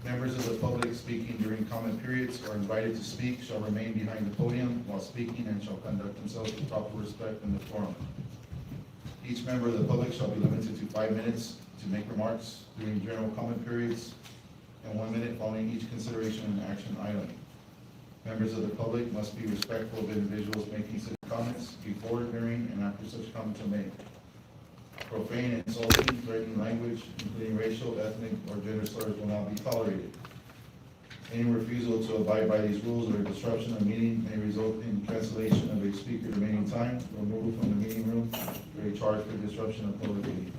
Members of the public speaking during comment periods or invited to speak shall remain behind the podium while speaking and shall conduct themselves with proper respect in the forum. Each member of the public shall be limited to 5 minutes to make remarks during general comment periods and 1 minute following each consideration and action item. Members of the public must be respectful of individuals making such comments before, during, and after such comments are made. Profane, insulting, threatening language, including racial, ethnic, or gender slurs, will not be tolerated. Any refusal to abide by these rules or disruption of meeting may result in cancellation of a speaker's remaining time, removal from the meeting room, or a charge for disruption of public meeting.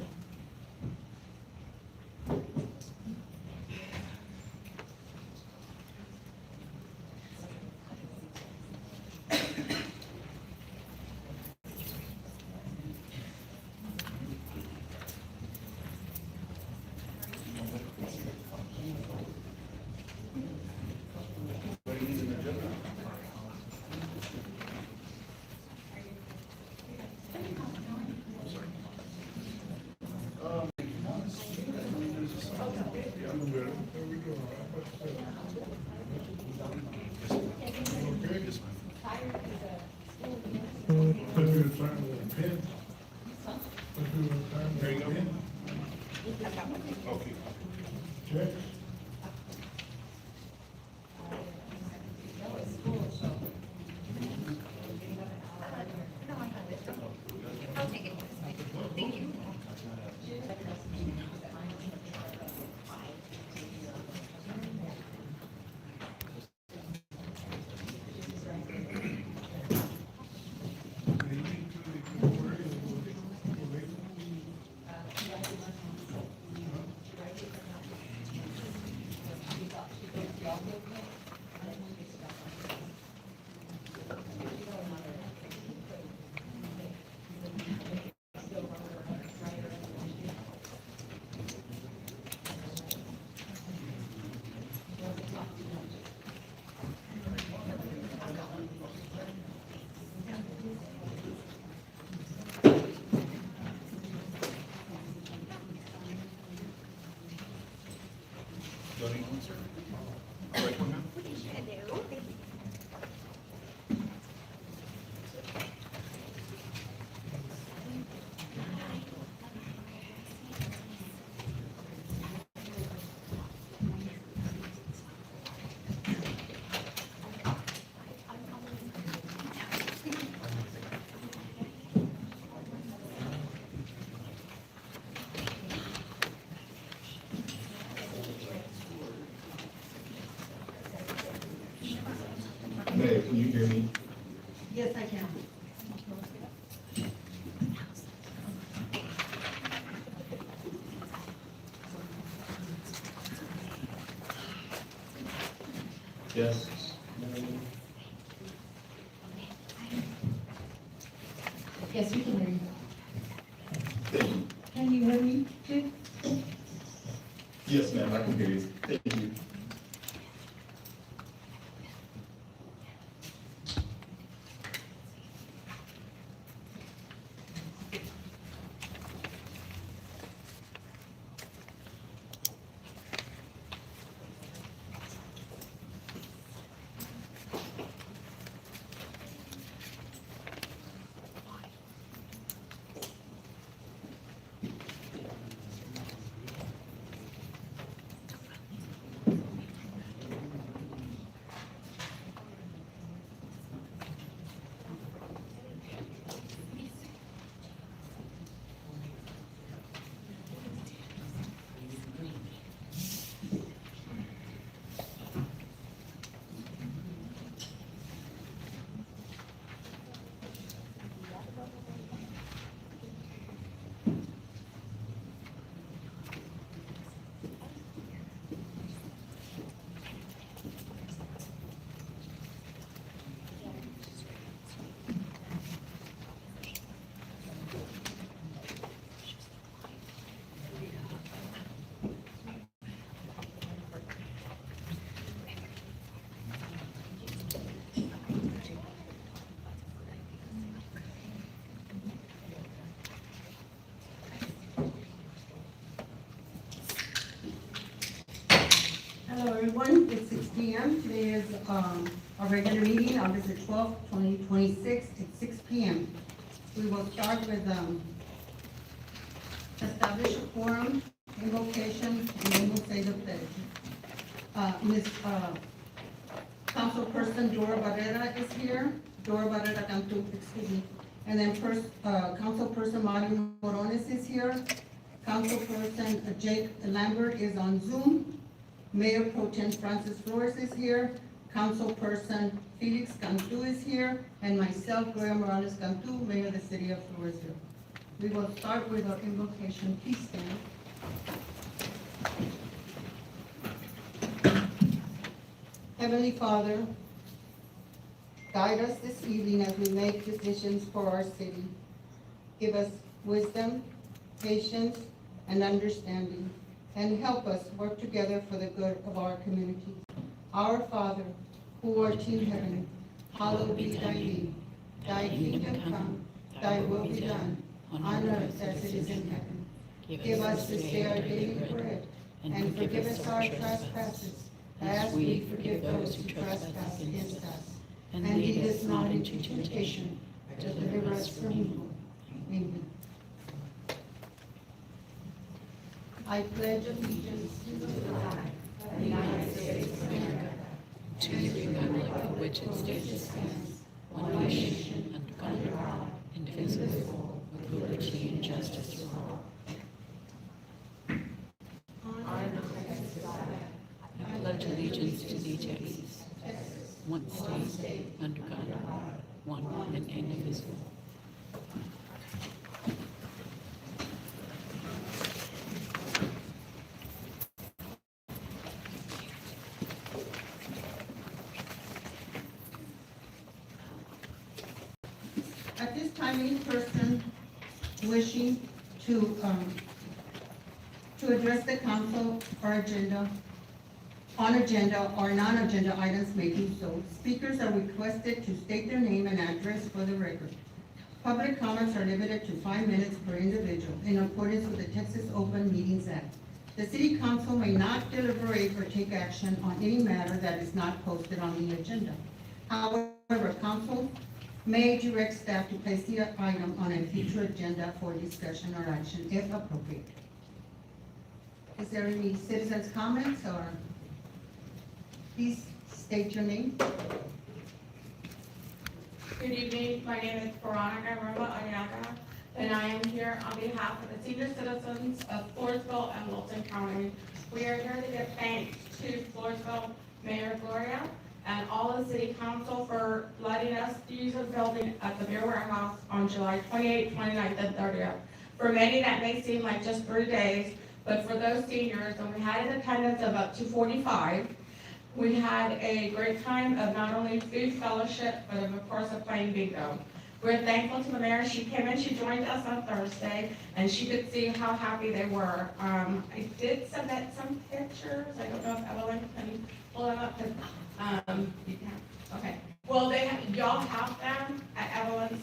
There you go. Okay. Check. I'll take it. Thank you. Don't need one, sir. All right, come now. Hey, can you hear me? Yes, I can. Yes. Yes, we can hear you. Thank you. Can you hear me too? Yes, ma'am, I can hear you. Thank you. Hello, everyone. It's 6 p.m. Today is our regular meeting, August the 12th, 2026, at 6 p.m. We will start with establish a quorum, invocation, and then we'll say the pledge. Councilperson Dora Barrera is here. Dora Barrera Cantu, excuse me. And then Councilperson Mario Morones is here. Councilperson Jake Lambert is on Zoom. Mayor Pro Tem Francis Flores is here. Councilperson Felix Cantu is here. And myself, Gloria Morales Cantu, Mayor of the City of Floresville. We will start with our invocation. Please stand. Heavenly Father, guide us this evening as we make decisions for our city. Give us wisdom, patience, and understanding, and help us work together for the good of our community. Our Father, who art in heaven, hallowed be thy name. Thy kingdom come, thy will be done, on earth as it is in heaven. Give us this day our daily bread, and forgive us our trespasses, as we forgive those who trespass against us. And lead us not into temptation, but deliver us from evil. Amen. I pledge allegiance to the flag of the United States of America, to the republic for which it stands, one nation, under God, indivisible, with liberty and justice for all. I pledge allegiance to the Texas, one state, under God, one and indivisible. At this time, any person wishing to address the council or agenda or non-agenda items may do so. Speakers are requested to state their name and address for the record. Public comments are limited to 5 minutes per individual in accordance with the Texas Open Meetings Act. The city council may not deliberate or take action on any matter that is not posted on the agenda. However, council may direct staff to place the item on a future agenda for discussion or action if appropriate. Is there any citizens' comments, or please state your name? Good evening, my name is Veronica Roma Ayaga, and I am here on behalf of the senior citizens of Floresville and Wilson County. We are here to give thanks to Floresville Mayor Gloria and all of the city council for letting us use the building at the Beer Warehouse on July 28th, 29th, and 30th. For many, that may seem like just 3 days, but for those seniors, and we had an attendance of up to 45, we had a great time of not only food fellowship, but of course of playing bingo. We're thankful to the mayor. She came in, she joined us on Thursday, and she could see how happy they were. I did submit some pictures. I don't know if Evelyn can pull them up, you can, okay. Well, y'all have them at Evelyn's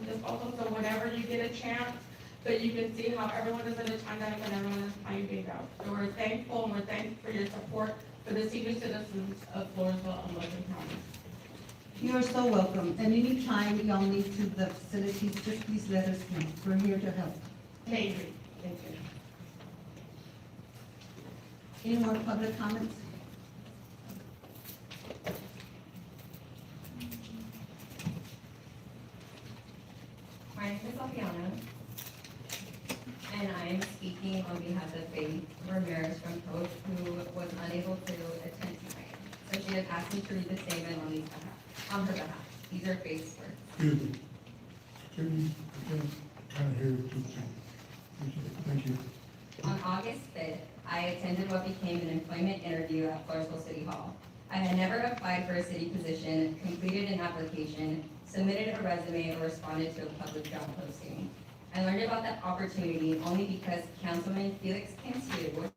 disposal, so whenever you get a chance, but you can see how everyone is in attendance and everyone is playing bingo. So we're thankful, and we're thankful for your support for the senior citizens of Floresville and Logan County. You are so welcome. And anytime y'all need to the facilities, just please let us know. We're here to help. Thank you. Thank you. Any more public comments? My name is Alfiana, and I am speaking on behalf of Faith Ramirez from Coach, who was unable to attend tonight. So she has asked me to read the statement on her behalf. These are Faith's words. Excuse me. Kind of hear what you're saying. Thank you. On August 5th, I attended what became an employment interview at Floresville City Hall. I had never applied for a city position, completed an application, submitted a resume, or responded to a public job posting. I learned about that opportunity only because Councilman Felix Cantu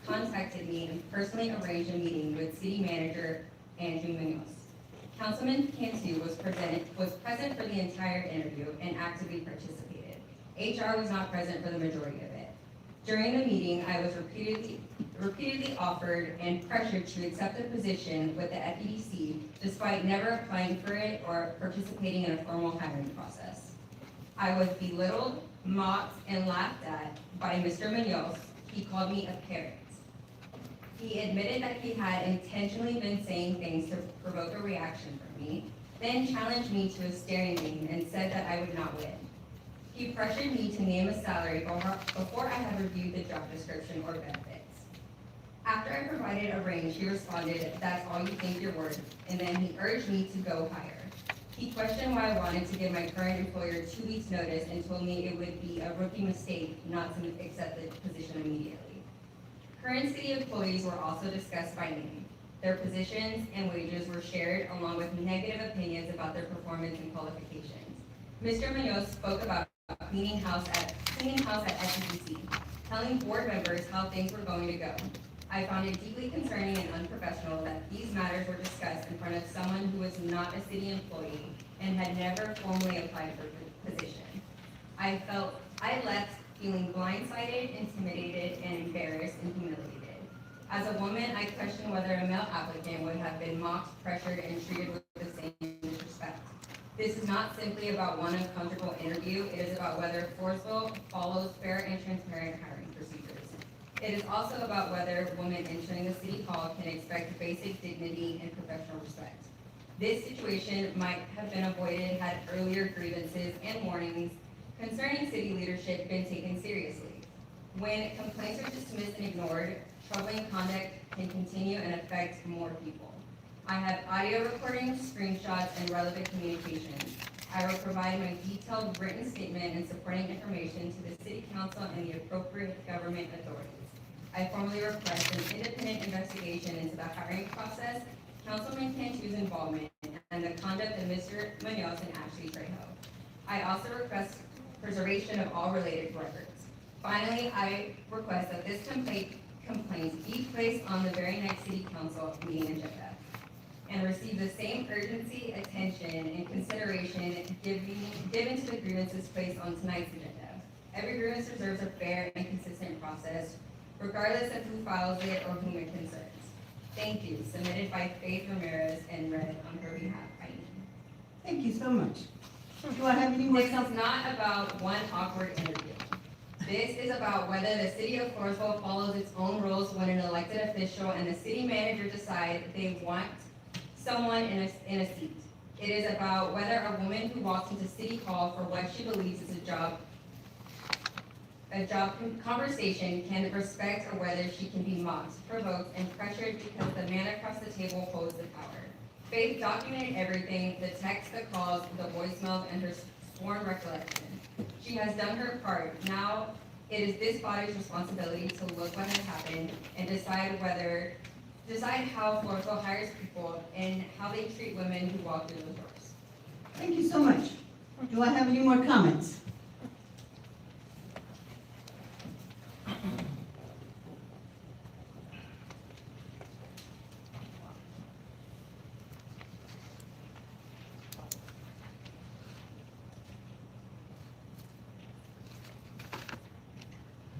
contacted me and personally arranged a meeting with City Manager Andrew Munoz. Councilman Cantu was present for the entire interview and actively participated. HR was not present for the majority of it. During the meeting, I was repeatedly offered and pressured to accept a position with the FEDC despite never applying for it or participating in a formal hiring process. I was belittled, mocked, and laughed at by Mr. Munoz. He called me a parrot. He admitted that he had intentionally been saying things to provoke a reaction from me, then challenged me to a staring game and said that I would not win. He pressured me to name a salary before I had reviewed the job description or benefits. After I provided a range, he responded, "That's all you think you're worth," and then he urged me to go higher. He questioned why I wanted to give my current employer 2 weeks' notice and told me it would be a rookie mistake not to accept the position immediately. Current city employees were also discussed by name. Their positions and wages were shared along with negative opinions about their performance and qualifications. Mr. Munoz spoke about cleaning house at FEDC, telling board members how things were going to go. I found it deeply concerning and unprofessional that these matters were discussed in front of someone who was not a city employee and had never formally applied for the position. I left feeling blindsided, intimidated, and embarrassed and humiliated. As a woman, I questioned whether a male applicant would have been mocked, pressured, and treated with the same disrespect. This is not simply about one uncomfortable interview, it is about whether Floresville follows fair and transparent hiring procedures. It is also about whether women entering the city hall can expect basic dignity and professional respect. This situation might have been avoided had earlier grievances and warnings concerning city leadership been taken seriously. When complaints are dismissed and ignored, troubling conduct can continue and affect more people. I have audio recordings, screenshots, and relevant communications. I will provide my detailed written statement and supporting information to the City Council and the appropriate government authorities. I formally request an independent investigation into the hiring process, Councilman Cantu's involvement, and the conduct of Mr. Munoz and Ashley Trejo. I also request preservation of all related records. Finally, I request that this complaint be placed on the very next City Council meeting agenda and receive the same urgency, attention, and consideration given to the grievances placed on tonight's agenda. Every grievance deserves a fair and consistent process, regardless of who files it or whom it concerns. Thank you. Submitted by Faith Ramirez and read on her behalf by me. Thank you so much. Do I have any more? This is not about one awkward interview. This is about whether the city of Floresville follows its own rules when an elected official and the city manager decide they want someone in a seat. It is about whether a woman who walks into City Hall for what she believes is a job conversation can respect or whether she can be mocked, provoked, and pressured because the man across the table holds the power. Faith documented everything, the texts, the calls, the voicemails, and her sworn recollection. She has done her part. Now it is this body's responsibility to look what has happened and decide how Floresville hires people and how they treat women who walk through the doors. Thank you so much. Do I have any more comments?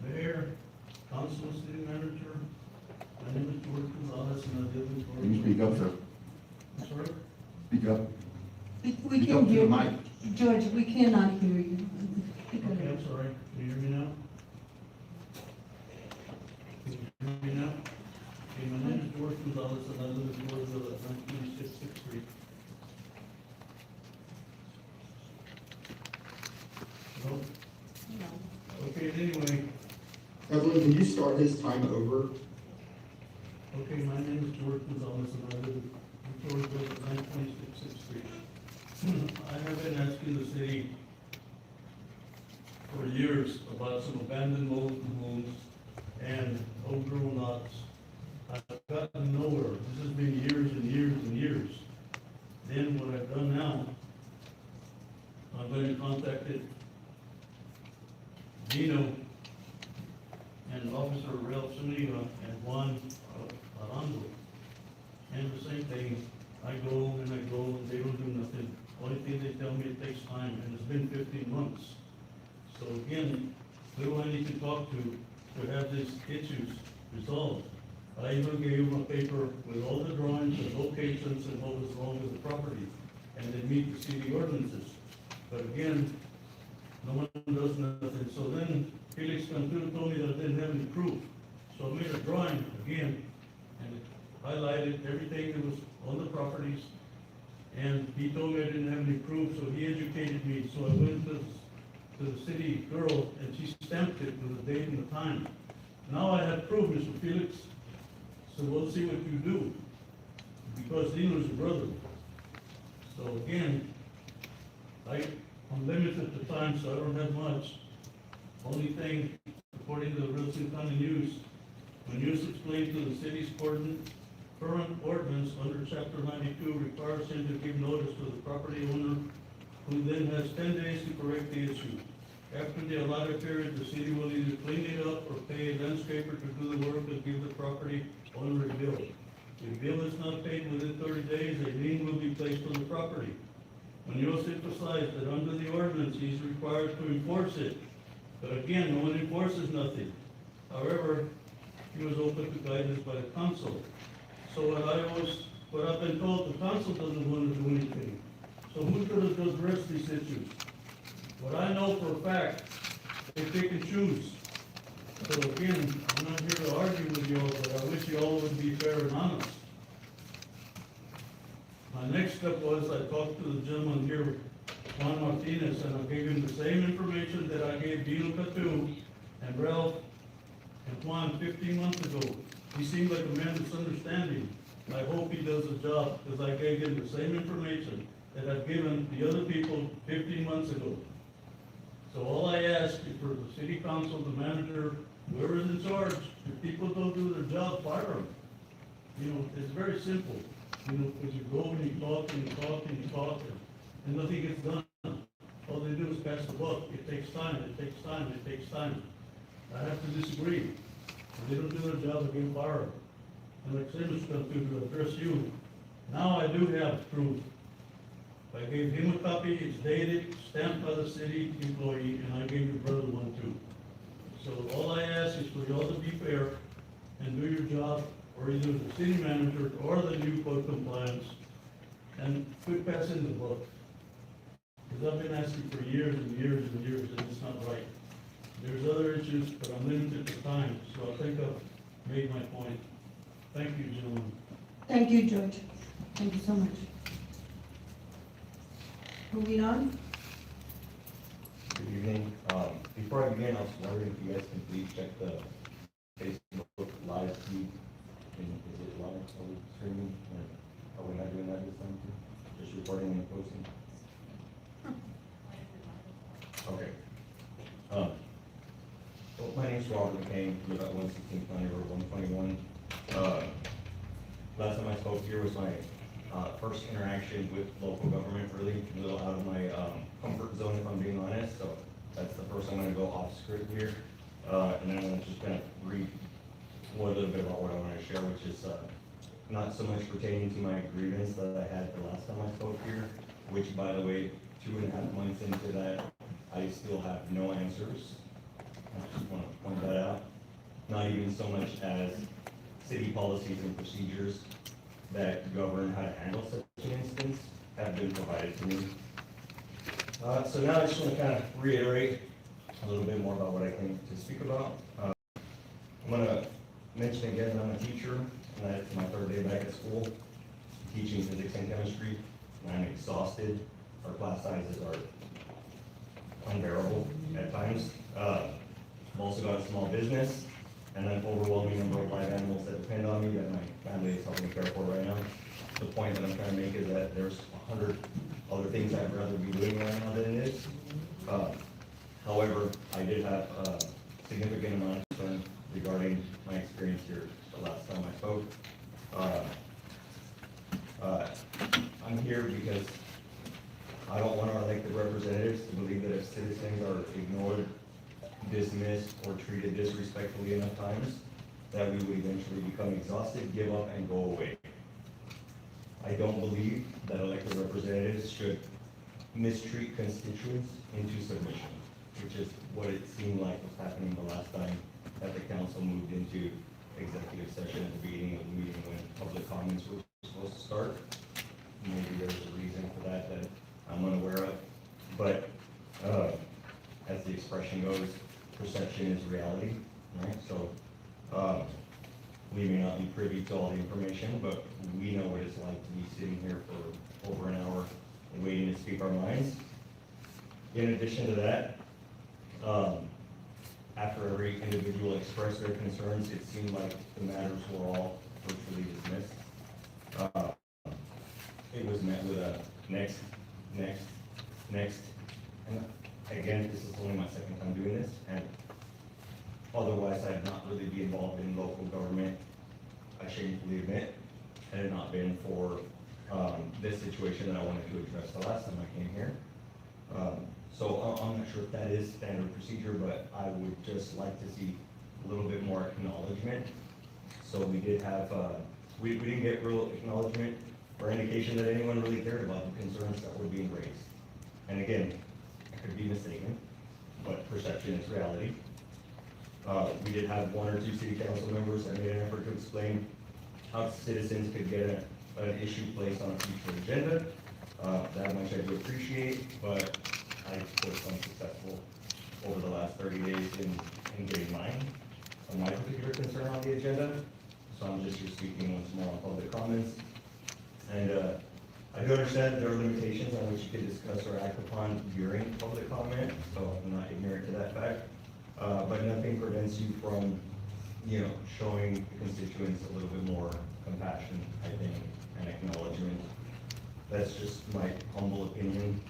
Mayor, Council, City Manager, my name is George Gonzalez and I live in Floresville. Can you speak up, sir? I'm sorry? Speak up. We Speak can up to hear the you. mic. George, we cannot hear you. Okay, I'm sorry. Can you hear me now? Can you hear me now? Okay, my name is George Gonzalez and I live in Floresville at 926 6th Street. Hello? Okay, anyway, Evelyn, can you start his time over? okay, my name is George Gonzalez and I live in Floresville at 926 6th Street. I have been asking the city for years about some abandoned mobile homes and old-grown lots. I've gotten nowhere. This has been years and years and years. Then what I've done now, I'm going to contact Dino and Officer Ralph Zuniga and Juan Alonso. And the same thing, I go and they don't do nothing. Only thing they tell me, it takes time, and it's been 15 months. So again, who do I need to talk to have these issues resolved? I even gave him a paper with all the drawings and locations and what was wrong with the property, and they meet the city ordinances. But again, no one does nothing. So then Felix Cantu told me that I didn't have any proof. So I made a drawing again and highlighted everything that was on the properties. And he told me I didn't have any proof, so he educated me. So I went to the city girl and she stamped it with the date and the time. Now I have proof, Mr. Felix. So we'll see what you do. Because Dino's your brother. So again, I'm limited to time, so I don't have much. Only thing, according to the Wilson County News, when news explained to the city's current ordinance under chapter 92 requires him to give notice to the property owner, who then has 10 days to correct the issue. After the allotted period, the city will either clean it up or pay a landscaper to do the work and give the property owner a bill. If bill is not paid within 30 days, a lien will be placed on the property. Munoz emphasized that under the ordinance, he's required to enforce it. But again, no one enforces nothing. However, he was open to guidance by the council. So what I've been told, the council doesn't want to do anything. So who's going to address these issues? What I know for a fact, they pick and choose. So again, I'm not here to argue with you all, but I wish you all would be fair and honest. My next step was I talked to the gentleman here, Juan Martinez, and I gave him the same information that I gave Dino Catu and Ralph and Juan 15 months ago. He seemed like a man that's understanding. I hope he does the job, because I gave him the same information that I've given the other people 15 months ago. So all I ask is for the city council, the manager, whoever's in charge, if people don't do their job, fire them. You know, it's very simple. You know, because you go and you talk and you talk and you talk and nothing gets done. All they do is pass the buck. It takes time, it takes time, it takes time. I have to disagree. If they don't do their job, they get fired. And like Simmons comes to address you, now I do have proof. I gave him a copy, it's dated, stamped by the city employee, and I gave your brother one too. So all I ask is for y'all to be fair and do your job, or either the city manager or the new code compliance, and quit passing the buck. Because I've been asking for years and years and years, and it's not right. There's other issues, but I'm limited to time, so I think I've made my point. Thank you, gentlemen. Thank you, George. Thank you so much. Moving on. Good evening. Before I begin, I was wondering if you guys can please check the Facebook live feed. Is it live? Are we streaming? Or are we not doing that this time too? Just recording and posting? Okay. Well, my name's Robert McCain, live at 116 County Road 121. Last time I spoke here was my first interaction with local government, really a little out of my comfort zone, if I'm being honest. So that's the first I'm going to go off script here, and then I'm just going to read a little bit about what I want to share, which is not so much pertaining to my grievance that I had the last time I spoke here, which, by the way, 2.5 months into that, I still have no answers. I just want to point that out. Not even so much as city policies and procedures that govern how to handle such an instance have been provided to me. So now I just want to kind of reiterate a little bit more about what I came to speak about. I'm going to mention again that I'm a teacher, and that it's my third day back at school, teaching physics and chemistry, and I'm exhausted. Our class sizes are unbearable at times. I've also got a small business and an overwhelming number of live animals that depend on me that my family is helping care for right now. The point that I'm trying to make is that there's 100 other things I'd rather be doing right now than this. However, I did have a significant amount of concern regarding my experience here the last time I spoke. I'm here because I don't want our elected representatives to believe that if citizens are ignored, dismissed, or treated disrespectfully enough times, that we would eventually become exhausted, give up, and go away. I don't believe that elected representatives should mistreat constituents into submission, which is what it seemed like was happening the last time that the council moved into executive session at the beginning of the meeting when public comments were supposed to start. Maybe there's a reason for that that I'm unaware of, but, as the expression goes, perception is reality, right? So, we may not be privy to all the information, but we know what it's like to be sitting here for over an hour and waiting to speak our minds. In addition to that, after every individual expressed their concerns, it seemed like the matters were all virtually dismissed. It was met with a next, and again, this is only my second time doing this, and otherwise I'd not really be involved in local government, I shamefully admit, had it not been for this situation that I wanted to address the last time I came here. So I'm not sure if that is standard procedure, but I would just like to see a little bit more acknowledgement. So we did have, we didn't get real acknowledgement or indication that anyone really cared about the concerns that were being raised. And again, I could be mistaken, but perception is reality. We did have one or two city council members that made an effort to explain how citizens could get an issue placed on a future agenda. That much I do appreciate, but I was unsuccessful over the last 30 days in getting my particular concern on the agenda. So I'm just here speaking once more on public comments. And I do understand there are limitations on which you can discuss or act upon during public comment, so I'm not ignorant to that fact. But nothing prevents you from, showing the constituents a little bit more compassion, I think, and acknowledgement. That's just my humble opinion.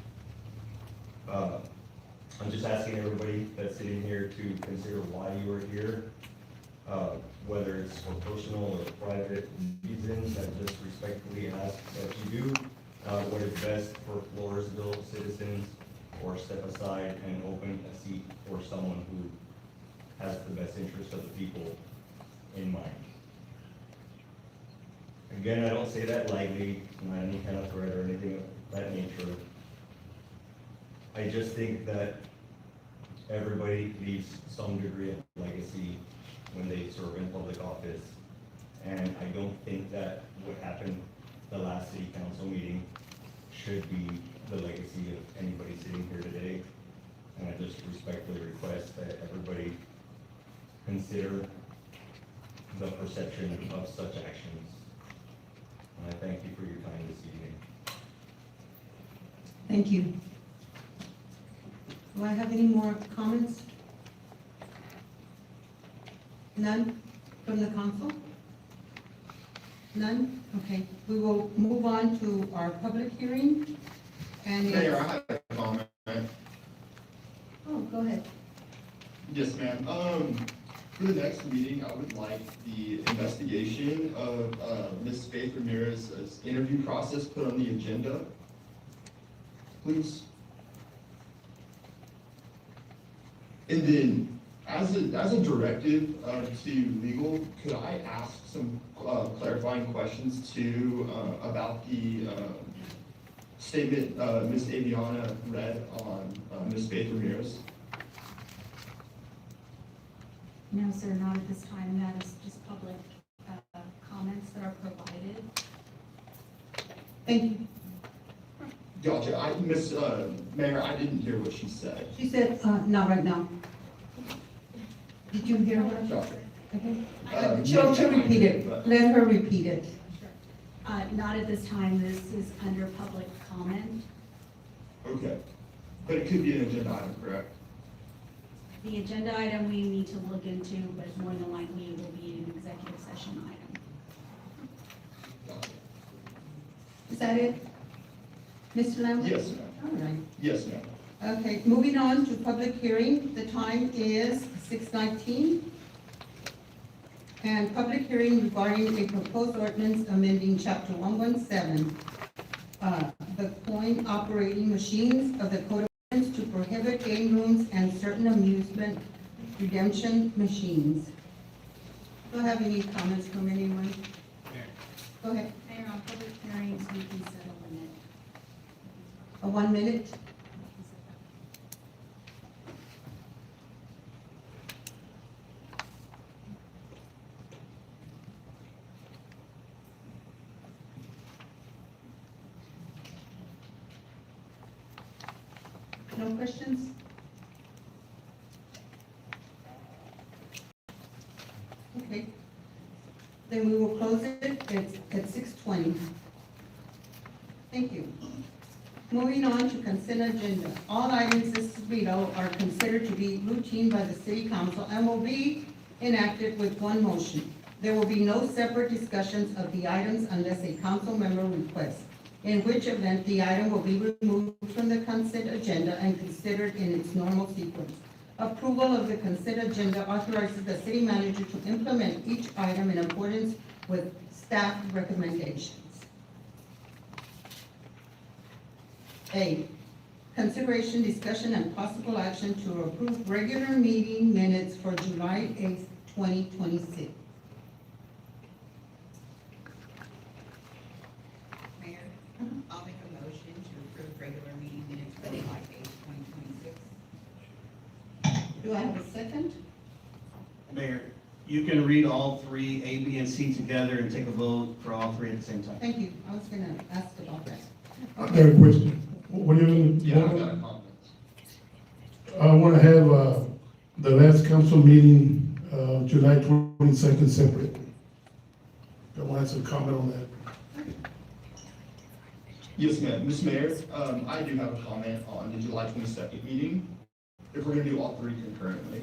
I'm just asking everybody that's sitting here to consider why you are here, whether it's for personal or private reasons. I just respectfully ask that you do what is best for Floresville citizens, or step aside and open a seat for someone who has the best interest of the people in mind. Again, I don't say that lightly, not any kind of threat or anything of that nature. I just think that everybody leaves some degree of legacy when they serve in public office. And I don't think that what happened the last city council meeting should be the legacy of anybody sitting here today. And I just respectfully request that everybody consider the perception of such actions. And I thank you for your time this evening. Thank you. Do I have any more comments? None from the council? None? Okay, we will move on to our public hearing. And Mayor, I have a comment. Oh, go ahead. Yes, ma'am. For the next meeting, I would like the investigation of Ms. Faith Ramirez's interview process put on the agenda, please. And then, as a directive to legal, could I ask some clarifying questions too about the statement Ms. Aviana read on Ms. Faith Ramirez? No, sir, not at this time. That is just public comments that are provided. Thank you. Gotcha. Mayor, I didn't hear what she said. She said, not right now. Did you hear her? Gotcha. Okay. She'll repeat it. Let her repeat it. Not at this time. This is under public comment. Okay. But it could be an agenda item, correct? The agenda item we need to look into, but more than likely it will be an executive session item. Gotcha. Is that it? Mr. Lambert? Yes, ma'am. All right. Yes, ma'am. Okay, moving on to public hearing. The time is 6:19. And public hearing regarding a proposed ordinance amending chapter 117, the coin operating machines of the Code of Ordinance to prohibit game rooms and certain amusement redemption machines. Do I have any comments from anyone? Go ahead. Mayor, on public hearings, we can set a limit. A 1 minute? No questions? Okay. Then we will close it at 6:20. Thank you. Moving on to consent agenda. All items listed below are considered to be routine by the city council and will be enacted with one motion. There will be no separate discussions of the items unless a council member requests, in which event the item will be removed from the consent agenda and considered in its normal sequence. Approval of the consent agenda authorizes the city manager to implement each item in accordance with staff recommendations. A, consideration, discussion, and possible action to approve regular meeting minutes for July 8th, 2026. Mayor, I'll make a motion to approve regular meeting minutes for July 8th, 2026. Do I have a second? Mayor, you can read all three, A, B, and C together and take a vote for all three at the same time. Thank you. I was gonna ask about that. I have a question. What are you Yeah, I've gonna, got a comment. I wanna have, the last council meeting, July 22nd separate. I want to have some comment on that. Yes, ma'am. Ms. Mayor, I do have a comment on the July 22nd meeting, if we're gonna do all three concurrently.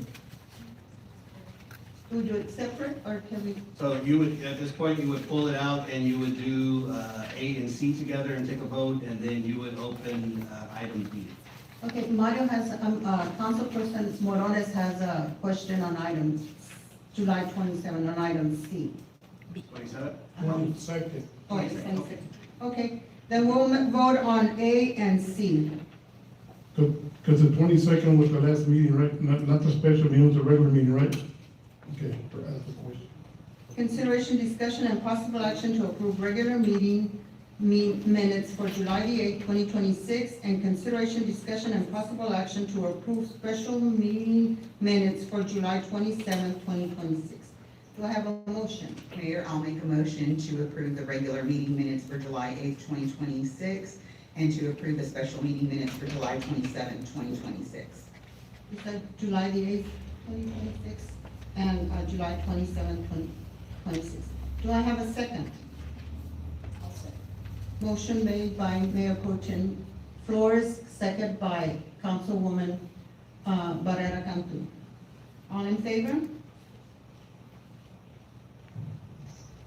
Do we do it separate, or can we? So you would, at this point, you would pull it out and you would do A and C together and take a vote, and then you would open item B. Okay, Mario has, Councilperson Morones has a question on items, July 27, on item C. 27? 22nd. Oh, it's 26. Okay, then we'll vote on A and C. Because the 22nd was the last meeting, right? Not the special meeting, it was the regular meeting, right? Okay, that's the question. Consideration, discussion, and possible action to approve regular meeting minutes for July the 8th, 2026, and consideration, discussion, and possible action to approve special meeting minutes for July 27th, 2026. Do I have a motion? Mayor, I'll make a motion to approve the regular meeting minutes for July 8th, 2026, and to approve the special meeting minutes for July 27th, 2026. You said July the 8th, 2026, and July 27th, 2026. Do I have a second? Motion made by Mayor Pro Tem Flores, second by Councilwoman Barrera Cantu. All in favor?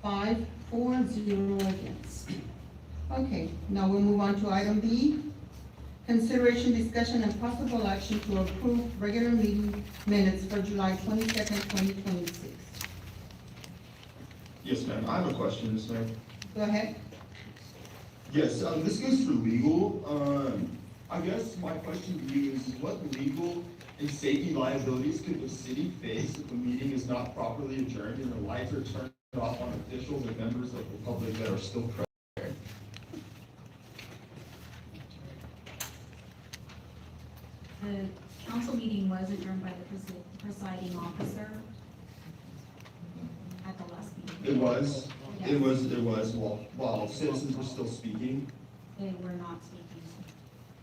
5, 4, 0 against. Okay, now we'll move on to item B. Consideration, discussion, and possible action to approve regular meeting minutes for July 22nd, 2026. Yes, ma'am. I have a question, Ms. Mayor. Go ahead. Yes, this goes through legal. I guess my question to you is what legal and safety liabilities could the city face if a meeting is not properly adjourned and the lights are turned off on officials and members of the public that are still present? The council meeting was adjourned by the presiding officer at the last meeting. It was, while citizens were still speaking. They were not speaking.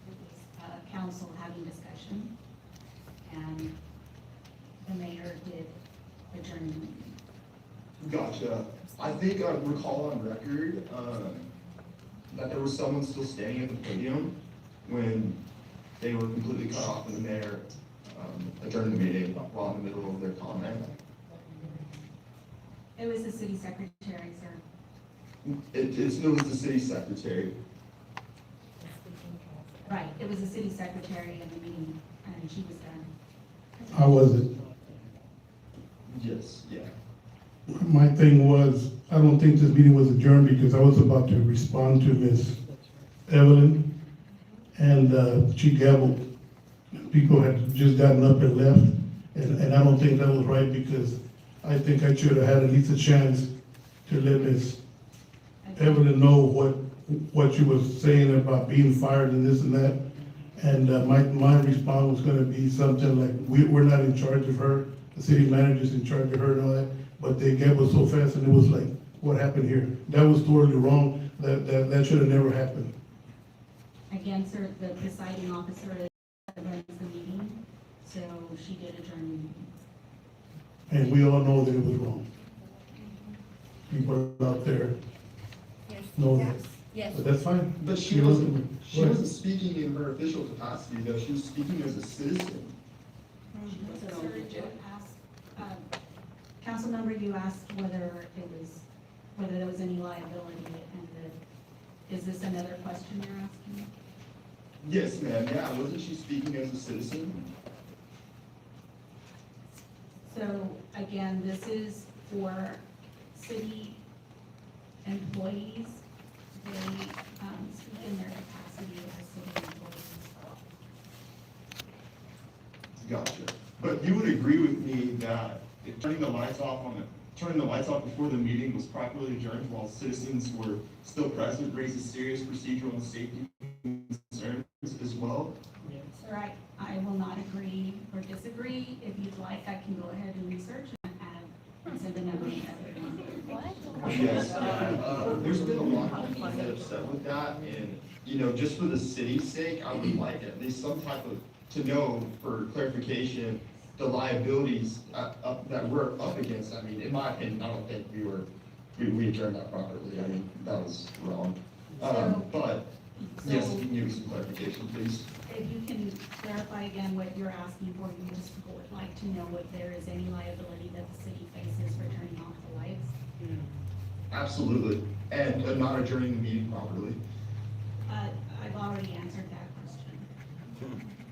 It was council having discussion, and the mayor did adjourn the meeting. Gotcha. I think I recall on record, that there was someone still standing at the podium when they were completely cut off and the mayor, adjourned the meeting while in the middle of their comment. It was the city secretary, sir. It was the city secretary. Right, it was the city secretary in the meeting, and she was done. How was it? Yes, yeah. My thing was, I don't think this meeting was adjourned because I was about to respond to Ms. Evelyn, and she gabbled. People had just gotten up and left, and I don't think that was right because I think I should have had at least a chance to let Ms. Evelyn know what she was saying about being fired and this and that. And my response was gonna be something like, we're not in charge of her, the city manager's in charge of her and all that, but they gabbled so fast and it was like, what happened here? That was totally wrong, that should have never happened. Again, sir, the presiding officer runs the meeting, so she did adjourn the meeting. And we all know that it was wrong. People out there know that. Yes. But that's fine. But she wasn't speaking in her official capacity, though. She was speaking as a citizen. So you asked, Councilmember, you asked whether there was any liability, and is this another question you're asking? Yes, ma'am, yeah, wasn't she speaking as a citizen? So again, this is for city employees. They speak in their capacity as city employees. Gotcha. But you would agree with me that if turning the lights off before the meeting was properly adjourned while citizens were still present raises serious procedural and safety concerns as well? Sir, I will not agree or disagree. If you'd like, I can go ahead and research and send a memo to everyone. Yes, there's been a lot of people that are upset with that, and, you know, just for the city's sake, I would like at least some type of, to know for clarification, the liabilities that we're up against. I mean, in my opinion, I don't think we adjourned that properly. I mean, that was wrong. But, yes, if you can give me some clarification, please. If you can clarify again what you're asking for, you just would like to know if there is any liability that the city faces for turning off the lights? Absolutely, and not adjourning the meeting properly. I've already answered that question.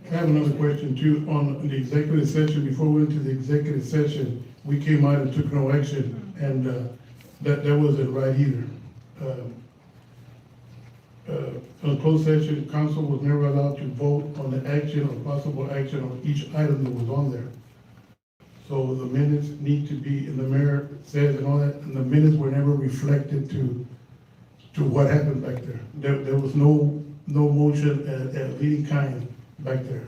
I have another question too, on the executive session. Before we went to the executive session, we came out and took no action, and that wasn't right either. On closed session, council was never allowed to vote on the action or possible action on each item that was on there. So the minutes need to be, and the mayor says and all that, and the minutes were never reflected to what happened back there. There was no motion at any kind back there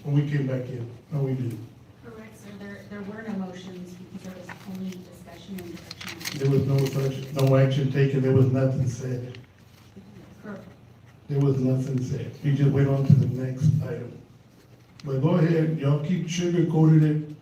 when we came back in. No, we didn't. Correct, sir. There were no motions because there was only discussion and direction. There was no action taken. There was nothing said. Correct. There was nothing said. We just went on to the next item. But go ahead, y'all keep sugarcoating it,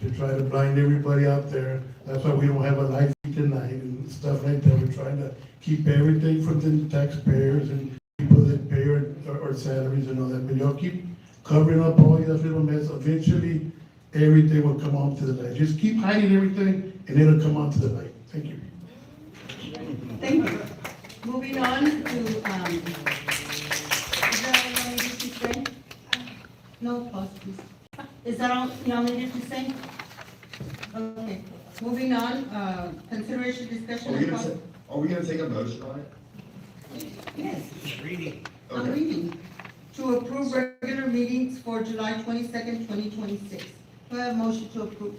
to try to blind everybody out there. That's why we don't have a live feed tonight and stuff like that. We're trying to keep everything from the taxpayers and people that pay our salaries and all that. But y'all keep covering up all your little mess. Eventually, everything will come onto the light. Just keep hiding everything and it'll come onto the light. Thank you. Thank you. Moving on to, is that all you needed to say? No, pause, please. Is that all y'all needed to say? Okay, moving on, consideration, discussion. Are we gonna take a motion on it? Yes, Reading. I'm Okay. reading. To approve regular meetings for July 22nd, 2026. Do I have a motion to approve?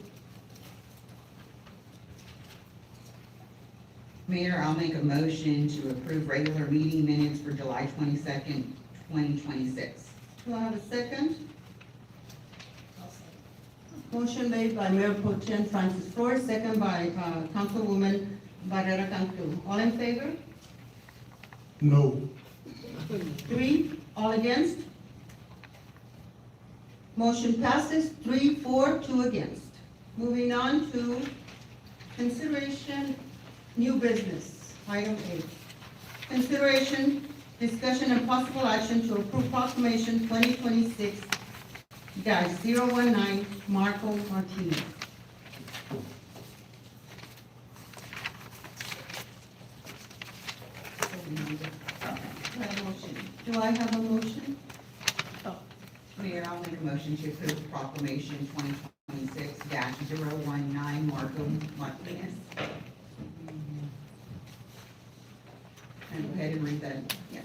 Mayor, I'll make a motion to approve regular meeting minutes for July 22nd, 2026. Do I have a second? Motion made by Mayor Pro Tem Francis Flores, second by Councilwoman Barrera Cantu. All in favor? No. 3, all against? Motion passes 3-4, 2 against. Moving on to consideration, new business, item 8. Consideration, discussion, and possible action to approve proclamation 2026-019 Marco Martinez. Do I have a motion? Mayor, I'll make a motion to approve proclamation 2026-019 Marco Martinez. And go ahead and read that, yes.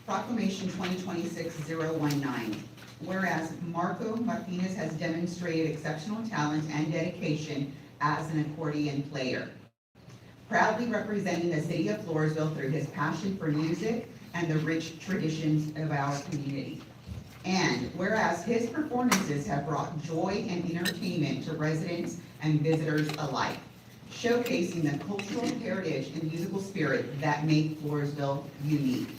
Proclamation 2026-019. Whereas Marco Martinez has demonstrated exceptional talent and dedication as an accordion player, proudly representing the city of Floresville through his passion for music and the rich traditions of our community. And whereas his performances have brought joy and entertainment to residents and visitors alike, showcasing the cultural heritage and musical spirit that make Floresville unique.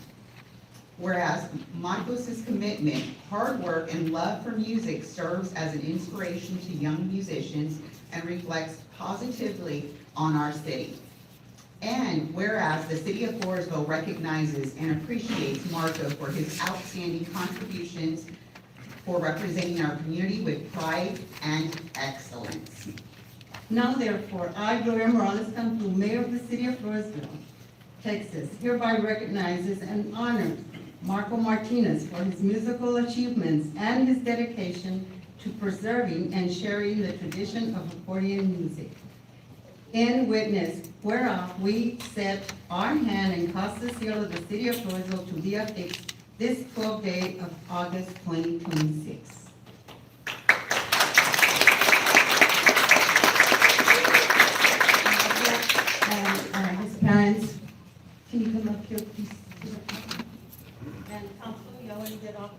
Whereas Marcos's commitment, hard work, and love for music serves as an inspiration to young musicians and reflects positively on our city. And whereas the city of Floresville recognizes and appreciates Marco for his outstanding contributions for representing our community with pride and excellence. Now therefore, I, Gloria Morales Cantu, Mayor of the City of Floresville, Texas, hereby recognizes and honors Marco Martinez for his musical achievements and his dedication to preserving and sharing the tradition of accordion music. In witness whereof we set our hand and cause the seal of the City of Floresville to be affixed this 12th day of August 2026. And his parents, can you come up here, please? And council, you already get off.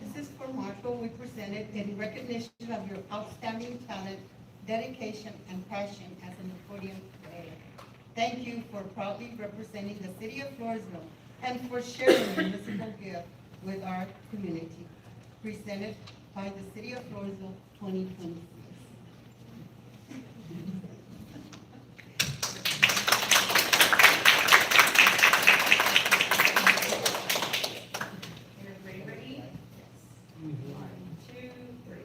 This is for Marco. We presented in recognition of your outstanding talent, dedication, and passion as an accordion player. Thank you for proudly representing the city of Floresville and for sharing your musical gift with our community. Presented by the city of Floresville 2026. Everybody ready? One, two, three.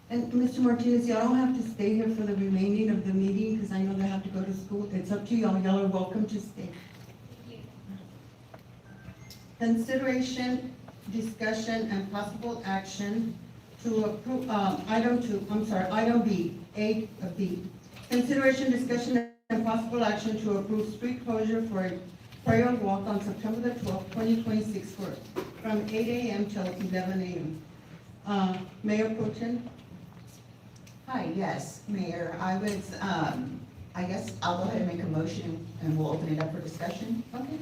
And Mr. Martinez, y'all don't have to stay here for the remaining of the meeting, because I know they have to go to school. It's up to y'all. Y'all are welcome to stay. Consideration, discussion, and possible action to approve, item B, 8B. Consideration, discussion, and possible action to approve street closure for a prayer walk on September the 12th, 2026 from 8 a.m. till 11 a.m. Mayor Pro Tem? Hi, yes, Mayor, I guess I'll go ahead and make a motion and we'll open it up for discussion. Okay.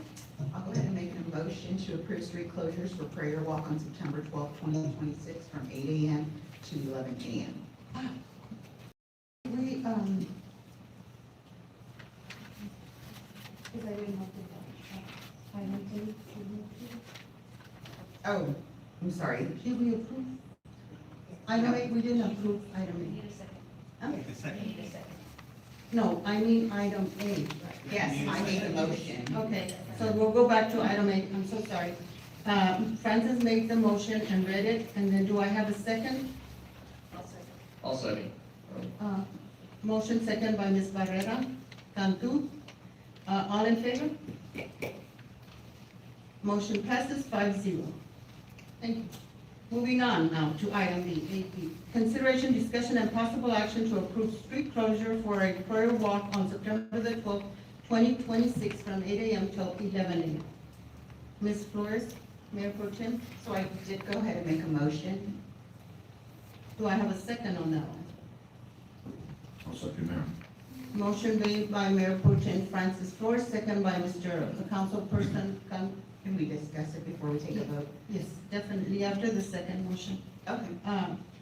I'll go ahead and make a motion to approve street closures for prayer walk on September 12th, 2026 from 8 a.m. to 11 a.m. We, because I didn't know that. Item eight, Oh, I'm sorry. did we approve? Item eight, we didn't approve item Need eight. a second. Huh? Need a second. No, I mean item eight. Yes, I made the motion. Okay, so we'll go back to item eight, I'm so sorry. Francis made the motion and read it, and then do I have a second? I'll second. Motion second by Ms. Barrera, Cantu. All in favor? Motion passes 5-0. Thank you. Moving on now to item B, 8B. Consideration, discussion, and possible action to approve street closure for a prayer walk on September the 12th, 2026 from 8 a.m. till 11 a.m. Ms. Flores, Mayor Pro Tem, So I did go ahead and make a motion. do I have a second on that one? I'll second, Mayor. Motion made by Mayor Pro Tem Francis Flores, second by Mr. Councilperson Can we discuss it before we take a vote? Yes, definitely, after the second motion. Okay.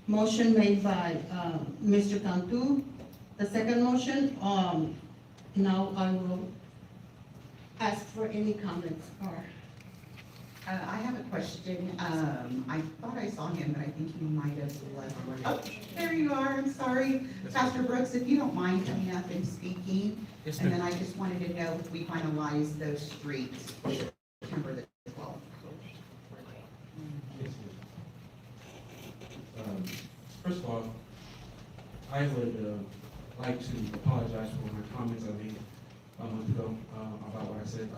Motion made by, Mr. Cantu. The second motion, now I will ask for any comments or, I have a question. I thought I saw him, but I think he might have left. Oh, there you are. I'm sorry. Pastor Brooks, if you don't mind coming up and speaking. And then I just wanted to know if we finalize those streets for September the 12th. First of all, I would like to apologize for my comments I made a month ago about what I said.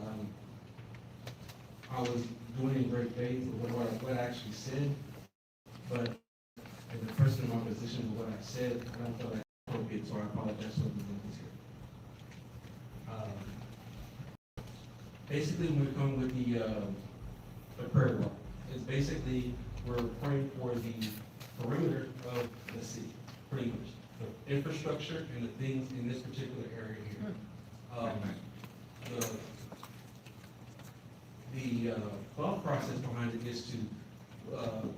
I was doing in great faith with what I actually said, but as a person in my position with what I said, I don't feel that appropriate, so I apologize for the things here. Basically, when we come with the prayer walk, it's basically we're praying for the perimeter of the city, pretty much. The infrastructure and the things in this particular area here. The thought process behind it is to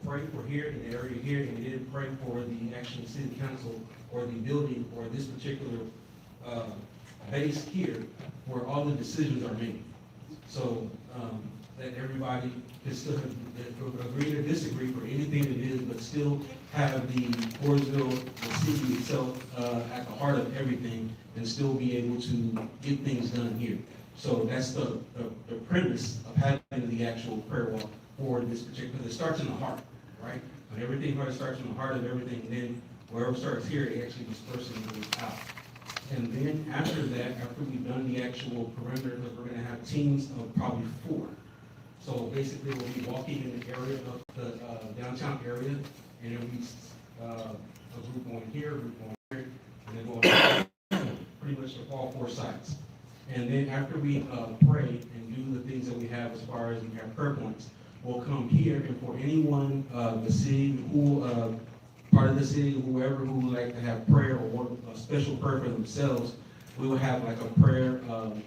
pray for here in the area here, and then pray for the actual city council or the building or this particular base here where all the decisions are made. So that everybody can still agree or disagree for anything it is, but still have the Floresville, the city itself at the heart of everything and still be able to get things done here. So that's the premise of having the actual prayer walk for this particular, it starts in the heart, right? When everything starts in the heart of everything, and then wherever it starts here, it actually disperses and goes out. And then after that, after we've done the actual perimeter, we're gonna have teams of probably 4. So basically, we'll be walking in the area of the downtown area, and it'll be a group going here, a group going here, and then going pretty much to all 4 sides. And then after we pray and do the things that we have as far as we have prayer points, we'll come here, and for anyone, the city, who part of the city, whoever who would like to have prayer or want a special prayer for themselves, we will have like a prayer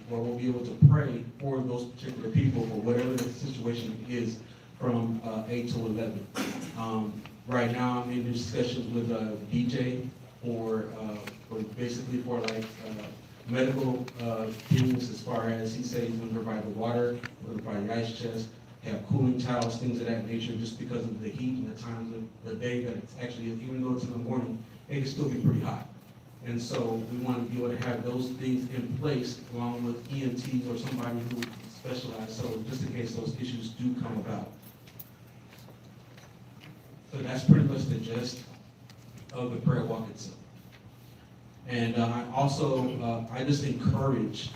where we'll be able to pray for those particular people for whatever the situation is from 8 to 11. Right now, I'm in discussions with DJ for basically for like medical things as far as he says he's going to provide the water, we're going to provide the ice chest, have cooling towels, things of that nature, just because of the heat and the times of the day that it's actually, even though it's in the morning, it can still be pretty hot. And so we want to be able to have those things in place along with EMTs or somebody who specializes, so just in case those issues do come about. So that's pretty much the gist of the prayer walk itself. And I also, I just encourage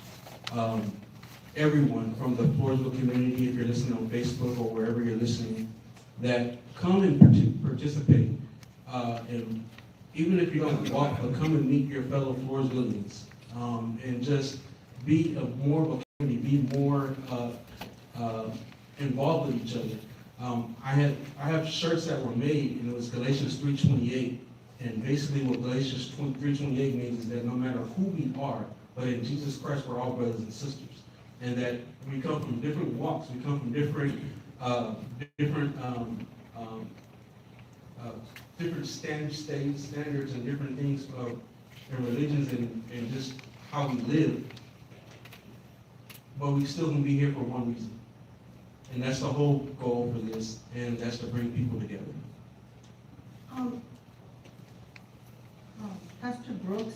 everyone from the Floresville community, if you're listening on Facebook or wherever you're listening, that come and participate. And even if you don't walk, but come and meet your fellow Floresvillians, and just be more of a community, be more involved with each other. I have shirts that were made, and it was Galatians 3:28. And basically what Galatians 3:28 means is that no matter who we are, but in Jesus Christ, we're all brothers and sisters. And that we come from different walks, we come from different standards and different things in religions and just how we live. But we still can be here for one reason. And that's the whole goal for this, and that's to bring people together. Pastor Brooks,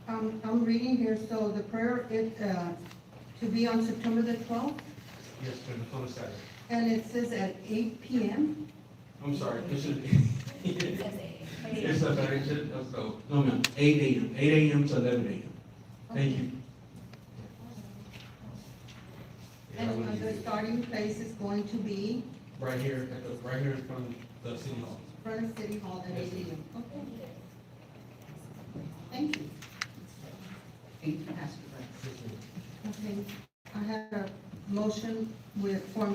I'm reading here, so the prayer is to be on September the 12th, Yes, on a Saturday. and it says at 8 p.m. I'm sorry, it should be. It's a very, no ma'am, 8 a.m., 8 a.m. to 11 a.m. Thank you. And the starting place is going to be Right here, right here in front of the city hall. front of City Hall at 8 a.m. Okay. Thank you. Thank you, Pastor Brooks. Okay, I have a motion from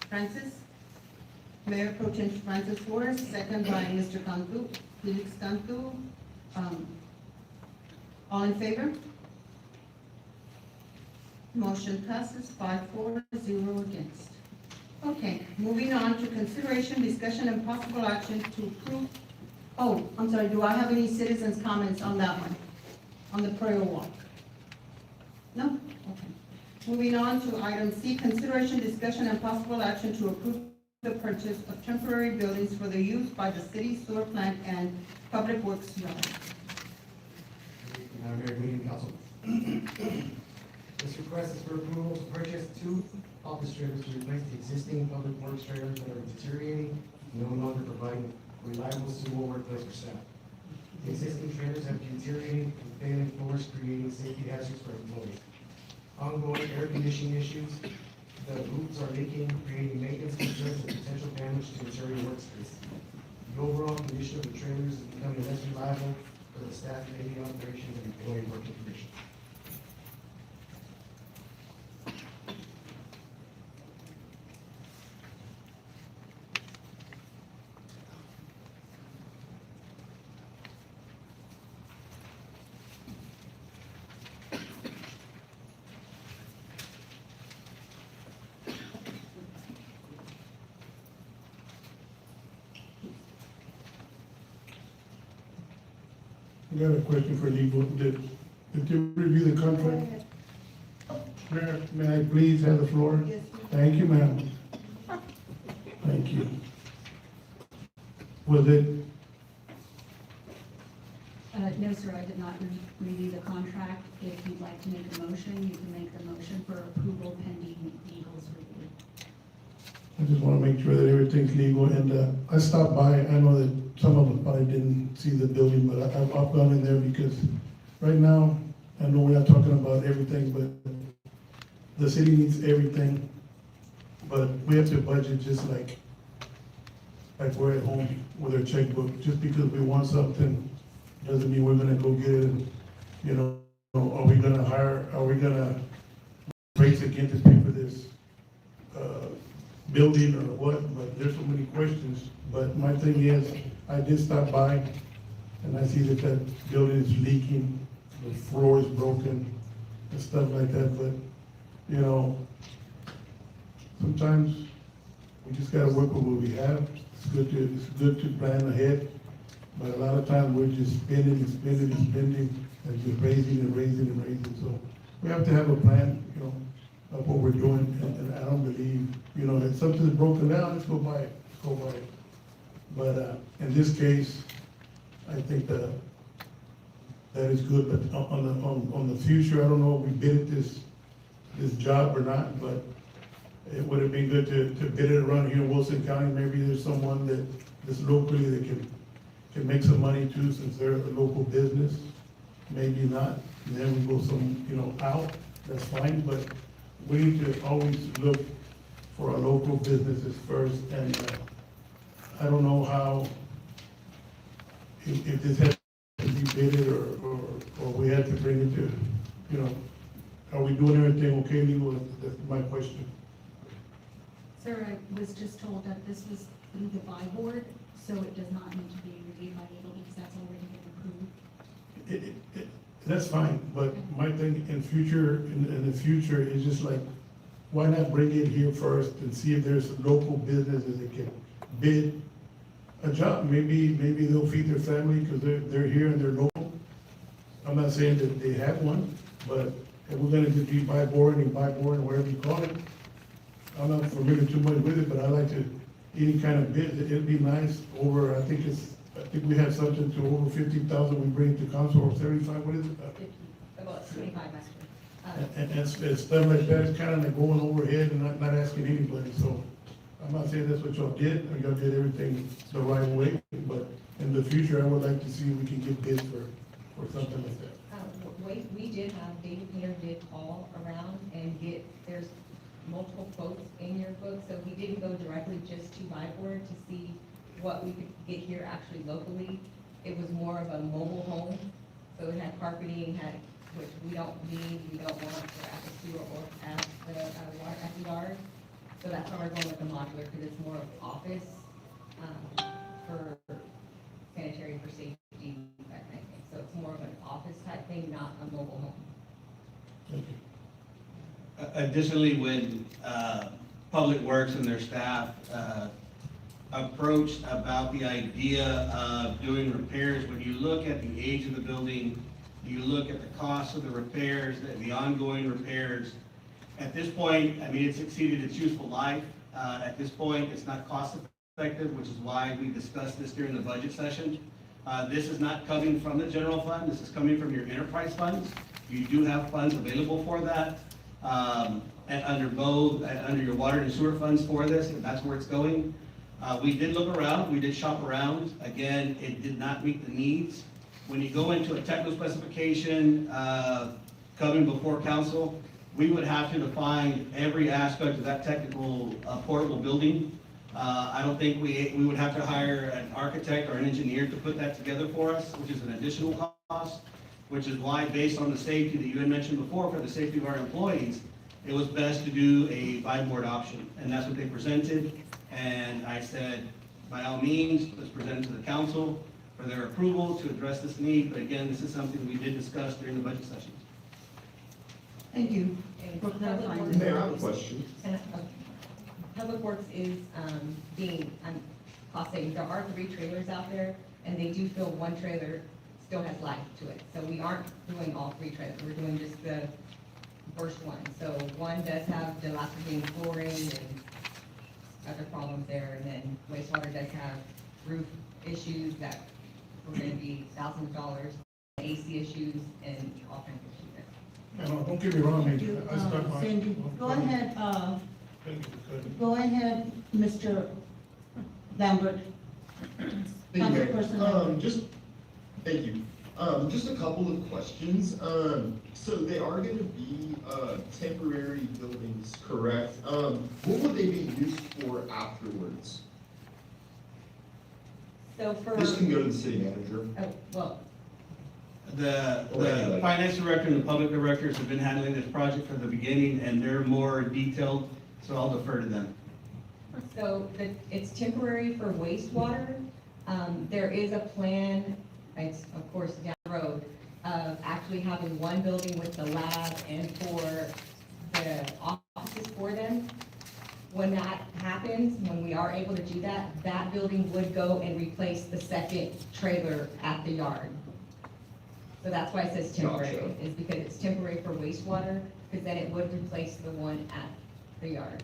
Francis, Mayor Pro Tem Francis Flores, second by Mr. Cantu, Felix Cantu. All in favor? Motion passes 5-4, 0 against. Okay, moving on to consideration, discussion, and possible action to approve. Oh, I'm sorry, do I have any citizens' comments on that one? On the prayer walk? No? Okay. Moving on to item C, consideration, discussion, and possible action to approve the purchase of temporary buildings for the use by the city sewer plant and public works yard. Madam Mayor, good evening, council. This request is for approval to purchase 2 office trailers to replace the existing public works trailers that are deteriorating, no longer providing reliable suitable workplace for staff. The existing trailers have deteriorated and failing floors, creating safety hazards for employees. Ongoing air conditioning issues, the roofs are leaking, creating maintenance concerns and potential damage to interior workspace. The overall condition of the trailers is becoming less reliable for the staff daily operations and employee working conditions. I got a question for legal. Did you review the contract? Mayor, may I please have the floor? Yes. Thank you, ma'am. Thank you. Was it, No, sir, I did not review the contract. If you'd like to make a motion, you can make the motion for approval pending legal's review. I just want to make sure that everything's legal, and I stopped by, I know that some of us probably didn't see the building, but I've gone in there because right now, I know we're not talking about everything, but the city needs everything, but we have to budget just like we're at home with our checkbook. Just because we want something doesn't mean we're gonna go get it, and, you know, are we gonna race again to pay for this, building or what? But there's so many questions. But my thing is, I did stop by and I see that building is leaking, the floor is broken and stuff like that. But, you know, sometimes we just gotta work with what we have. It's good to plan ahead, but a lot of times we're just spending and spending and spending and just raising and raising and raising. So we have to have a plan, you know, of what we're doing, and I don't believe, you know, if something's broken down, let's go buy it, But in this case, I think that is good, but on the future, I don't know if we bid this job or not, but it would have been good to bid it around here in Wilson County. Maybe there's someone that's locally that can make some money too, since they're a local business. Maybe not, and then we go out, that's fine, but we need to always look for our local businesses first, and I don't know how, if this has to be bidded or we have to bring it to, you know, are we doing everything okay legal? That's my question. Sir, I was just told that this was through the buy board, so it does not need to be reviewed by legal because that's already been approved. That's fine, but my thing in the future is just like, why not bring it here first and see if there's local businesses that can bid a job? Maybe they'll feed their family because they're here and they're local. I'm not saying that they have one, but if we're gonna just be buy board and whatever you call it, I'm not familiar too much with it, but I like to, any kind of bid, it'd be nice over, I think we have something to over 50,000 we bring to council, or 75, what is it? 50, about 25 actually. And stuff like that, it's kind of like going overhead and not asking anybody, so I'm not saying that's what y'all did, or y'all did everything the right way, but in the future, I would like to see if we can get bids for something like that. We did have, David Painter did call around and there's multiple quotes in your book, so we didn't go directly just to buy board to see what we could get here actually locally. It was more of a mobile home, so it had carpeting, which we don't need, we don't want at the sewer or at the yard. So that's why we're going with the modular, because it's more of office, for sanitary, for safety, that kind of thing. So it's more of an office office type thing, not a mobile home. Additionally, when Public Works and their staff approached about the idea of doing repairs, when you look at the age of the building, you look at the cost of the repairs, the ongoing repairs, at this point, I mean, it's exceeded its useful life. At this point, it's not cost effective, which is why we discussed this during the budget session. This is not coming from the general fund, this is coming from your enterprise funds. You do have funds available for that. And under both, under your water and sewer funds for this, and that's where it's going. We did look around, we did shop around. Again, it did not meet the needs. When you go into a technical specification, coming before council, we would have to define every aspect of that technical portable building. I don't think we would have to hire an architect or an engineer to put that together for us, which is an additional cost, which is why, based on the safety that you had mentioned before, for the safety of our employees, it was best to do a buy-board option, and that's what they presented. And I said, by all means, let's present it to the council for their approval to address this need. But again, this is something we did discuss during the budget session. Thank you And for Public clarifying. Works- Mayor, I have a question. Public Works is being cost savings. There are 3 trailers out there, and they do feel one trailer still has life to it. So we aren't doing all 3 trailers, we're doing just the first one. So one does have dilapidating flooring and other problems there, and then wastewater does have roof issues that were gonna be thousands of dollars, AC issues, and all kinds of issues there. No, don't get me wrong, Thank you, I stuck my. Cindy. Go ahead, Thank you, good. go ahead, Mr. Lambert. Thank you, Mayor. Councilperson Lambert. Thank you. Just a couple of questions. So they are gonna be, temporary buildings, correct? What would they be used for afterwards? So for, This can go to the city manager. well, The finance director and the public directors have been handling this project from the beginning, and they're more detailed, so I'll defer to them. so it's temporary for wastewater. There is a plan, it's of course down the road, of actually having one building with the lab and for the offices for them. When that happens, when we are able to do that, that building would go and replace the second trailer at the yard. So that's why it says temporary, Gotcha. is because it's temporary for wastewater, because then it would replace the one at the yard.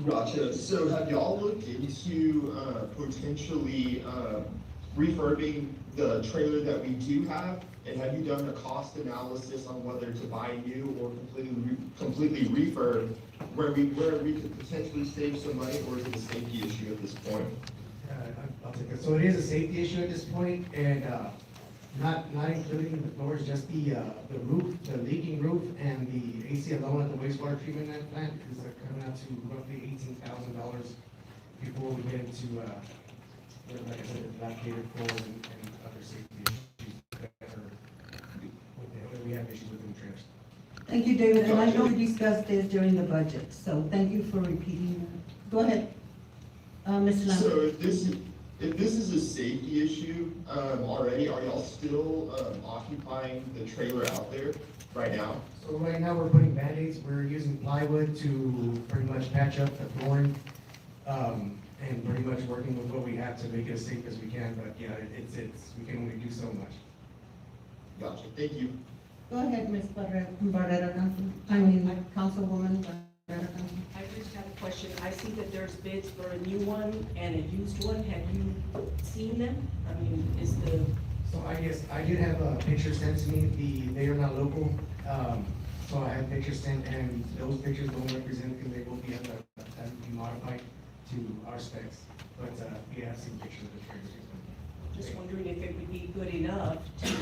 Gotcha. So have y'all looked into, potentially, refurbing the trailer that we do have? And have you done a cost analysis on whether to buy new or completely refurb, where we could potentially save some money, or is it a safety issue at this point? I'll take it. So it is a safety issue at this point, and not including the floors, just the roof, the leaking roof, and the AC alone at the wastewater treatment plant is coming out to roughly $18,000 before we get into, like I said, the dilapidated floors and other safety issues that we have issues with in the trailers. Thank you, David, and I know we discussed this during the budget, so thank you for repeating that. Go ahead, Mr. Lambert. So if this is a safety issue, already, are y'all still, occupying the trailer out there right now? So right now, we're putting Band-Aids, we're using plywood to pretty much patch up the flooring, and pretty much working with what we have to make it as safe as we can, but yeah, we can only do so much. Gotcha, thank you. Go ahead, Ms. Councilwoman Barrera. I just have a question. I see that there's bids for a new one and a used one. Have you seen them? I mean, is the, So I guess, I did have a picture sent to me, they are not local, so I had pictures sent, and those pictures don't represent, because they will be be modified to our specs, but, we have seen pictures of the trailers. just wondering if it would be good enough to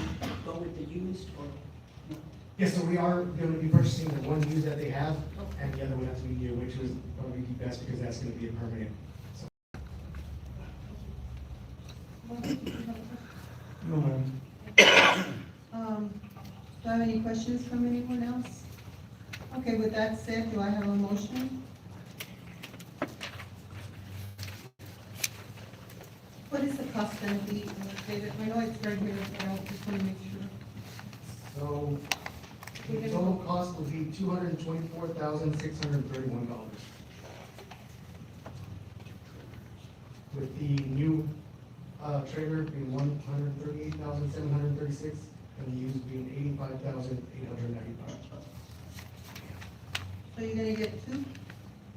go with the used or? Yeah, so we are gonna be purchasing the one used that they have, and the other one has to be new, which was probably the best, because that's gonna be a permanent, so. No, ma'am. Do I have any questions from anyone else? Okay, with that said, do I have a motion? What is the cost gonna be, David? I know it's right here, but I just wanna make sure. cost will be $224,631. With the new trailer being $138,736 and the used being $85,895. So you're gonna get two?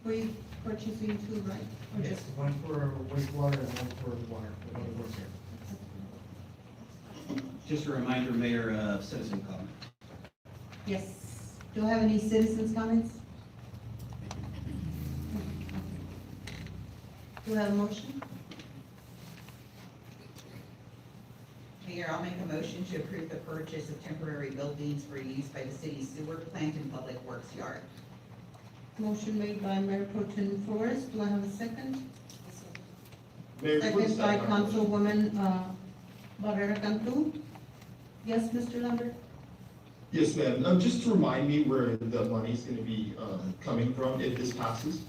Were you purchasing two, right? Or Yes, just- one for wastewater and one for water, for public works here. Just a reminder, Mayor, citizen comment. Yes. Do I have any citizens' comments? Do I have a motion? Mayor, I'll make a motion to approve the purchase of temporary buildings for use by the city sewer plant and public works yard. Motion made by Mayor Pro Tem Flores. Do I have a second? Mayor, before the Second by second, Councilwoman, Barrera Cantu. Yes, Mr. Lambert? yes, ma'am, just to remind me where the money's gonna be, coming from if this passes.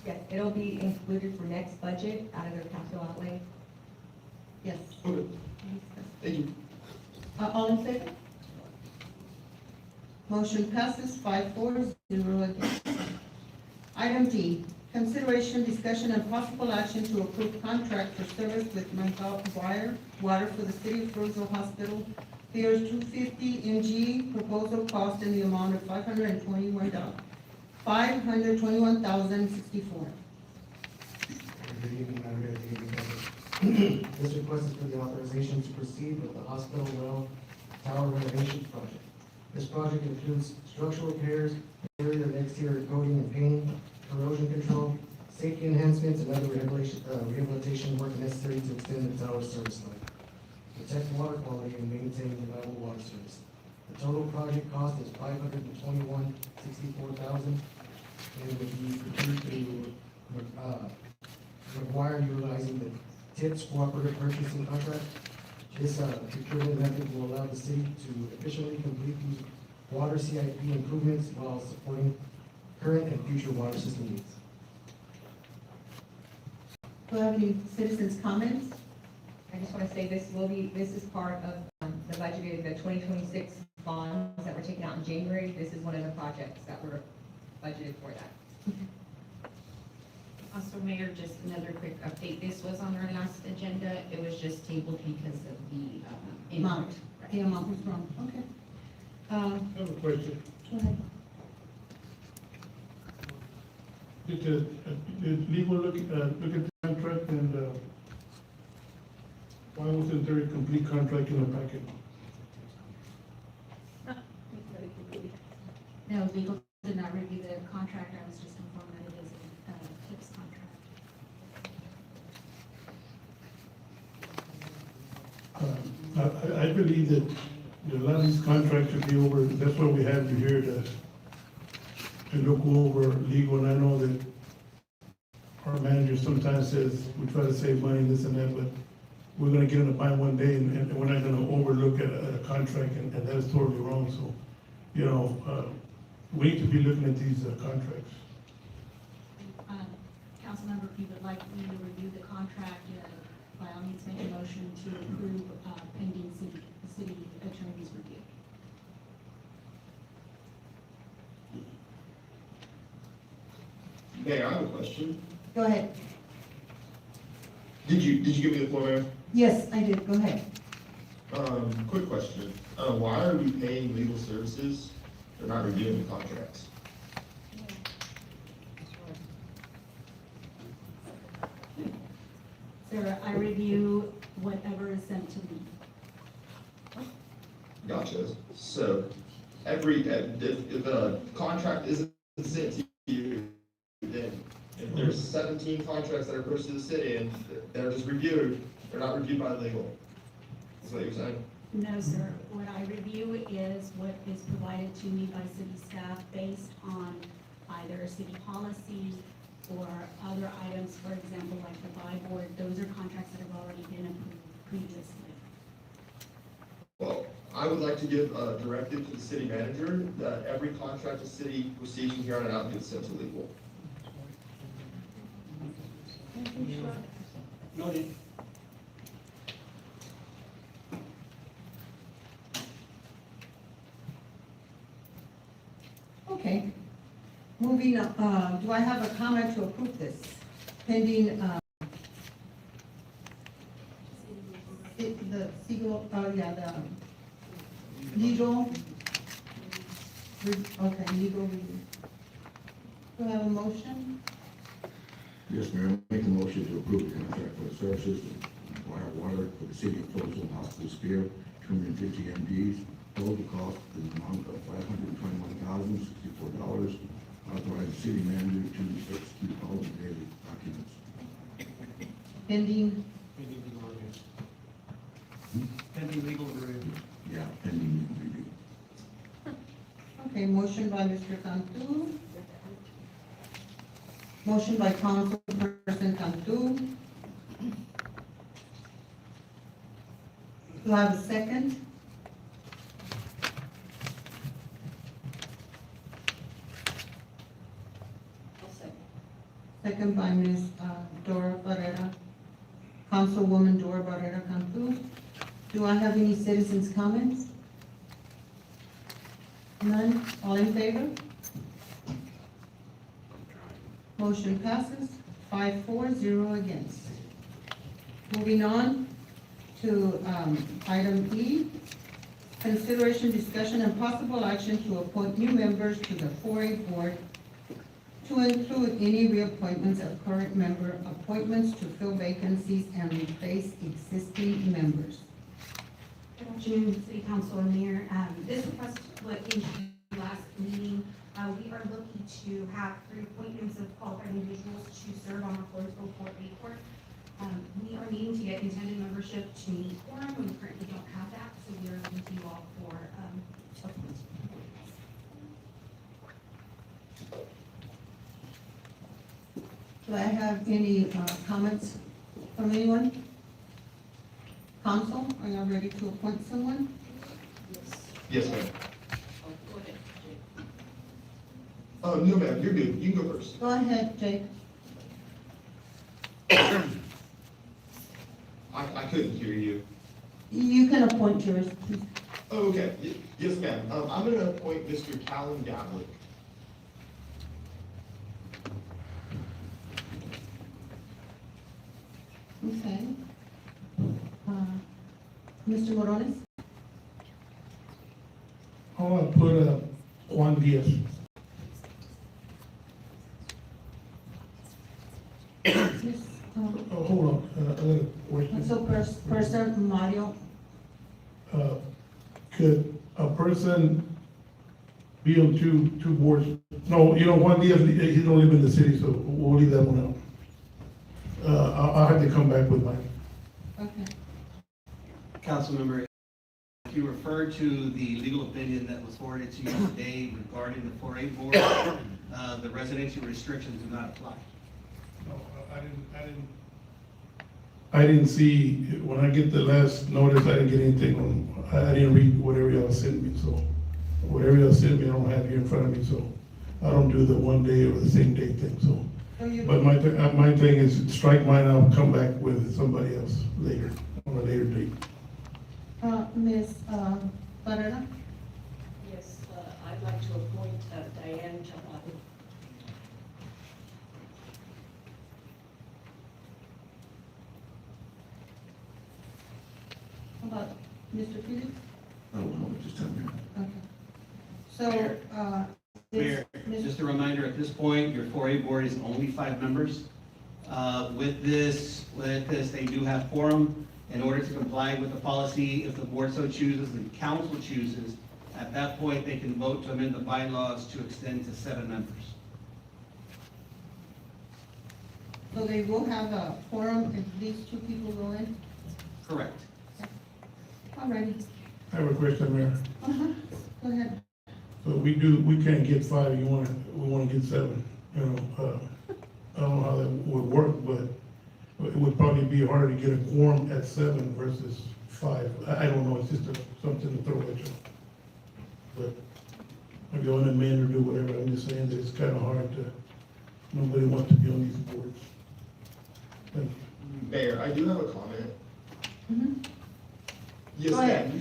Yes, it'll be included for next budget out of their capital outlay. Yes. Okay, thank you. All in favor? Motion passes 5-4, 0 against. Item D, consideration, discussion, and possible action to approve contract for service with Wire Water for the City of Floresville Hospital. Here's $250 NG, proposal cost in the amount of $521,064. Good evening, Madam Mayor, good evening, Council. This request is for the authorization to proceed with the hospital well tower renovation project. This project includes structural repairs, interior and exterior coating and painting, corrosion control, safety enhancements, and other rehabilitation work necessary to extend the tower's service life, protect water quality, and maintain reliable water service. The total project cost is $521,064, and would be produced through require utilizing the TIPS cooperative purchasing contract. This procurement method will allow the city to efficiently complete these water CIP improvements while supporting current and future water system needs. Do I have any citizens' comments? I just want to say this is part of the budgeted, the 2026 bonds that were taken out in January. This is one of the projects that were budgeted for that. Also, Mayor, just another quick update. This was on our last agenda. It was just tabled because of the Amount. Right. The amount was wrong, okay. I have a question. Go ahead. Did legal look at the contract and, why wasn't there a complete contract in the packet? No, legal did not review the contract. I was just informed that it is a TIPS contract. I believe that a lot of these contracts should be over, that's why we have you here to look over legal, and I know that our manager sometimes says, we try to save money, this and that, but we're gonna get in a bind one day, and we're not gonna overlook at a contract, and that is totally wrong, so, you know, we need to be looking at these contracts. Councilmember, if you would like me to review the contract, by all means, make a motion to approve pending city attorney's review. Mayor, I have a question. Go ahead. Did you give me the floor, Mayor? Yes, I did, go ahead. Quick question. Why are we paying legal services? They're not reviewing the contracts. Sir, I review whatever is sent to me. Gotcha. So, if the contract isn't sent to you, then if there's 17 contracts that are pushed to the city and they're just reviewed, they're not reviewed by legal. Is what you're saying? No, sir. What I review is what is provided to me by city staff based on either city policy or other items, for example, like the buy board. Those are contracts that have already been approved previously. Well, I would like to give a directive to the city manager that every contract the city receives from here on out gets sent to legal. Noted. Moving, do I have a comment to approve this pending, the legal, the legal, okay, legal review. Do I have a motion? Yes, Mayor, I make a motion to approve the contract for the services of water for the city of Floresville Hospital Sphere, 250 MDs. Total cost is an amount of $521,064. Authorize the city manager to execute all the daily documents. Pending, Pending legal review. Yeah, pending review. okay, motion by Mr. Cantu. Motion by Councilperson Cantu. Do I have a second? Second by Ms. Dora Barrera. Councilwoman Dora Barrera Cantu. Do I have any citizens' comments? None? All in favor? Motion passes 5-4, against. Moving on to item E, consideration, discussion, and possible action to appoint new members to the 4A board to include any reappointments of current member, appointments to fill vacancies and replace existing members. Good afternoon, City Council and Mayor. This request was introduced last meeting. We are looking to have 3 appointments of qualified individuals to serve on our Floresville 4A court. We are needing to get intended membership to meet quorum. We currently don't have that, so we are looking to you all for appointments. Do I have any comments from anyone? Council, are you ready to appoint someone? Yes, ma'am. Go ahead, Jake. Oh, no, ma'am, you're good. You can go first. Go ahead, Jake. I couldn't hear you. You can appoint yours. Oh, okay. Yes, ma'am. I'm gonna appoint Mr. Callan Gavlik. Okay. Mr. Morones? I want to put Juan Diaz. Yes, Oh, hold on, I got a question. so person Mario, Could a person be on two boards? No, Juan Diaz, he don't live in the city, so we'll leave that one out. I'll have to come back with mine. okay. Councilmember, if you refer to the legal opinion that was forwarded to you today regarding the 4A board, the residential restrictions do not apply. No, I didn't see, when I get the last notice, I didn't get anything on, I didn't read whatever y'all sent me, so whatever y'all sent me, I don't have here in front of me, so I don't do the one day or the same day thing, so. But my thing is strike mine, I'll come back with somebody else later, on a later date. Ms. Barrera? Yes, I'd like to appoint Diane Chabado. How about Mr. Felix? I don't know, just tell me. Okay. So, Mayor, just a reminder, at this point, your 4A board is only 5 members. With this, they do have quorum. In order to comply with the policy, if the board so chooses and council chooses, at that point, they can vote to amend the bylaws to extend to 7 members. so they will have a quorum if these 2 people go in? Correct. All righty. I have a question, Mayor. Go ahead. So we can't get 5, we wanna get 7, I don't know how that would work, but it would probably be harder to get a quorum at 7 versus 5. I don't know, it's just something to throw at you. But I go in and man or do whatever, I'm just saying that it's kinda hard to, nobody wants to be on these boards. Thank you. Mayor, I do have a comment. Mhm. Yes, Go ma'am. ahead.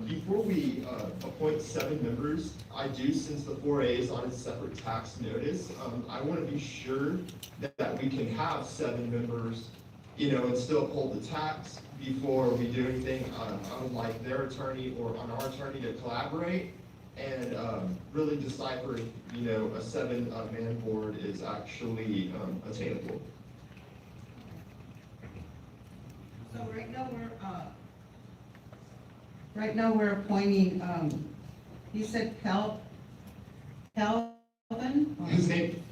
Before before we appoint 7 members, I do, since the 4A is on a separate tax notice, I want to be sure that we can have 7 members, you know, and still uphold the tax before we do anything. I would like their attorney or on our attorney to collaborate and really decipher, you know, a 7-man board is actually attainable. So right now we're appointing, you said Calvin? His name,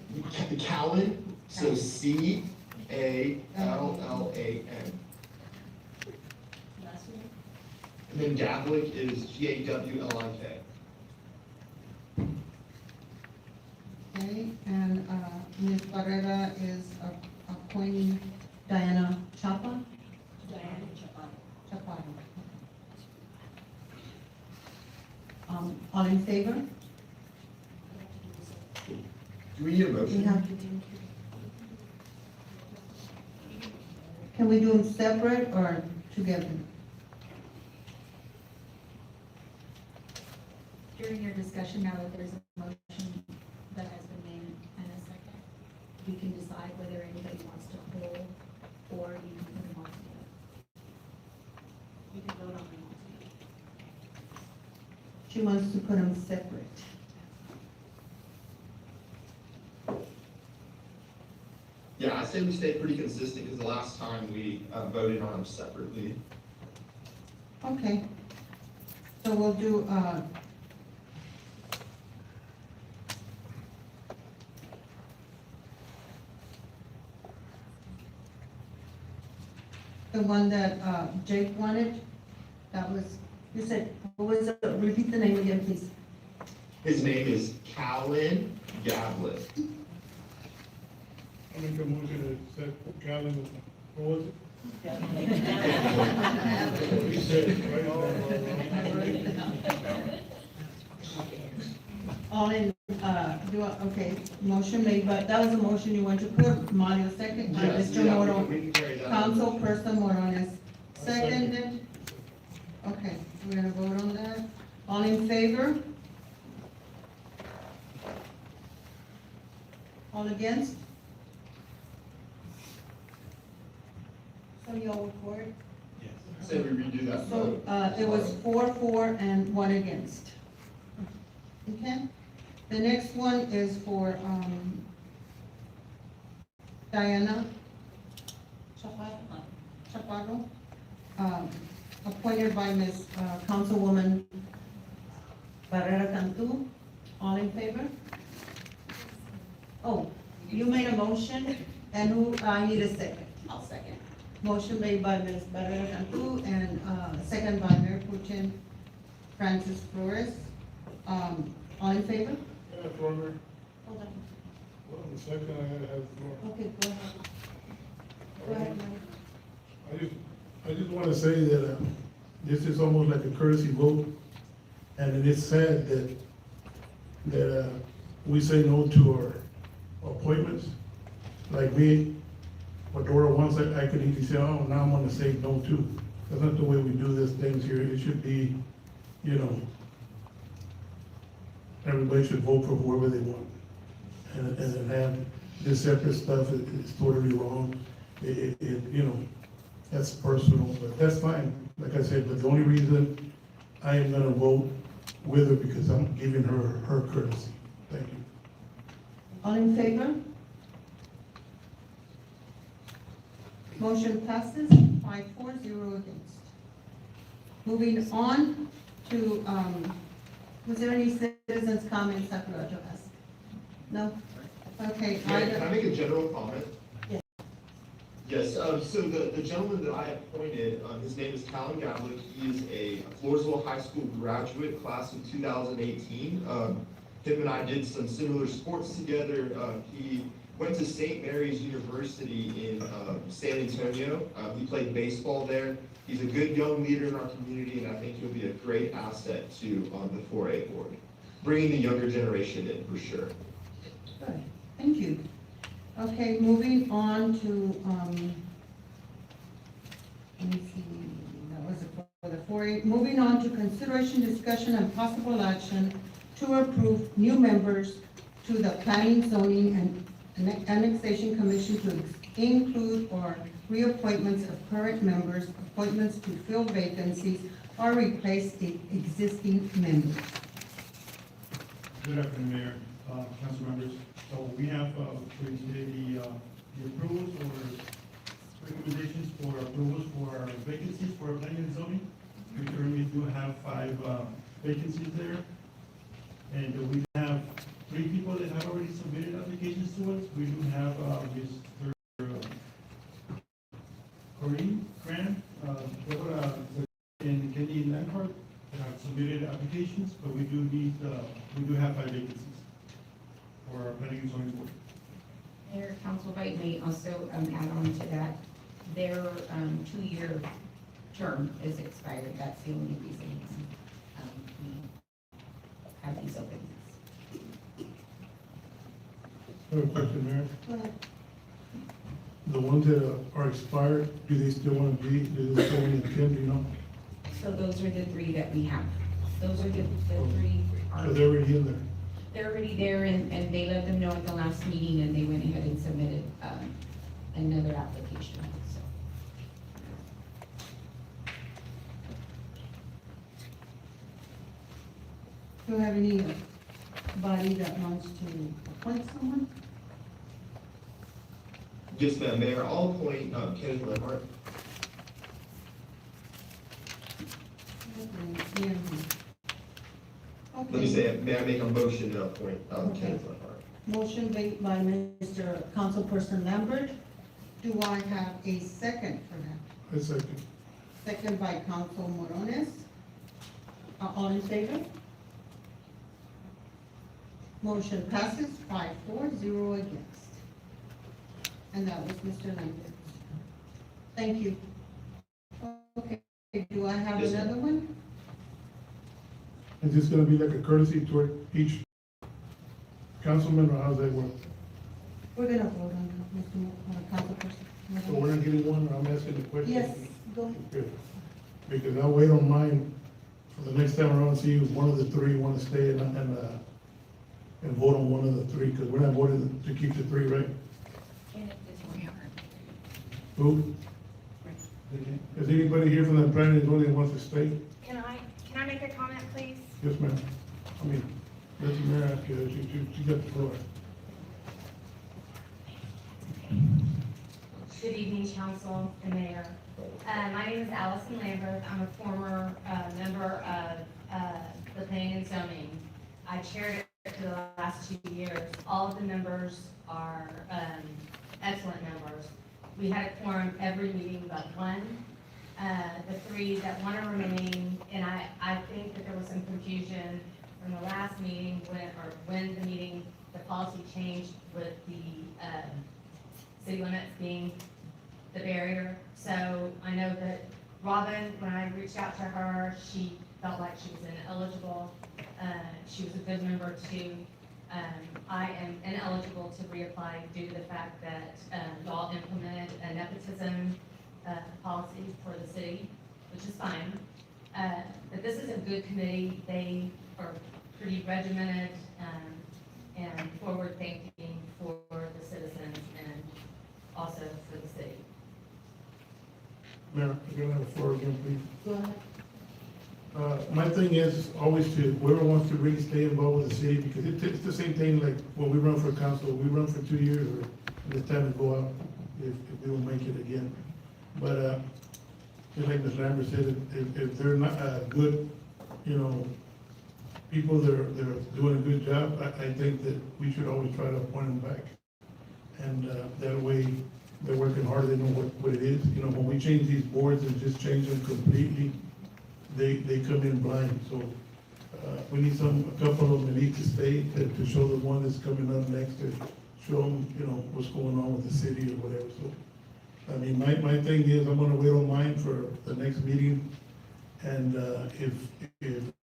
Callan, so C-A-L-L-A-N. Last name? And then Gavlik is G-A-W-L-I-K. Okay, and, Ms. Barrera is appointing Diana Chapa? Diana Chaparro. Chaparro. All in favor? Do we need a We motion? have, can we do them separate or together? During your discussion, now that there's a motion that has been made and a second, we can decide whether anybody wants to hold or you can put them all together. You can vote on them all together. She wants to put them separate. Yeah, I say we stay pretty consistent because the last time we voted on them separately. Okay. So we'll do, the one that, Jake wanted, that was, you said, what was it? Repeat the name again, please. His name is Callan Gavlik. I make a motion to set Calvin, what was it? He said it, right? All in, okay, motion made, but that was a motion you want to put, Mario second, Yes, Mr. yeah, Moro, we can carry that. Councilperson Morones, seconded. Okay, we're gonna vote on that. All in favor? All against? So you all for it? Say we redo that So, vote. it was 4, and 1 against. Okay? The next one is for, Diana Chaparro, appointed by Ms. Councilwoman Barrera Cantu. All in favor? Oh, you made a motion, and who, I need a second. I'll second. Motion made by Ms. Barrera Cantu and, second by Mayor Pro-Tem Francis Flores. All in favor? Yeah, Florida. Hold on. Well, the second I had to have the floor. Okay, go ahead. Go ahead, Mike. I just want to say that this is almost like a courtesy vote, and it is sad that we say no to our appointments. Like me, what Dora wants, I could easily say, oh, now I'm going to say no too. That's not the way we do these things here. It should be, you know, everybody should vote for whoever they want. And have this separate stuff is totally wrong. You know, that's personal, but that's fine. Like I said, but the only reason I am gonna vote with her because I'm giving her courtesy. Thank you. All in favor? Motion passes 5-4-0 against. Moving on to, was there any citizens' comments that were to ask? No? Okay. Mayor, can I make a general comment? Yes. Yes, so the gentleman that I appointed, his name is Callan Gavlik. He is a Floresville High School graduate, class of 2018. Him and I did some similar sports together. He went to St. Mary's University in San Antonio. He played baseball there. He's a good young leader in our community, and I think he'll be a great asset to the 4A board, bringing the younger generation in for sure. Good, thank you. Okay, moving on to, let me see, that was for the 4A. Moving on to consideration, discussion, and possible action to approve new members to the Planning, Zoning, and Annexation Commission to include or reappointments of current members, appointments to fill vacancies, or replace the existing members. Good afternoon, Mayor, council members. So we have, the approvals or recommendations for approvals for vacancies for planning and zoning. We currently do have 5 vacancies there. And we have 3 people that have already submitted applications to us. We do have, Mr. Corinne Grant, Deborah, and Kenny Lampard that have submitted applications, but we do have 5 vacancies for our planning and zoning board. Mayor, council, if I may also add on to that, their 2-year term is expired. That's the only reason we have these openings. I have a question, Mayor. Go ahead. The ones that are expired, do they still want to be, do they still want to attend, you know? So those are the 3 that we have. Those are the 3 So they're already in there. They're already there, and they let them know at the last meeting, and they went ahead and submitted another application, so. Do you have anybody that wants to appoint someone? Yes, ma'am, Mayor, I'll appoint Kenneth Lampard. Yeah. Let me Okay. say, may I make a motion to appoint Okay. Kenneth Lampard? Motion made by Mr. Councilperson Lambert. Do I have a second for that? A second. Second by Council Morones. All in favor? Motion passes 5-4, against. And that was Mr. Lambert. Thank you. Okay, do I have Yes, ma'am. another one? Is this gonna be like a courtesy toward each councilman, or how's that work? We're gonna vote on that, Mr. Councilperson. So we're not getting one, or I'm asking the question? Yes, go ahead. Good. Because I'll wait on mine for the next time around, and see if one of the 3 want to stay and vote on one of the 3, because we're not voting to keep the 3, right? Who? Is anybody here from the planning and zoning that wants to stay? Can I make a comment, please? Yes, ma'am. I mean, let the mayor ask you, she got the floor. Good evening, council and mayor. My name is Allison Lambert. I'm a former member of the planning and zoning. I chaired it for the last 2 years. All of the members are excellent members. We had a quorum every meeting but one. The 3 that want to remain, and I think that there was some confusion from the last meeting when the meeting, the policy changed with the city limits being the barrier. So I know that Robin, when I reached out to her, she felt like she was ineligible. She was a good member too. I am ineligible to reapply due to the fact that y'all implemented a nepotism policy for the city, which is fine. But this is a good committee. They are pretty regimented and forward-thinking for the citizens and also for the city. Mayor, you're gonna have the floor again, please. Go ahead. My thing is always to, whoever wants to really stay involved with the city, because it's the same thing like when we run for council, we run for 2 years, or it's time to go out if we don't make it again. But, just like Ms. Lambert said, if they're not, good, people that are doing a good job, I think that we should always try to appoint them back. And, that way, they're working hard, they know what it is. When we change these boards and just change them completely, they come in blind. So, we need a couple of them that need to stay, to show the one that's coming up next, to show them, what's going on with the city or whatever. So, I mean, my thing is, I'm gonna wait on mine for the next meeting. And, if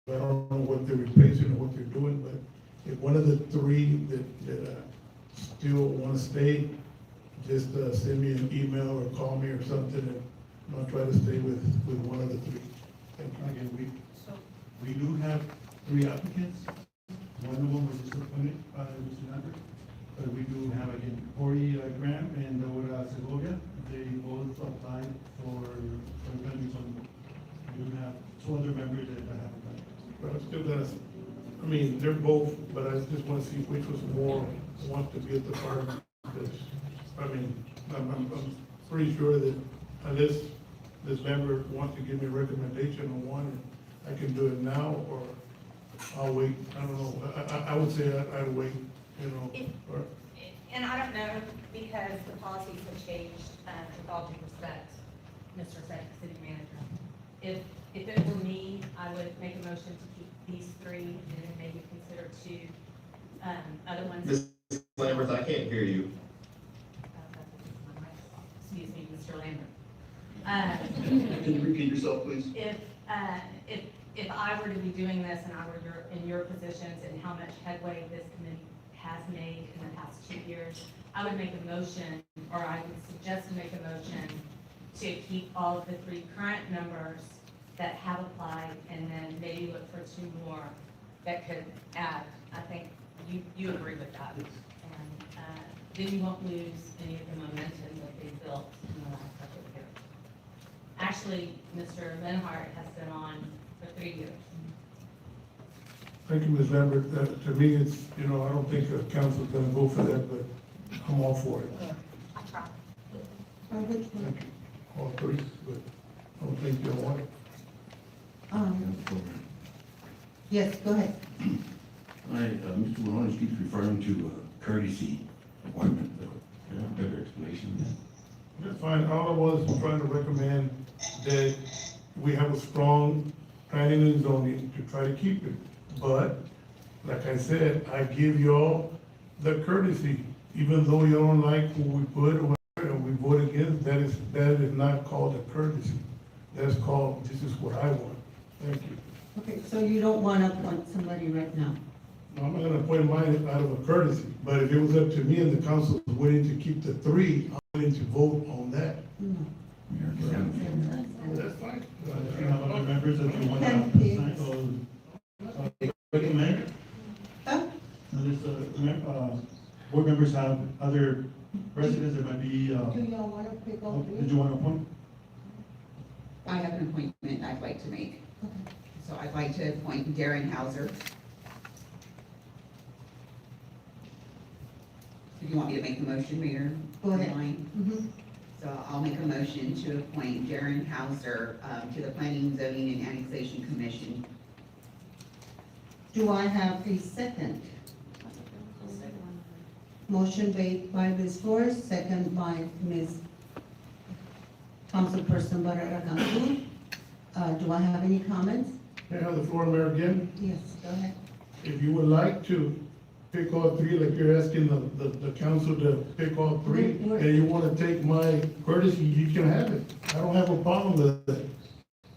I don't know what they're replacing or what they're doing, but if one of the 3 that still wanna stay, just, send me an email or call me or something, and I'll try to stay with one of the 3. Again, we do have 3 applicants. One of them was just appointed by Mr. Lambert. But we do have, again, Corey Graham and Laura Segovia. They both applied for the planning zone. We do have 2 other members that have applied. But I'm still gonna, I mean, they're both, but I just wanna see which was more want to be at the farm. Because, I mean, I'm pretty sure that unless this member wants to give me a recommendation on one, I can do it now, or I'll wait. I don't know. I would say I'd wait, you know. or- And I don't know, because the policies have changed, with all due respect, Mr. City Manager. If it were me, I would make a motion to keep these 3 and then maybe consider 2, other ones. Ms. Lambert, I can't hear you. Excuse me, Mr. Lambert. Can you repeat yourself, please? If I were to be doing this and I were in your positions and how much headway this committee has made in the past 2 years, I would make a motion, or I would suggest to make a motion to keep all of the 3 current members that have applied, and then maybe look for 2 more that could add. I think you agree with that. And then you won't lose any of the momentum that they've built in the last couple of years. Actually, Mr. Lenhart has been on for 3 years. Thank you, Ms. Lambert. To me, it's, you know, I don't think the council's gonna go for that, but I'm all for it. I try. Thank you. All 3, but I don't think you'll want it. Yes, go ahead. Mr. Maloney keeps referring to courtesy appointment. Can I have a better explanation of that? That's fine. All I was trying to recommend that we have a strong planning and zoning to try to keep it. But, like I said, I give y'all the courtesy, even though you don't like who we put or whatever, and we vote against, that is not called a courtesy. That's called, this is what I want. Thank you. Okay, so you don't want to appoint somebody right now? No, I'm not gonna appoint mine out of a courtesy, but if it was up to me and the council was willing to keep the 3, I'm willing to vote on that. That's fine. Do you have other members that you want to assign or recommend? Board members have other residents that might be, Do y'all want to pick all 3? did you want to appoint? I have an appointment I'd like to make. So I'd like to appoint Darren Hauser. Do you want me to make the motion, Mayor? Go ahead. Online? So I'll make a motion to appoint Darren Hauser to the Planning, Zoning, and Annexation Commission. Do I have a second? Motion made by Ms. Flores, second by Ms. Councilperson Barrera Cantu. Do I have any comments? May I have the floor, Mayor, again? Yes, go ahead. If you would like to pick all 3, like you're asking the council to pick all 3, and you want to take my courtesy, you can have it. I don't have a problem with that.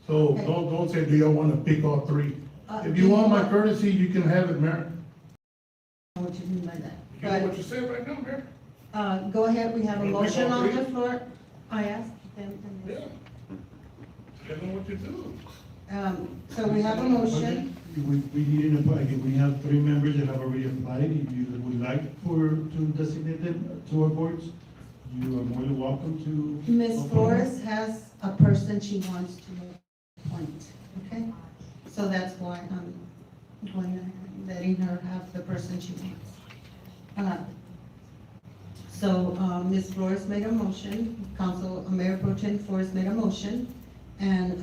So don't say, do y'all want to pick all 3? If you want my courtesy, you can have it, Mayor. I don't know what you mean by that. You know what you said right now, Mayor? Go ahead, we have a Wanna pick motion all on 3? the floor. I asked them. Yeah. You know what you do. So we have a motion. We need an appointment. We have 3 members that have already applied. If you would like to designate them to our boards, you are more than welcome to. Ms. Flores has a person she wants to appoint, okay? So that's why I'm letting her have the person she wants. So, Ms. Flores made a motion, Mayor Pro Tem Flores made a motion, and,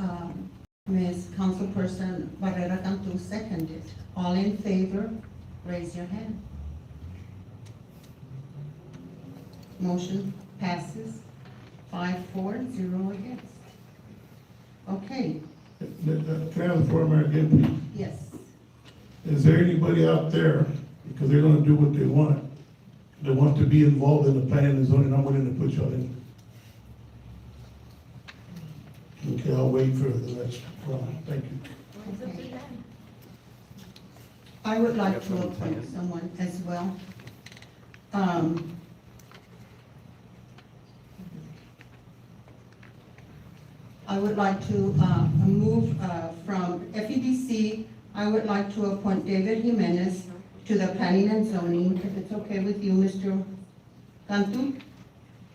Ms. Councilperson Barrera Cantu seconded. All in favor, raise your hand. Motion passes 5-4, 0 against. Okay, Can I have the floor, Mayor, again, please? yes. Is there anybody out there, because they're gonna do what they want, that wants to be involved in the planning and zoning? I'm willing to put y'all in. Okay, I'll wait for the next round. Thank you. I would like to appoint someone as well. I would like to move from FEDC. I would like to appoint David Jimenez to the Planning and Zoning, if it's okay with you, Mr. Cantu.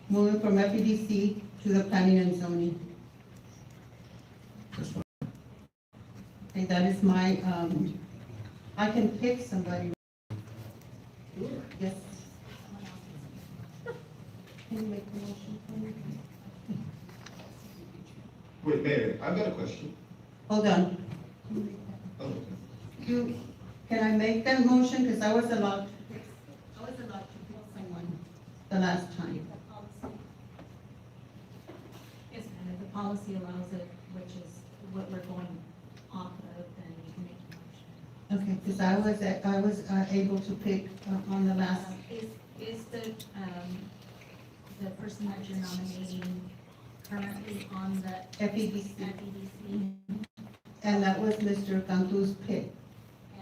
Moving from FEDC to the Planning and Zoning. That's fine. And that is my, I can pick somebody. Yes. Can you make the motion for me? Wait, Mayor, I've got a question. Hold on. Oh, okay. Can I make that motion? Because I was allowed to pick someone the last time. Yes, ma'am, if the policy allows it, which is what we're going off of, then you can make a motion. Okay, because I was able to pick on the last. Is the person that you're nominating currently on the FEDC. FEDC? And that was Mr. Cantu's pick.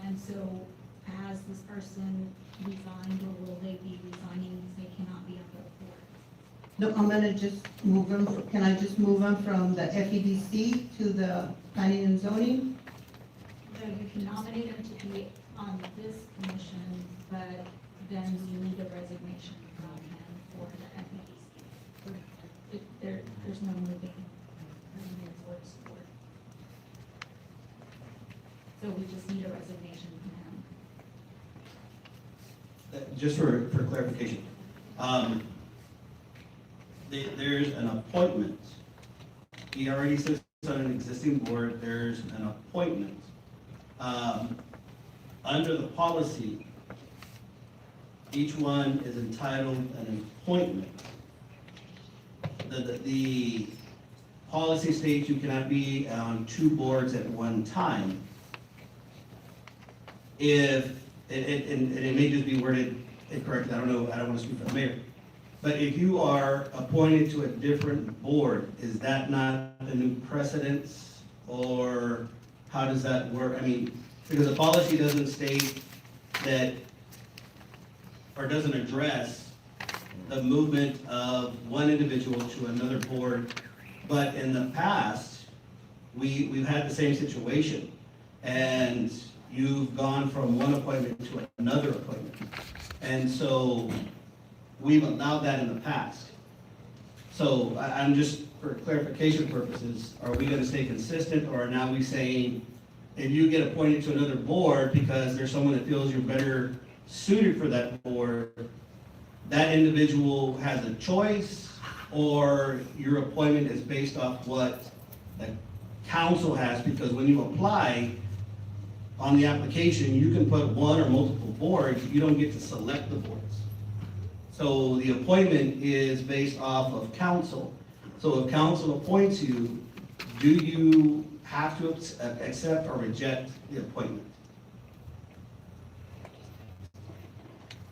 And so has this person resigned, or will they be resigning because they cannot be on the board? No, I'm gonna just move him, can I just move him from the FEDC to the Planning and Zoning? So you can nominate him to be on this commission, but then you need a resignation from him for the FEDC. There's no moving board support. So we just need a resignation from him. Just for clarification, there's an appointment. He already sits on an existing board, there's an appointment. Under the policy, each one is entitled an appointment. The policy states you cannot be on two boards at one time. And it may just be worded incorrectly, I don't know, I don't want to speak for the mayor. But if you are appointed to a different board, is that not a new precedence? Or how does that work? I mean, because the policy doesn't state that, or doesn't address the movement of one individual to another board. But in the past, we've had the same situation. And you've gone from one appointment to another appointment. And so we've allowed that in the past. So I'm just, for clarification purposes, are we gonna stay consistent, or are now we saying, if you get appointed to another board because there's someone that feels you're better suited for that board, that individual has a choice, or your appointment is based off what the council has? Because when you apply, on the application, you can put one or multiple boards, you don't get to select the boards. So the appointment is based off of council. So if council appoints you, do you have to accept or reject the appointment?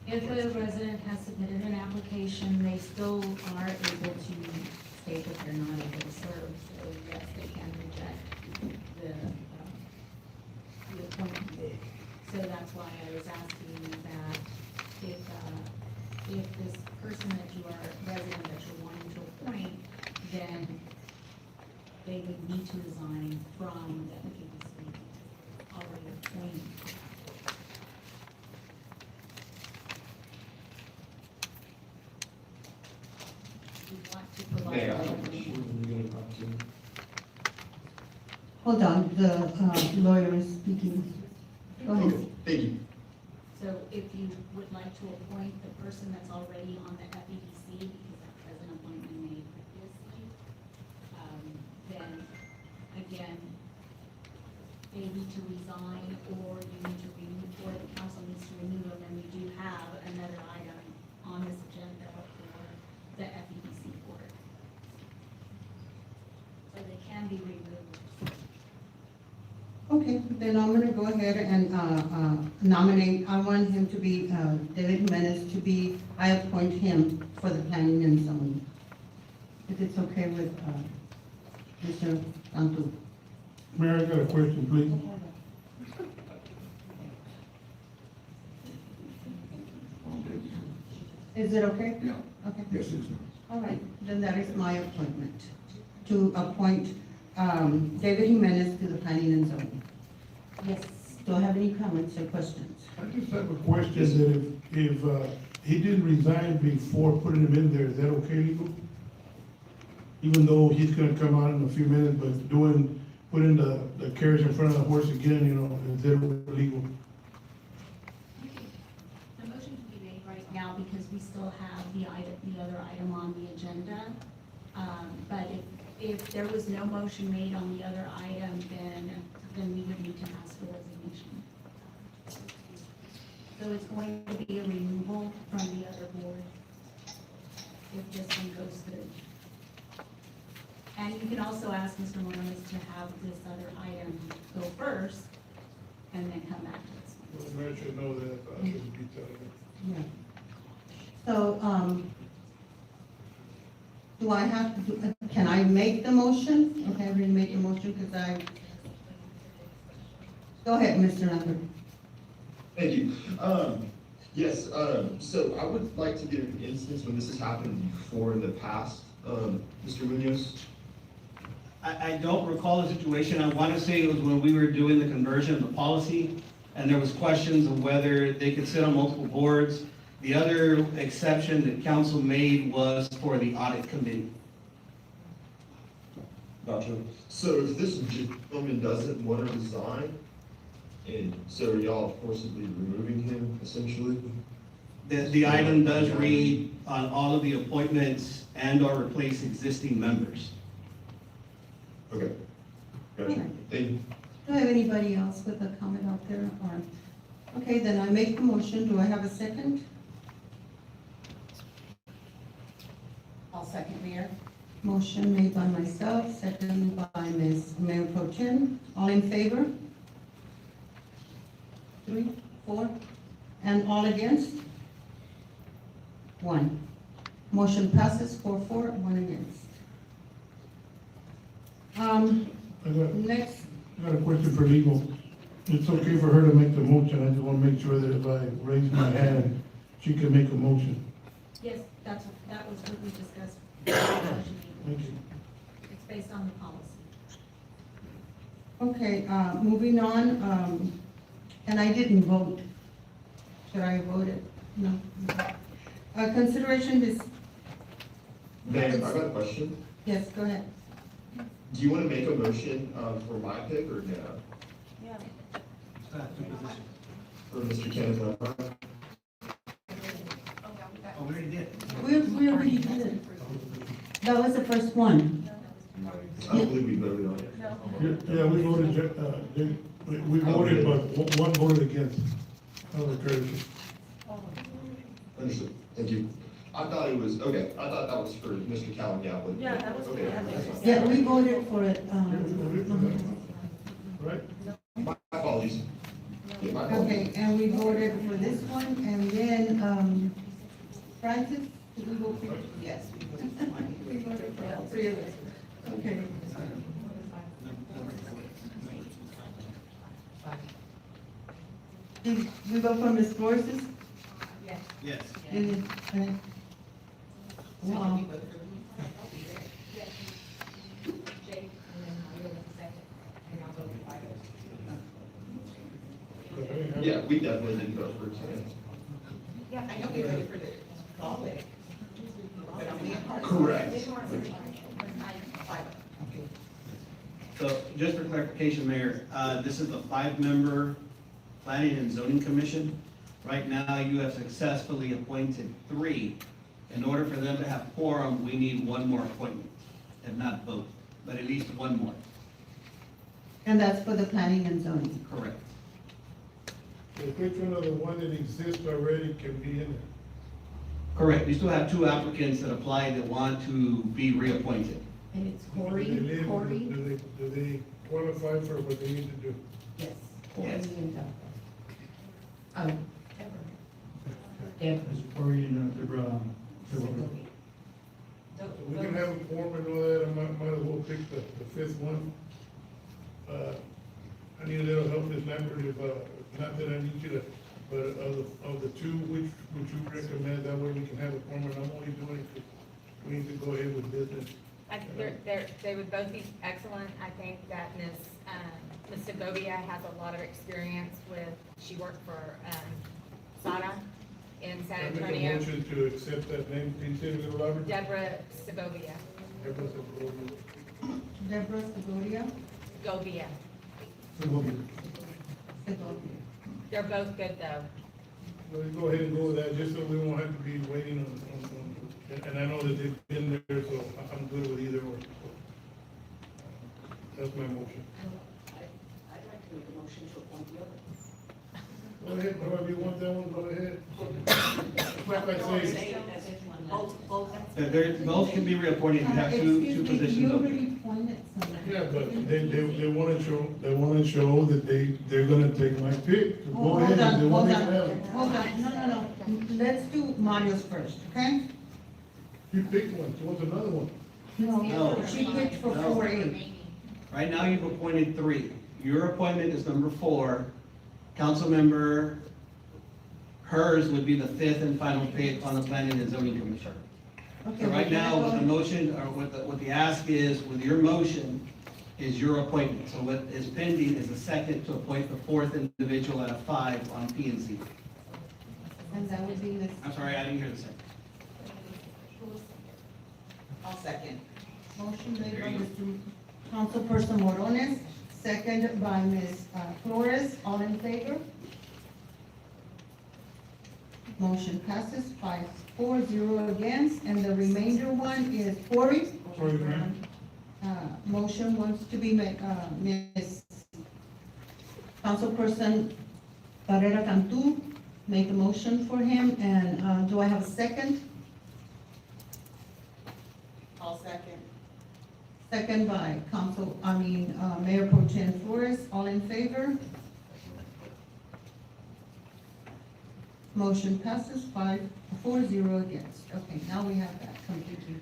If a resident has submitted an application, they still are able to state that they're not able to serve. So yes, they can reject the appointment. So that's why I was asking that if this person that you are, resident that you're wanting to appoint, then they would need to resign from the FEDC already appointed. We want to provide. Hold on, the lawyer is speaking. Go ahead. Okay, thank you. So if you would like to appoint the person that's already on the FEDC, because that was an appointment made previously, then again, they need to resign, or you need to renew, or the council needs to renew them, and we do have another item on this agenda for the FEDC board. So they can be removed. Okay, then I'm gonna go ahead and nominate, I want him to be, David Jimenez to be, I appoint him for the planning and zoning. If it's okay with, Mr. Cantu. Mayor, I got a question, please. Is it okay? Yeah. Okay. Yes, it's not. All right, then that is my appointment, to appoint David Jimenez to the planning and zoning. Yes. Do I have any comments or questions? I just have a question that if he didn't resign before putting him in there, is that okay legal? Even though he's gonna come out in a few minutes, but putting the carriage in front of the horse again, you know, is that legal? The motion can be made right now because we still have the other item on the agenda. But if there was no motion made on the other item, then we would need to ask for resignation. So it's going to be a removal from the other board if this one goes through. And you can also ask Mr. Morales to have this other item go first and then come back to this one. The mayor should know that, I should be telling him. Yeah. So, do I have to, can I make the motion? Okay, I'm gonna make the motion because go ahead, Mr. Lambert. Thank you. Yes, so I would like to give an instance when this has happened before in the past. Mr. Munoz? I don't recall the situation. I want to say it was when we were doing the conversion of the policy, and there was questions of whether they could sit on multiple boards. The other exception that council made was for the audit committee. Gotcha. So if this gentleman doesn't want to resign, and so are y'all forcibly removing him, essentially? The item does read on all of the appointments and/or replace existing members. Okay. Gotcha. Thank you. Do I have anybody else with a comment out there? Or, okay, then I make the motion. Do I have a second? I'll second, Mayor. Motion made by myself, second by Ms. Mayor Pro Tem. All in favor? 3, 4, and all against? 1. Motion passes 4, 1 against. Next, I got a question for legal. It's okay for her to make the motion, I just want to make sure that if I raise my hand, she can make a motion. Yes, that was what we discussed. Thank you. It's based on the policy. okay, moving on, and I didn't vote. Should I vote it? No. Consideration is, Ma'am, I got a question. yes, go ahead. Do you want to make a motion for my pick or no? Yeah. For Mr. Kenneth Lambert? Oh, we already did. We already did it. That was the first one. I don't believe we voted on it. Yeah, we voted, we voted, but one voted against. Out of courtesy. Understood. Thank you. I thought it was, okay, I thought that was for Mr. Callen. Yeah, that was for Okay, that's fine. Yeah, we voted for it, Right? My apologies. Yeah, my apologies. okay, and we voted for this one, and then, Francis, did we vote for? Yes. We voted for all three of us. Okay. Did we vote for Ms. Flores'? Yes. Wow. Yeah, we definitely didn't vote for it. I know we voted for the public, but only a part. Correct. So just for clarification, Mayor, this is the 5-member Planning and Zoning Commission. Right now, you have successfully appointed 3. In order for them to have quorum, we need 1 more appointment, if not both, but at least 1 more. And that's for the planning and zoning. Correct. Which one of the one that exists already can be in it? Correct. We still have 2 applicants that applied that want to be reappointed. And it's Do they live- Do they qualify for what they need to do? Yes. Yes. Oh. Corey and Deborah. So we can have a form and all that, I might as well pick the 5th one. I need a little help, Ms. Lambert, if, not that I need you to, but of the 2, which would you recommend, that way we can have a form, and I'm only doing it, 'cause we need to go ahead with business. They would both be excellent. I think that Ms. Segovia has a lot of experience with, she worked for, SADA in San I make a Antonio. motion to accept that name, please, say it a little louder. Deborah Segovia. Deborah Segovia. Deborah Segovia. Govia. Segovia. Segovia. They're both good though. Let's go ahead and go with that, just so we won't have to be waiting and I know that they've been there, so I'm good with either one. That's my motion. I'd like to make a motion to appoint the other. Go ahead, whoever you want that one, go ahead. Like I say, Both can be reappointed, you have two positions You open. already appointed somebody. yeah, but they wanna show that they're gonna take my pick. So go Hold ahead, if they on, want hold it, on, have it. hold on, no. Let's do Mario's first, okay? You picked one, so what's another one? No. She picked for No. 4A. Right now, you've appointed 3. Your appointment is number 4. Councilmember, hers would be the 5th and final pick on the Planning and Zoning Commission. Okay, So right we're now, gonna what the go- motion, or what the ask is, with your motion, is your appointment. So what is pending is a second to appoint the 4th individual out of 5 on P and Z. And that would be Ms. I'm sorry, I didn't hear the second. I'll second. Motion made by Mr. Councilperson Morones, seconded by Ms. Flores. All in favor? Motion passes 5-4-0 against, and the remainder one is Cory. Sorry, Grant. Motion wants to be made, Ms. Councilperson Barrera Cantu made the motion for him, and, do I have a second? I'll second. Second by Mayor Pro Tem Flores. All in favor? Motion passes 5-4-0 against. Okay, now we have that completed.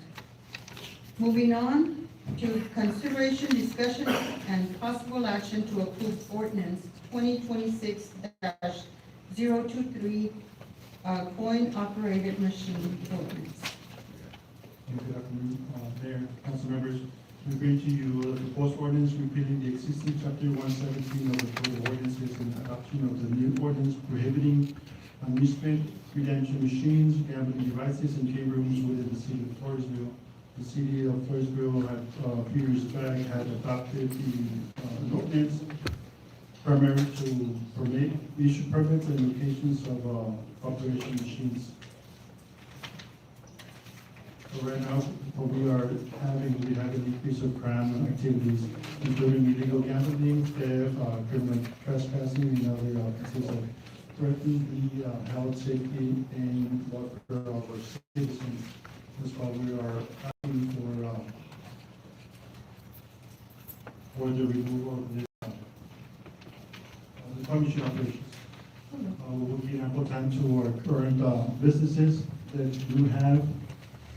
Moving on to consideration, discussion, and possible action to approve ordinance 2026-023, coin-operated machine ordinance. Good afternoon, Mayor, council members. We bring to you the proposed ordinance repealing the existing chapter 117 of the Code of Ordinances and adoption of the new ordinance prohibiting amusement redemption machines, gambling devices, and game rooms within the city of Floresville. The city of Floresville had, a few years back, had adopted the ordinance primarily to permit, issue permits and locations of operation machines. So right now, what we have an increase of crime activities, including illegal gambling, theft, criminal trespassing, and other offenses that threaten the health, safety, and welfare of our citizens. That's why we are asking for the removal of the commission operations. We'll give ample time to our current businesses that do have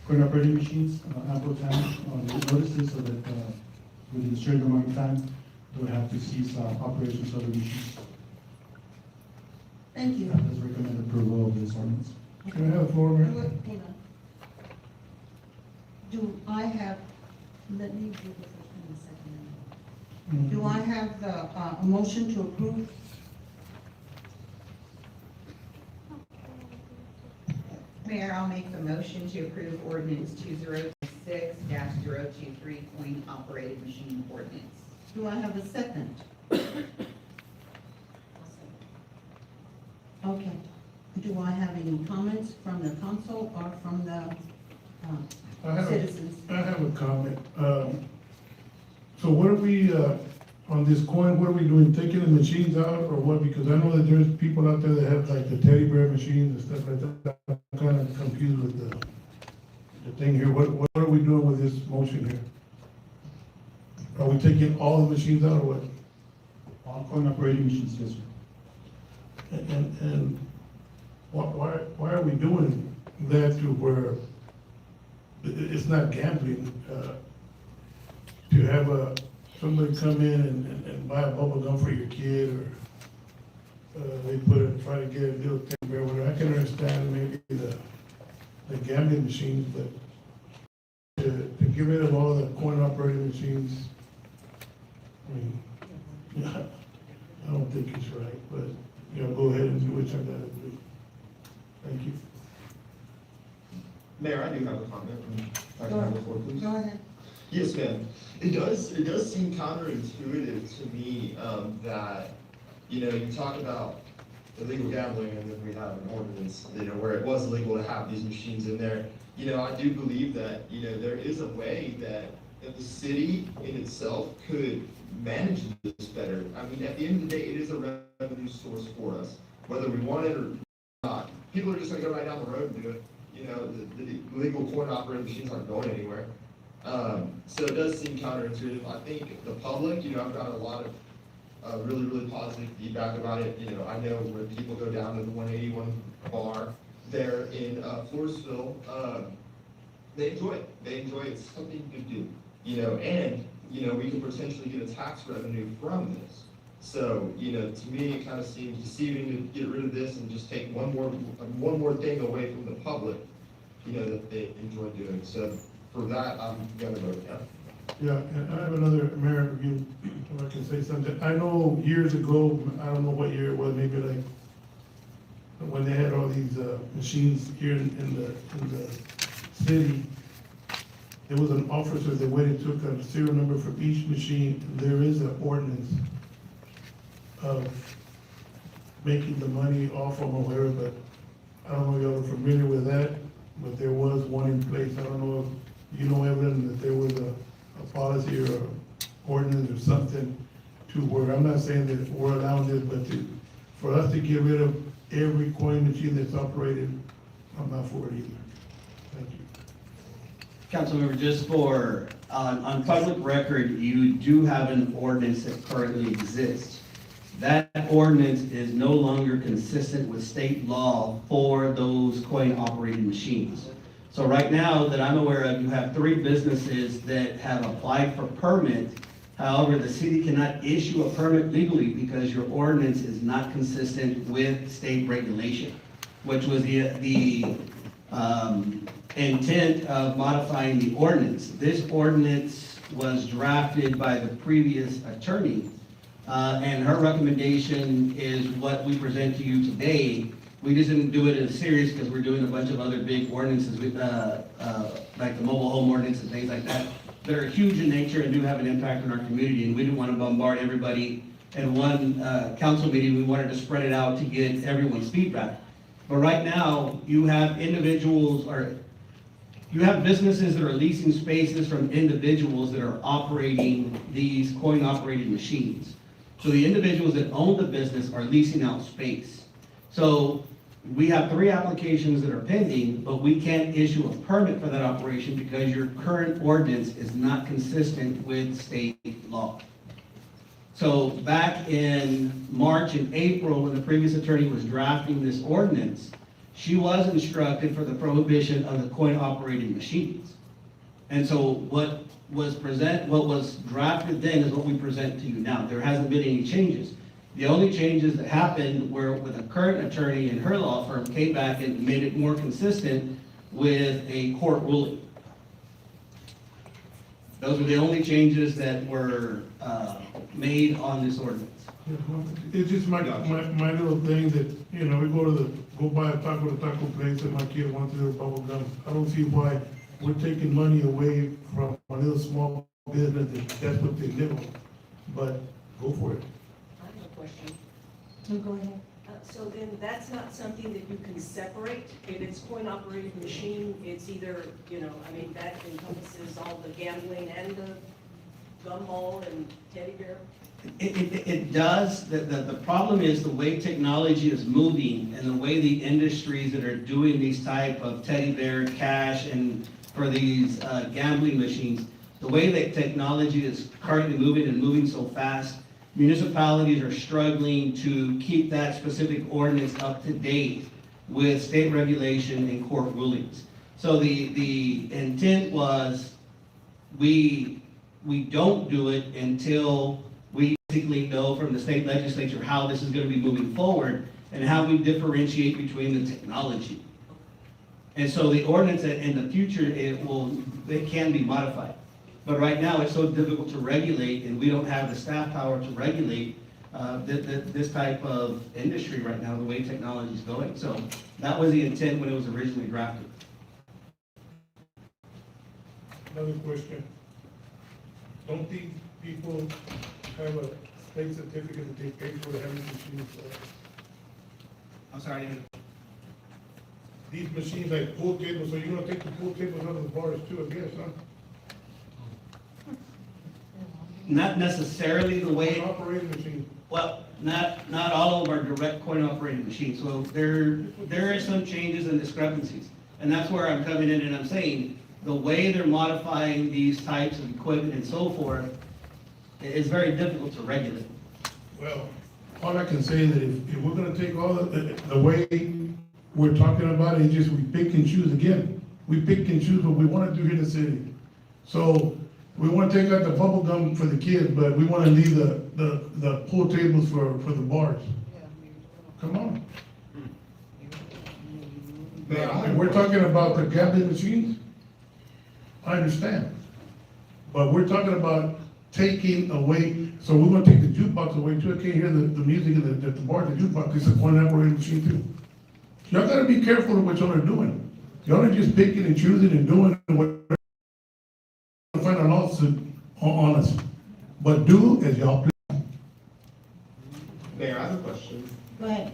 current operating machines, ample time on notices so that within a certain amount of time, they would have to cease operations of the machines. Thank you. Let's recommend approval of this ordinance. Can I have the floor, Mayor? Hold on. Do I have, let me do the first and the second. Do I have a motion to approve? Mayor, I'll make the motion to approve ordinance 2026-023, coin-operated machine ordinance. Do I have a second? Okay. Do I have any comments from the council or from the citizens? I have a comment. So what are we, on this coin, what are we doing, taking the machines out or what? Because I know that there's people out there that have like the teddy bear machines and stuff like that. I'm kind of confused with the thing here. What are we doing with this motion here? Are we taking all the machines out or what? All coin operating machines, yes, sir. And why are we doing that to where it's not gambling? To have somebody come in and buy a bubble gum for your kid, or they try to get a little teddy bear, whatever. I can understand maybe the gambling machines, but to get rid of all the which I gotta do. Thank you. Mayor, I do have a comment. If I can have the floor, please. Go ahead. Yes, ma'am. It does seem counterintuitive to me, that, you know, you talk about illegal gambling and then we have an ordinance, you know, where it was illegal to have these machines in there. You know, I do believe that, you know, there is a way that the city in itself could manage this better. I mean, at the end of the day, it is a revenue source for us, whether we want it or not. People are just gonna go right down the road and do it. You know, the illegal coin operated machines aren't going anywhere. So it does seem counterintuitive. I think the public, you know, I've got a lot of really, really positive feedback about it. You know, I know when people go down to the 181 bar there in Floresville, they enjoy it. They enjoy it. It's something you can do, you know, and, you know, we can potentially get a tax revenue from this. So, you know, to me, it kind of seems deceiving to get rid of this and just take one more thing away from the public, you know, that they enjoy doing. So for that, I'm gonna vote yes. Yeah, and I have another, Mayor, if I can say something. I know years ago, I don't know what year it was, maybe like when they had all these machines here in the city, there was an officer that went and took a serial number for each machine. There is an ordinance of making the money off them or whatever, but I don't know if y'all are familiar with that, but there was one in place. I don't know if you know, Evelyn, that there was a policy or ordinance or something to where, I'm not saying that we're allowing this, but for us to get rid of every coin machine that's operated, I'm not for it either. Thank you. Councilmember, just for, on public record, you do have an ordinance that currently exists. That ordinance is no longer consistent with state law for those coin-operated machines. So right now that I'm aware of, you have 3 businesses that have applied for permit. However, the city cannot issue a permit legally because your ordinance is not consistent with state regulation, which was the intent of modifying the ordinance. This ordinance was drafted by the previous attorney, and her recommendation is what we present to you today. We just didn't do it in a series because we're doing a bunch of other big ordinances with, like the mobile home ordinance and things like that are huge in nature and do have an impact on our community. And we didn't want to bombard everybody in one council meeting. We wanted to spread it out to get everyone's feedback. But right now, you have individuals or you have businesses that are leasing spaces from individuals that are operating these coin-operated machines. So the individuals that own the business are leasing out space. So we have 3 applications that are pending, but we can't issue a permit for that operation because your current ordinance is not consistent with state law. So back in March and April, when the previous attorney was drafting this ordinance, she was instructed for the prohibition of the coin-operated machines. And so what was drafted then is what we present to you now. There hasn't been any changes. The only changes that happened were with a current attorney and her law firm came back and made it more consistent with a court ruling. Those were the only changes that were made on this ordinance. It's just my little thing that, you know, we go buy a taco at a taco place and my kid wants their bubble gum. I don't see why we're taking money away from a little small business that's what they live on. But go for it. I have a question. Go ahead. So then that's not something that you can separate? If it's coin-operated machine, it's either, you know, I mean, that encompasses all the gambling and the gumball and teddy bear? It does. The problem is the way technology is moving and the way the industries that are doing these type of teddy bear, cash, and for these gambling machines, the way that technology is currently moving and moving so fast, municipalities are struggling to keep that specific ordinance up to date with state regulation and court rulings. So the intent was we don't do it until we basically know from the state legislature how this is going to be moving forward and how we differentiate between the technology. And so the ordinance in the future, it can be modified. But right now, it's so difficult to regulate, and we don't have the staff power to regulate this type of industry right now, the way technology is going. So that was the intent when it was originally drafted. Another question. Don't these people have a state certificate that they pay for having machines? I'm sorry, I didn't- These machines like pool tables, so you're gonna take the pool tables out of the bars too, I guess, huh? Not necessarily the way. Operating machine. Well, not all of them are direct coin operated machines, so there is some changes and discrepancies. And that's where I'm coming in and I'm saying, the way they're modifying these types of equipment and so forth is very difficult to regulate. Well, all I can say is that if we're gonna take all the way we're talking about it, it's just we pick and choose again. We pick and choose what we wanna do here in the city. So we wanna take out the bubble gum for the kids, but we wanna leave the pool tables for the bars. Come on. And we're talking about the gambling machines? I understand. But we're talking about taking away, so we're gonna take the jukebox away too. I can't hear the music at the bar, the jukebox, it's a one operating machine too. Y'all gotta be careful of what y'all are doing. Y'all are just picking and choosing and doing what, find a lawsuit on us. But do as y'all please. Mayor, I have a question. Go ahead.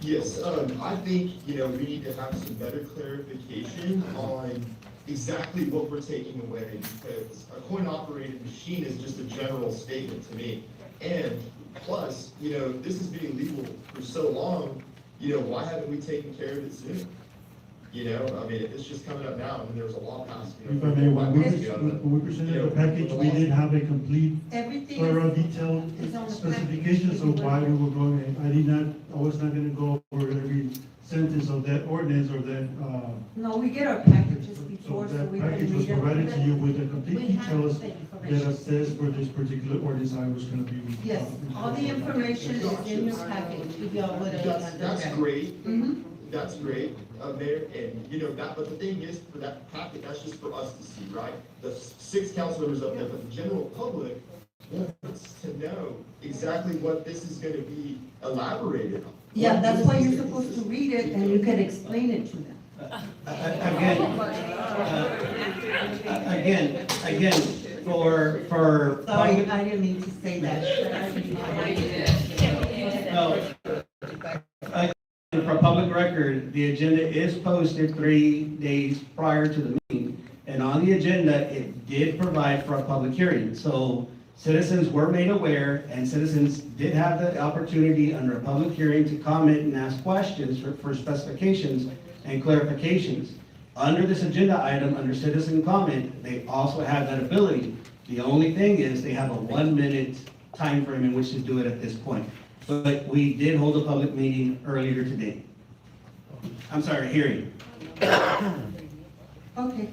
Yes, I think, we need to have some better clarification on exactly what we're taking away, because a coin-operated machine is just a general statement to me. And plus, this has been illegal for so long, why haven't we taken care of it sooner? It's just coming up now, and there's a law passed. If I may, when we presented the package, we did have a complete, Everything thorough, is detailed on the specifications of why we were going. I was not gonna go over every sentence of that ordinance or that, No, we get our packages so before, so that we can package was read it. provided to you with the complete We have details the that information. says for this particular ordinance I was gonna be. Yes, all the information is in your package, if y'all would have. That's great. Mm-hmm. That's great, Mayor, and but the thing is, for that packet, that's just for us to see, right? The 6 council members up there, but the general public wants to know exactly what this is gonna be elaborated on. Yeah, that's why you're supposed to read it and you can explain it to them. Again, for. Sorry, I didn't mean to say that. No. For public record, the agenda is posted 3 days prior to the meeting, and on the agenda, it did provide for a public hearing. So citizens were made aware, and citizens did have the opportunity under a public hearing to comment and ask questions for specifications and clarifications. Under this agenda item, under citizen comment, they also have that ability. The only thing is they have a 1-minute time frame in which to do it at this point. But we did hold a public meeting earlier today. I'm sorry, hearing. Okay,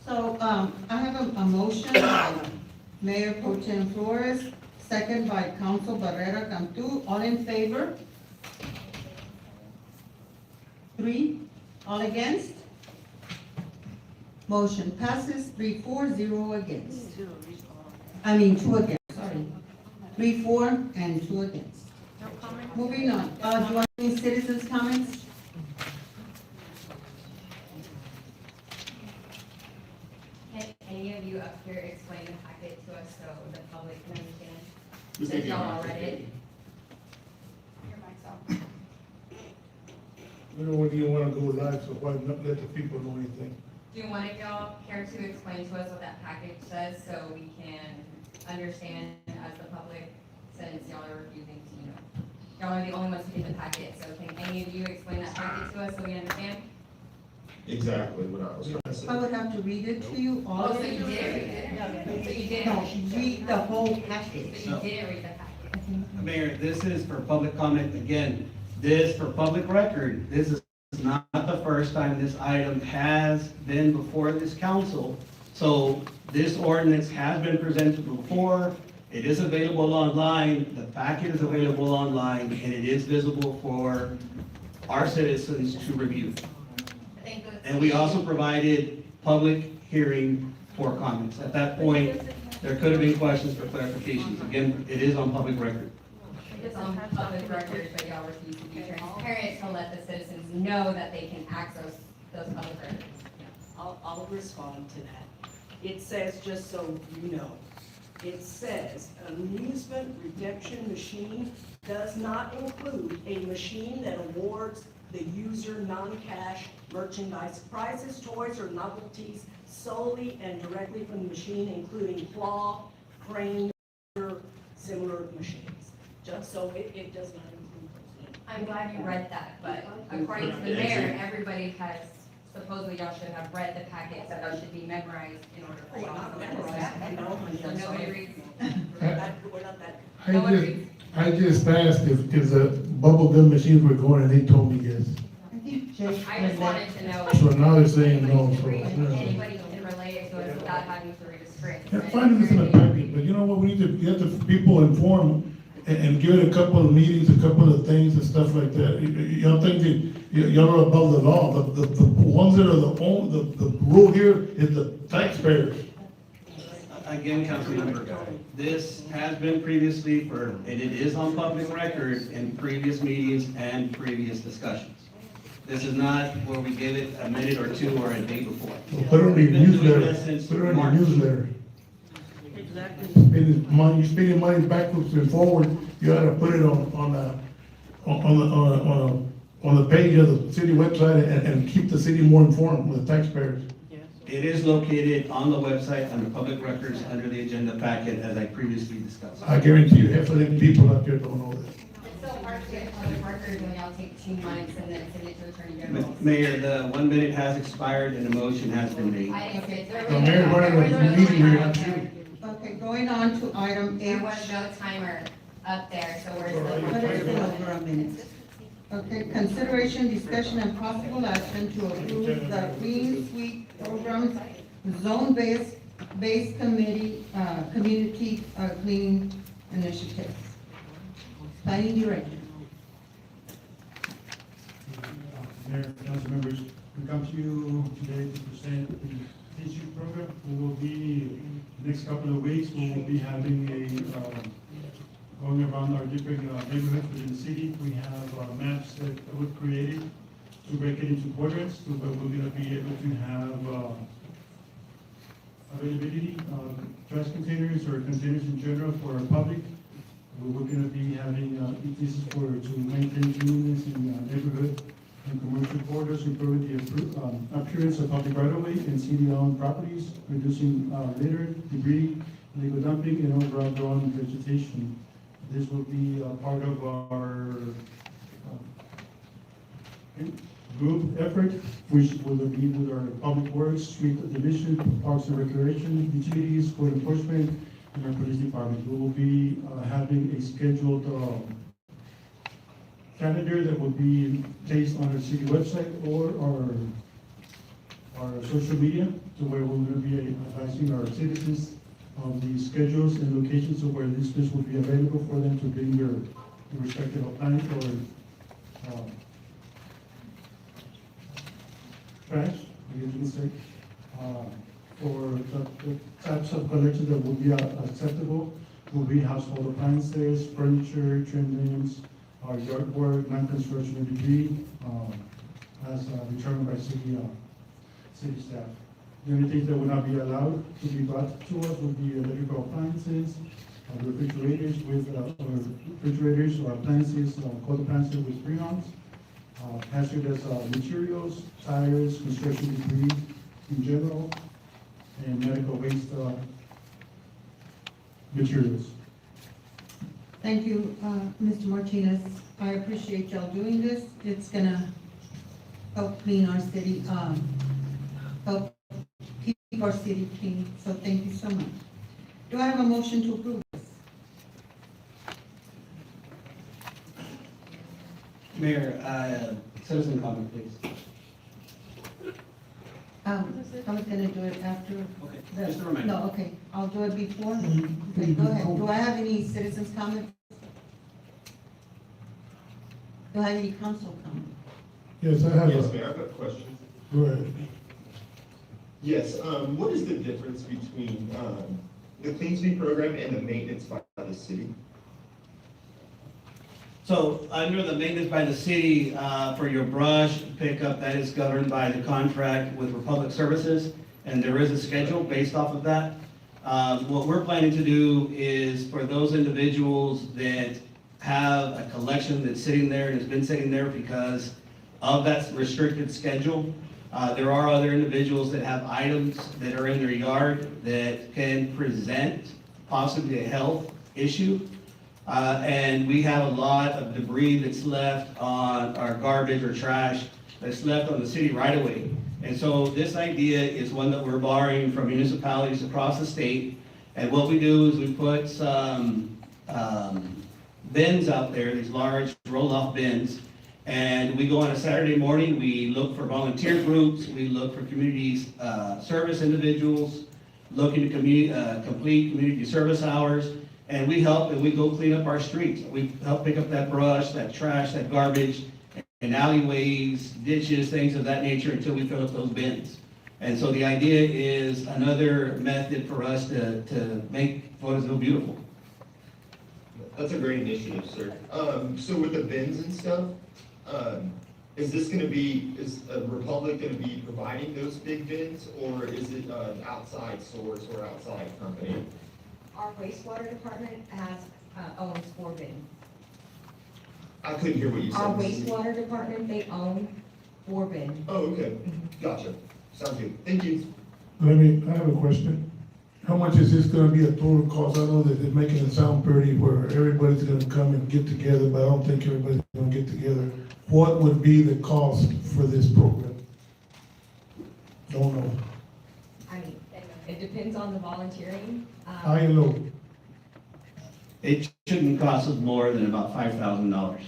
so, I have a motion by Mayor Pro Tem Flores, second by Council Barrera Cantu, all in favor? 3, all against? Motion passes 3-4-0 against. 2 against, sorry. 3-4 and 2 against. Moving on, do you want any citizens' comments? Can any of you up here explain the packet to us so the public can understand? Since y'all all read it. Your mic's off. We don't really wanna go live, so why not let the people know anything? Do one of y'all care to explain to us what that package says so we can understand as the public, since y'all are refusing to, y'all are the only ones who get the packet, so can any of you explain that packet to us so we understand? Exactly what I was trying to say. I would have to read it to you, all Oh, of so it. you did read it? So you did? No, read the whole package. So you didn't read the packet? Mayor, this is for public comment. Again, this for public record, this is not the first time this item has been before this council. So this ordinance has been presented before. It is available online. The packet is available online, and it is visible for our citizens to review. And we also provided public hearing for comments. At that point, There could have been questions for clarifications. Again, it is on public record. It's on public record, but y'all refuse to be transparent to let the citizens know that they can access those public records. I'll respond to that. It says, just so you know, it says amusement redemption machine does not include a machine that awards the user non-cash merchandise, prizes, toys, or novelties solely and directly from the machine, including claw, crane, or similar machines. Just so it does not include those things. I'm glad you read that, but according to the mayor, everybody has, supposedly y'all should have read the packet, so that should be memorized in order for y'all to understand. So nobody reads. We're not that. I just asked if the bubble gum machines were going, and they told me yes. I just wanted to know. So now they're saying no, so. Anybody can relate it to us without having to read a script. Yeah, find this in the packet, but you know what, we need to get the people informed and give it a couple of meetings, a couple of things and stuff like that. Y'all think that y'all are above the law, the ones that are the rule here is the taxpayers. Again, Councilmember, this has been previously and it is on public record in previous meetings and previous discussions. This is not where we give it a minute or two or a day before. So put it on your newsletter, put it on your newsletter. Spending money backwards and forward, you ought to put it on the page of the city website and keep the city more informed with the taxpayers. It is located on the website under public records, under the agenda packet, as I previously discussed. I guarantee you, half of the people out there don't know that. It's so hard to get public records when y'all take 2 months and then send it to Attorney General. Mayor, the 1 minute has expired and a motion has been made. I didn't say there The was mayor running a meeting here. up there. Okay, going on to item There H. was no timer up there, so we're But it's been still. over a minute. Okay, consideration, discussion, and possible action to approve the Clean Sweep Programs Zone-based community clean initiatives. Planning Director. Mayor, council members, we come to you today to present the Clean Sweep program. We will be, next couple of weeks, we will be having going around our different neighborhoods within the city. We have maps that were created to break it into quadrants, so that we're gonna be able to have availability of trash containers or containers in general for our public. We're going to be having, this is to maintain cleanliness in neighborhood and commercial corridors, improve the appearance of public right-of-way and city-owned properties, reducing litter, debris, illegal dumping, and overall growing vegetation. This will be part of our group effort, which will be with our public works, street division, parks and recreation, utilities, code enforcement, and our police department. We will be having a scheduled calendar that will be placed on our city website or our social media, to where we're going to be advising our citizens on the schedules and locations of where this will be available for them to bring their respective appliance or trash, I guess you can say, for the types of collection that will be acceptable, will be household appliances, furniture, trimmings, yard work, non-construction and debris, as determined by city staff. The only things that will not be allowed to be brought to us would be electrical appliances, refrigerators or appliances, cold appliances with freons, hazardous materials, tires, construction debris in general, and medical waste materials. Thank you, Mr. Martinez. I appreciate y'all doing this. It's gonna help clean our city, help keep our city clean, so thank you so much. Do I have a motion to approve this? Mayor, citizen comment, please. I was gonna do it after. Okay, just a reminder. No, okay, I'll do it before. Okay, go ahead. Do I have any citizens comments? Do I have any council comments? Yes, I have Yes, Mayor, I've got a question. Go ahead. Yes, what is the difference between, the Clean Sweep program and the maintenance by the city? So under the maintenance by the city, for your brush pickup, that is governed by the contract with Republic Services, and there is a schedule based off of that. What we're planning to do is for those individuals that have a collection that's sitting there and has been sitting there because of that restricted schedule, there are other individuals that have items that are in their yard that can present possibly a health issue. And we have a lot of debris that's left on our garbage or trash that's left on the city right away. And so this idea is one that we're borrowing from municipalities across the state. And what we do is we put some bins out there, these large roll-off bins. And we go on a Saturday morning, we look for volunteer groups, we look for community service individuals, looking to complete community service hours. And we help and we go clean up our streets. We help pick up that brush, that trash, that garbage, and alleyways, ditches, things of that nature until we fill up those bins. And so the idea is another method for us to make Floresville beautiful. That's a great initiative, sir. So with the bins and stuff, is Republic gonna be providing those big bins, or is it an outside source or outside company? Our wastewater department owns 4 bins. I couldn't hear what you said. Our wastewater department, they own 4 bins. Oh, okay, gotcha. Sounds good. Thank you. I have a question. How much is this gonna be a total cost? I know that they're making it sound pretty where everybody's gonna come and get together, but I don't think everybody's gonna get together. What would be the cost for this program? Don't know. I mean, it depends on the volunteering. I know. It shouldn't cost us more than about $5,000.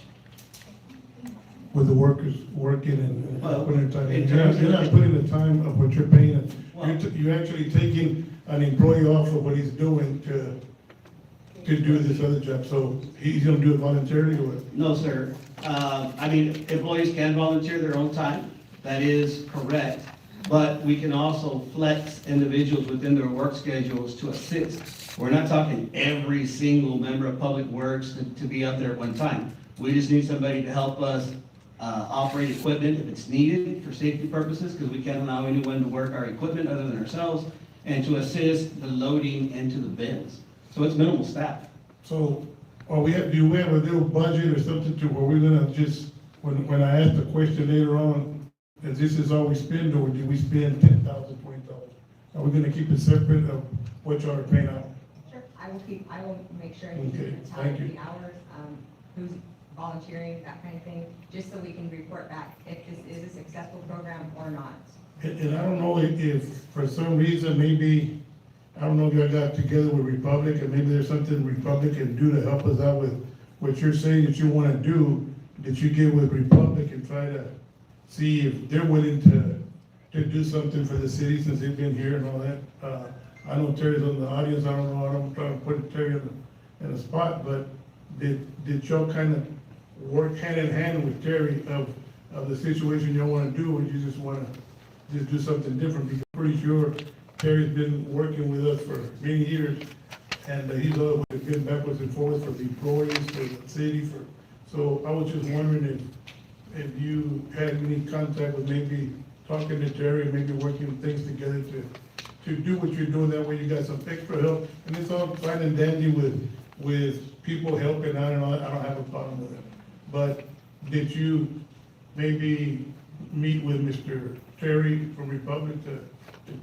With the workers working and putting their time in. in You're terms not of- putting the time of what you're paying them. Well- You're actually taking an employee off of what he's doing to do this other job. So he's gonna do it voluntarily or what? No, sir. I mean, employees can volunteer their own time. That is correct. But we can also flex individuals within their work schedules to assist. We're not talking every single member of Public Works to be up there at one time. We just need somebody to help us operate equipment if it's needed for safety purposes, because we can't allow anyone to work our equipment other than ourselves, and to assist the loading into the bins. So it's minimal staff. So, do we have a little budget or something to where we're gonna just, when I ask the question later on, is this all we spend, or do we spend $10,000, $20,000? Are we gonna keep it separate of what y'all are paying out? Sure, I will make sure I Okay, keep the tally thank of you. the hours, who's volunteering, that kind of thing, just so we can report back if this is a successful program or not. And I don't know if for some reason, maybe, I don't know if y'all got together with Republic, and maybe there's something Republic can do to help us out with what you're saying that you wanna do, that you get with Republic and try to see if they're willing to do something for the city since they've been here and all that. I know Terry's on the audience, I don't know, I don't try to put Terry in the spot, but did y'all kind of work hand in hand with Terry of the situation y'all wanna do, or you just wanna just do something different? Because I'm pretty sure Terry's been working with us for many years, and he's always been backwards and forwards for the employees, for the city, so I was just wondering if you had any contact with maybe talking to Terry, maybe working things together to do what you're doing, that way you got some extra help, and it's all fine and dandy with people helping out and all that, I don't have a problem with it. But did you maybe meet with Mr. Terry from Republic to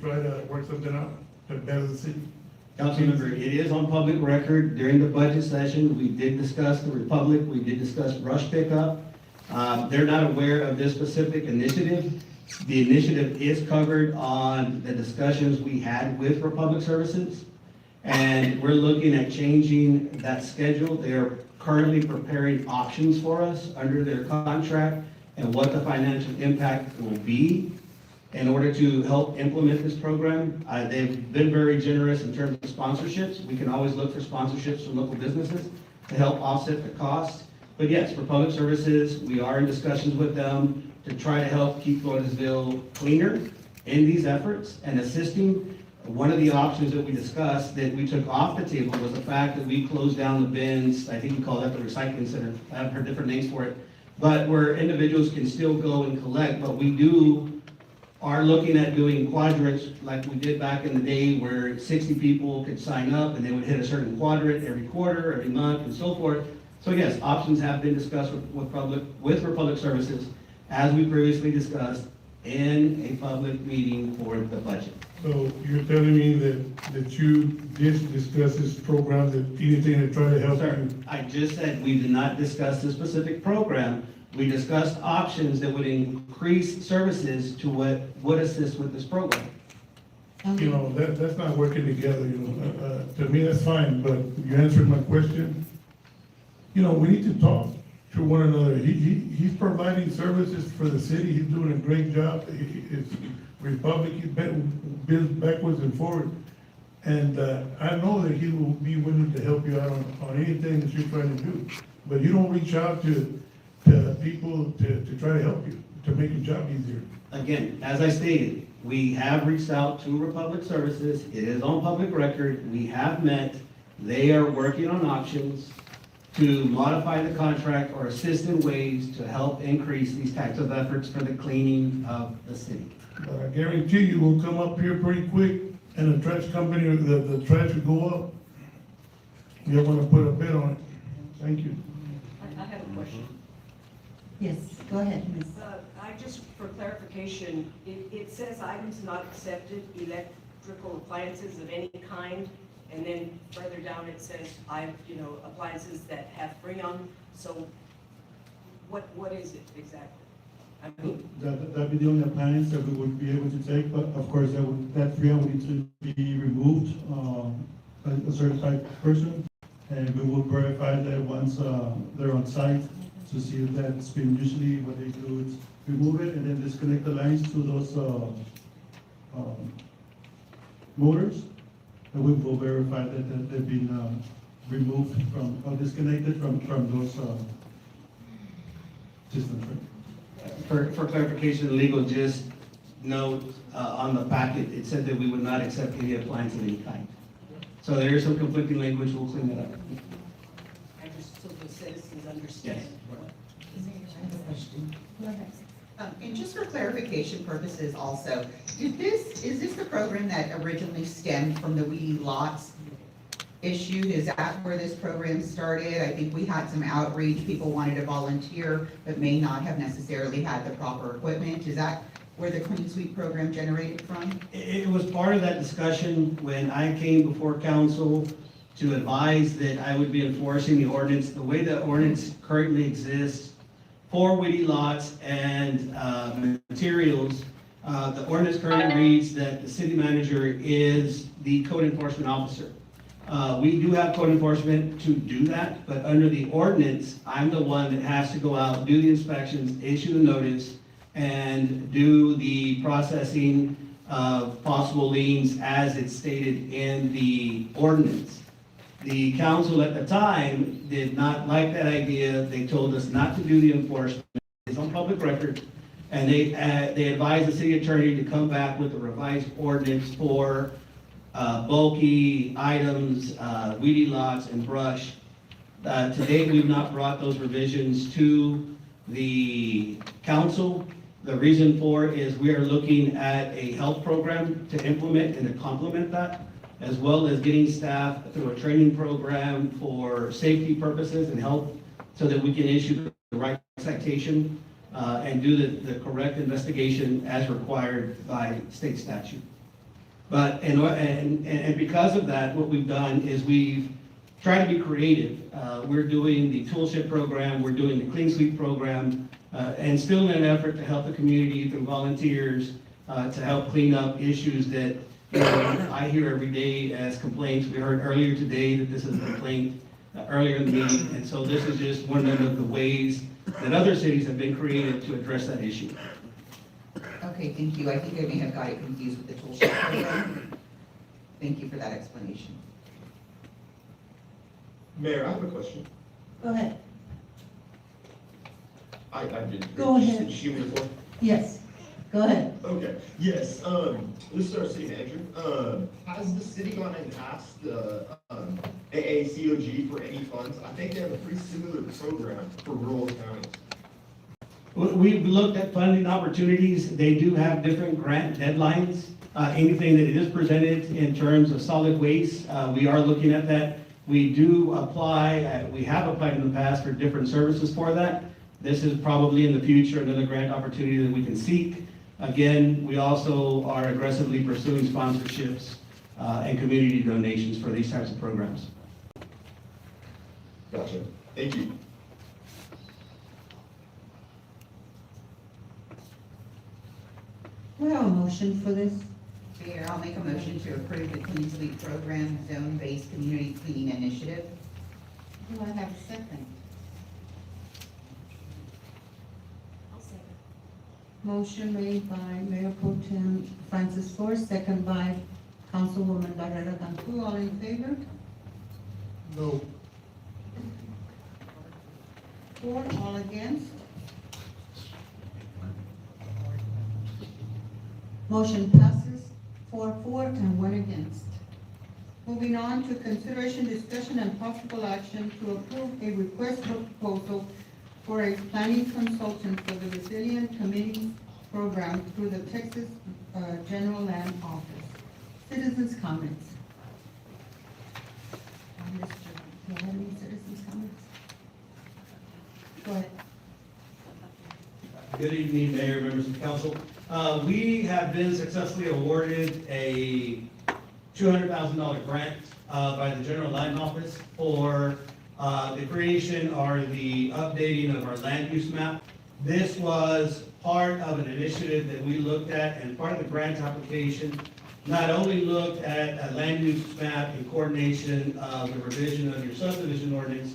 try to work something out to better the city? Councilmember, it is on public record. During the budget session, we did discuss the Republic, we did discuss brush pickup. They're not aware of this specific initiative. The initiative is covered on the discussions we had with Republic Services. And we're looking at changing that schedule. They are currently preparing options for us under their contract and what the financial impact will be in order to help implement this program. They've been very generous in terms of sponsorships. We can always look for sponsorships from local businesses to help offset the costs. But yes, for Public Services, we are in discussions with them to try to help keep Floresville cleaner in these efforts and assisting. One of the options that we discussed that we took off the table was the fact that we closed down the bins, I think we call that the recycling center, I've heard different names for it, but where individuals can still go and collect, but we are looking at doing quadrants like we did back in the day where 60 people could sign up and they would hit a certain quadrant every quarter, every month, and so forth. So yes, options have been discussed with Republic Services, as we previously discussed in a public meeting for the budget. So you're telling me that you did discuss this program, that anything to try to help Sir, you? I just said we did not discuss the specific program. We discussed options that would increase services to what would assist with this program. You know, that's not working together, you know. To me, that's fine, but you answered my question. You know, we need to talk to one another. He's providing services for the city. He's doing a great job. It's Republic, he's builds backwards and forward. And I know that he will be willing to help you out on anything that you're trying to do. But you don't reach out to people to try to help you, to make your job easier. Again, as I stated, we have reached out to Republic Services. It is on public record. We have met. They are working on options to modify the contract or assist in ways to help increase these types of efforts for the cleaning of the city. But I guarantee you will come up here pretty quick and the trash company, or the trash will go up. You're gonna put a bid on it. Thank you. I have a question. Yes, go ahead, Ms. I just, for clarification, it says items not accepted, electrical appliances of any kind, and then further down it says, appliances that have Freon. So what is it exactly? I mean, That'd be the only appliance that we would be able to take, but of course, that Freon would need to be removed, by a certified person. And we will verify that once, they're on site to see if that's been, usually what they do is remove it and then disconnect the lines to those, motors. And we will verify that they've been, removed from, or disconnected from those, systems, right? For clarification, legal, just note on the packet, it said that we would not accept any appliance of any kind. So there is some conflicting language, we'll clean that up. I just, so the citizens understand. And just for clarification purposes also, is this the program that originally stemmed from the weedy lots issue? Is that where this program started? I think we had some outreach, people wanted to volunteer, but may not have necessarily had the proper equipment. Is that where the Clean Sweep program generated from? It was part of that discussion when I came before council to advise that I would be enforcing the ordinance. The way the ordinance currently exists for weedy lots and materials, the ordinance currently reads that the city manager is the code enforcement officer. We do have code enforcement to do that, but under the ordinance, I'm the one that has to go out, do the inspections, issue the notice, and do the processing of possible liens as it's stated in the ordinance. The council at the time did not like that idea. They told us not to do the enforcement. It's on public record. And they advised the city attorney to come back with a revised ordinance for bulky items, weedy lots, and brush. To date, we've not brought those revisions to the council. The reason for it is we are looking at a health program to implement and to complement that, as well as getting staff through a training program for safety purposes and health, so that we can issue the right citation and do the correct investigation as required by state statute. But, and because of that, what we've done is we've tried to be creative. We're doing the toolship program, we're doing the Clean Sweep program, and still in an effort to help the community through volunteers to help clean up issues that I hear every day as complaints. We heard earlier today that this is a complaint earlier in the meeting, and so this is just one of the ways that other cities have been created to address that issue. Okay, thank you. I think I may have got it confused with the toolshed program. Thank you for that explanation. Mayor, I have a question. Go ahead. I did. Go ahead. Did you give me the floor? Yes. Go ahead. Okay, yes, this is our city manager. Has the city gone and asked the, AACOG for any funds? I think they have a pretty similar program for rural counties. We've looked at funding opportunities. They do have different grant deadlines. Anything that is presented in terms of solid waste, we are looking at that. We do apply, we have applied in the past for different services for that. This is probably in the future another grant opportunity that we can seek. Again, we also are aggressively pursuing sponsorships and community donations for these types of programs. Gotcha, thank you. We have a motion for this. Mayor, I'll make a motion to approve the Clean Sweep Program Zone-Based Community Cleaning Initiative. Do I have a second? I'll second. Motion made by Mayor Pro Tem Francis Flores, second by Councilwoman Barrera Cantu. All in favor? No. 4, all against? Motion passes 4-4 and 1 against. Moving on to consideration, discussion, and possible action to approve a request for proposal for a planning consultant for the Resilient Communities Program through the Texas General Land Office. Citizens' comments. Do you have any citizens' comments? Go ahead. Good evening, Mayor, members of council. We have been successfully awarded a $200,000 grant by the General Land Office for the creation or the updating of our land use map. This was part of an initiative that we looked at, and part of the grant application not only looked at a land use map in coordination of the revision of your subdivision ordinance,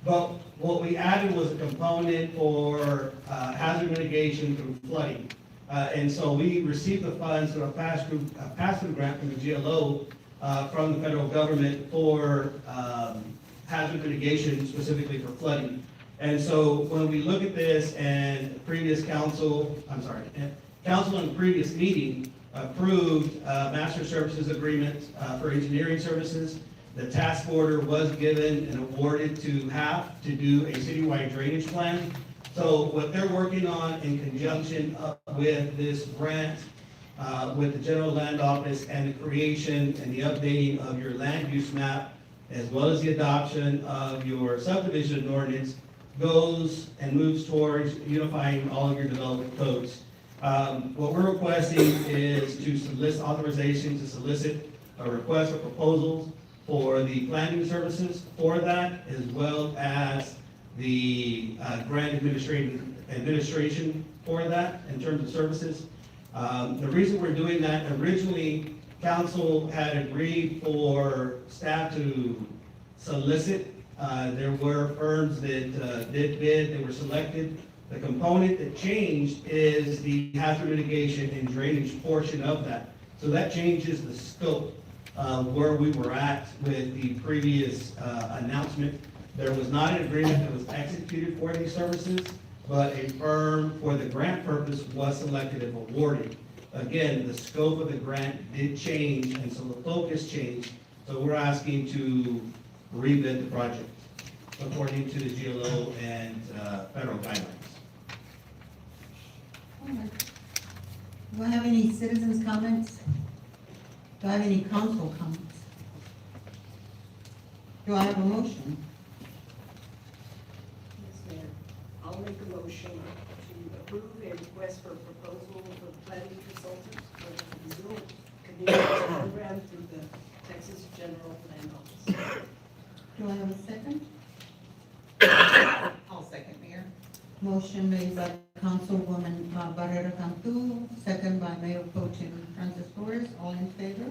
but what we added was a component for hazard mitigation through flooding. And so we received the funds through a pass-through grant from the GLO from the federal government for hazard mitigation, specifically for flooding. And so when we look at this, and previous council in the previous meeting approved master services agreement for engineering services. The task order was given and awarded to HAF to do a citywide drainage plan. So what they're working on in conjunction with this grant, with the General Land Office and the creation and the updating of your land use map, as well as the adoption of your subdivision ordinance, goes and moves towards unifying all of your development codes. What we're requesting is to solicit authorization to solicit a request for proposals for the planning services for that, as well as the grant administration for that in terms of services. The reason we're doing that, originally, council had agreed for staff to solicit. There were firms that did bid, that were selected. The component that changed is the hazard mitigation and drainage portion of that. So that changes the scope of where we were at with the previous announcement. There was not an agreement that was executed for these services, but a firm for the grant purpose was selected and awarded. Again, the scope of the grant did change, and so the focus changed. So we're asking to rebid the project according to the GLO and federal guidelines. All right. Do I have any citizens' comments? Do I have any council comments? Do I have a motion? Yes, Mayor. I'll make a motion to approve a request for proposal for planning consultant for the Brazil Community Program through the Texas General Land Office. Do I have a second? I'll second, Mayor. Motion made by Councilwoman Barrera Cantu, second by Mayor Pro Tem Francis Flores. All in favor?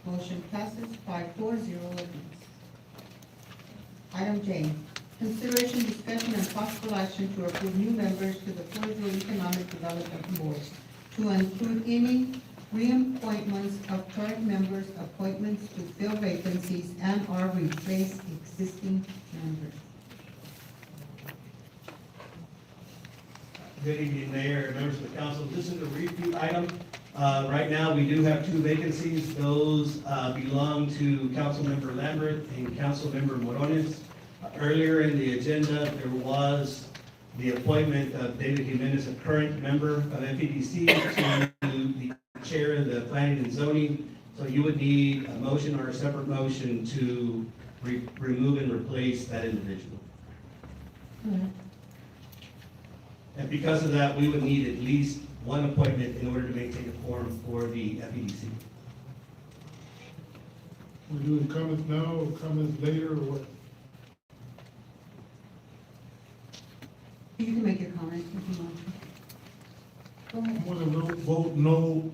Motion passes 5-4, 0 against. Item J, consideration, discussion, and possible action to approve new members to the Floresville Economic Development Board to include any reappointments of current members, appointments to fill vacancies, and or replace existing members. Good evening, Mayor and members of the council. This is a repeat item. Right now, we do have 2 vacancies. Those belong to Councilmember Lambert and Councilmember Morones. Earlier in the agenda, there was the appointment of David Jimenez, a current member of FEDC, to the chair of the planning and zoning. So you would need a motion or a separate motion to remove and replace that individual. And because of that, we would need at least 1 appointment in order to maintain a quorum for the FEDC. We're doing comments now or comments later or what? You can make your comment if you want. Go ahead. I'm gonna vote no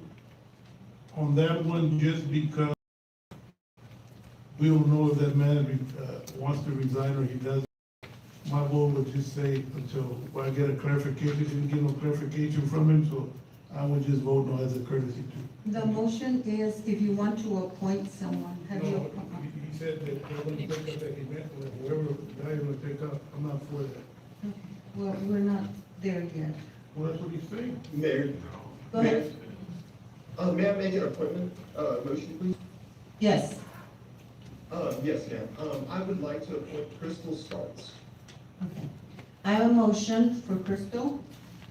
on that one just because we don't know if that man wants to resign or he doesn't. My vote would just say until I get a clarification, didn't get no clarification from him, so I would just vote no as a courtesy too. The motion is if you want to appoint someone, have you? No, he said that they're gonna take up that he met with whoever guy is gonna take up, I'm not for that. Well, we're not there yet. Well, that's what he's saying. Mayor. Go ahead. May I make an appointment, motion, please? Yes. Yes, ma'am. I would like to appoint Crystal Starks. Okay. I have a motion for Crystal.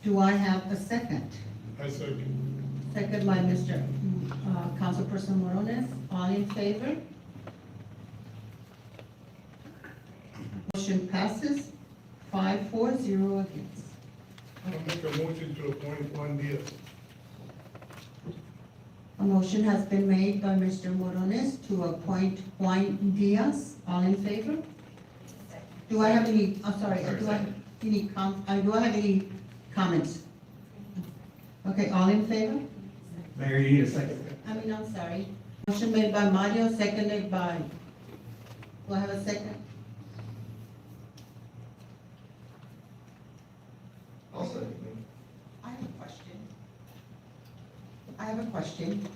Do I have a second? I second. Second by Mr. Councilperson Morones. All in favor? Motion passes 5-4-0 against. I'll make a motion to appoint Juan Diaz. A motion has been made by Mr. Morones to appoint Juan Diaz. All in favor? Do I have any, I'm sorry, do I have any comments? Okay, all in favor? Mayor, you need a second. I'm sorry. Motion made by Mario, seconded by, do I have a second? I'll second. I have a question.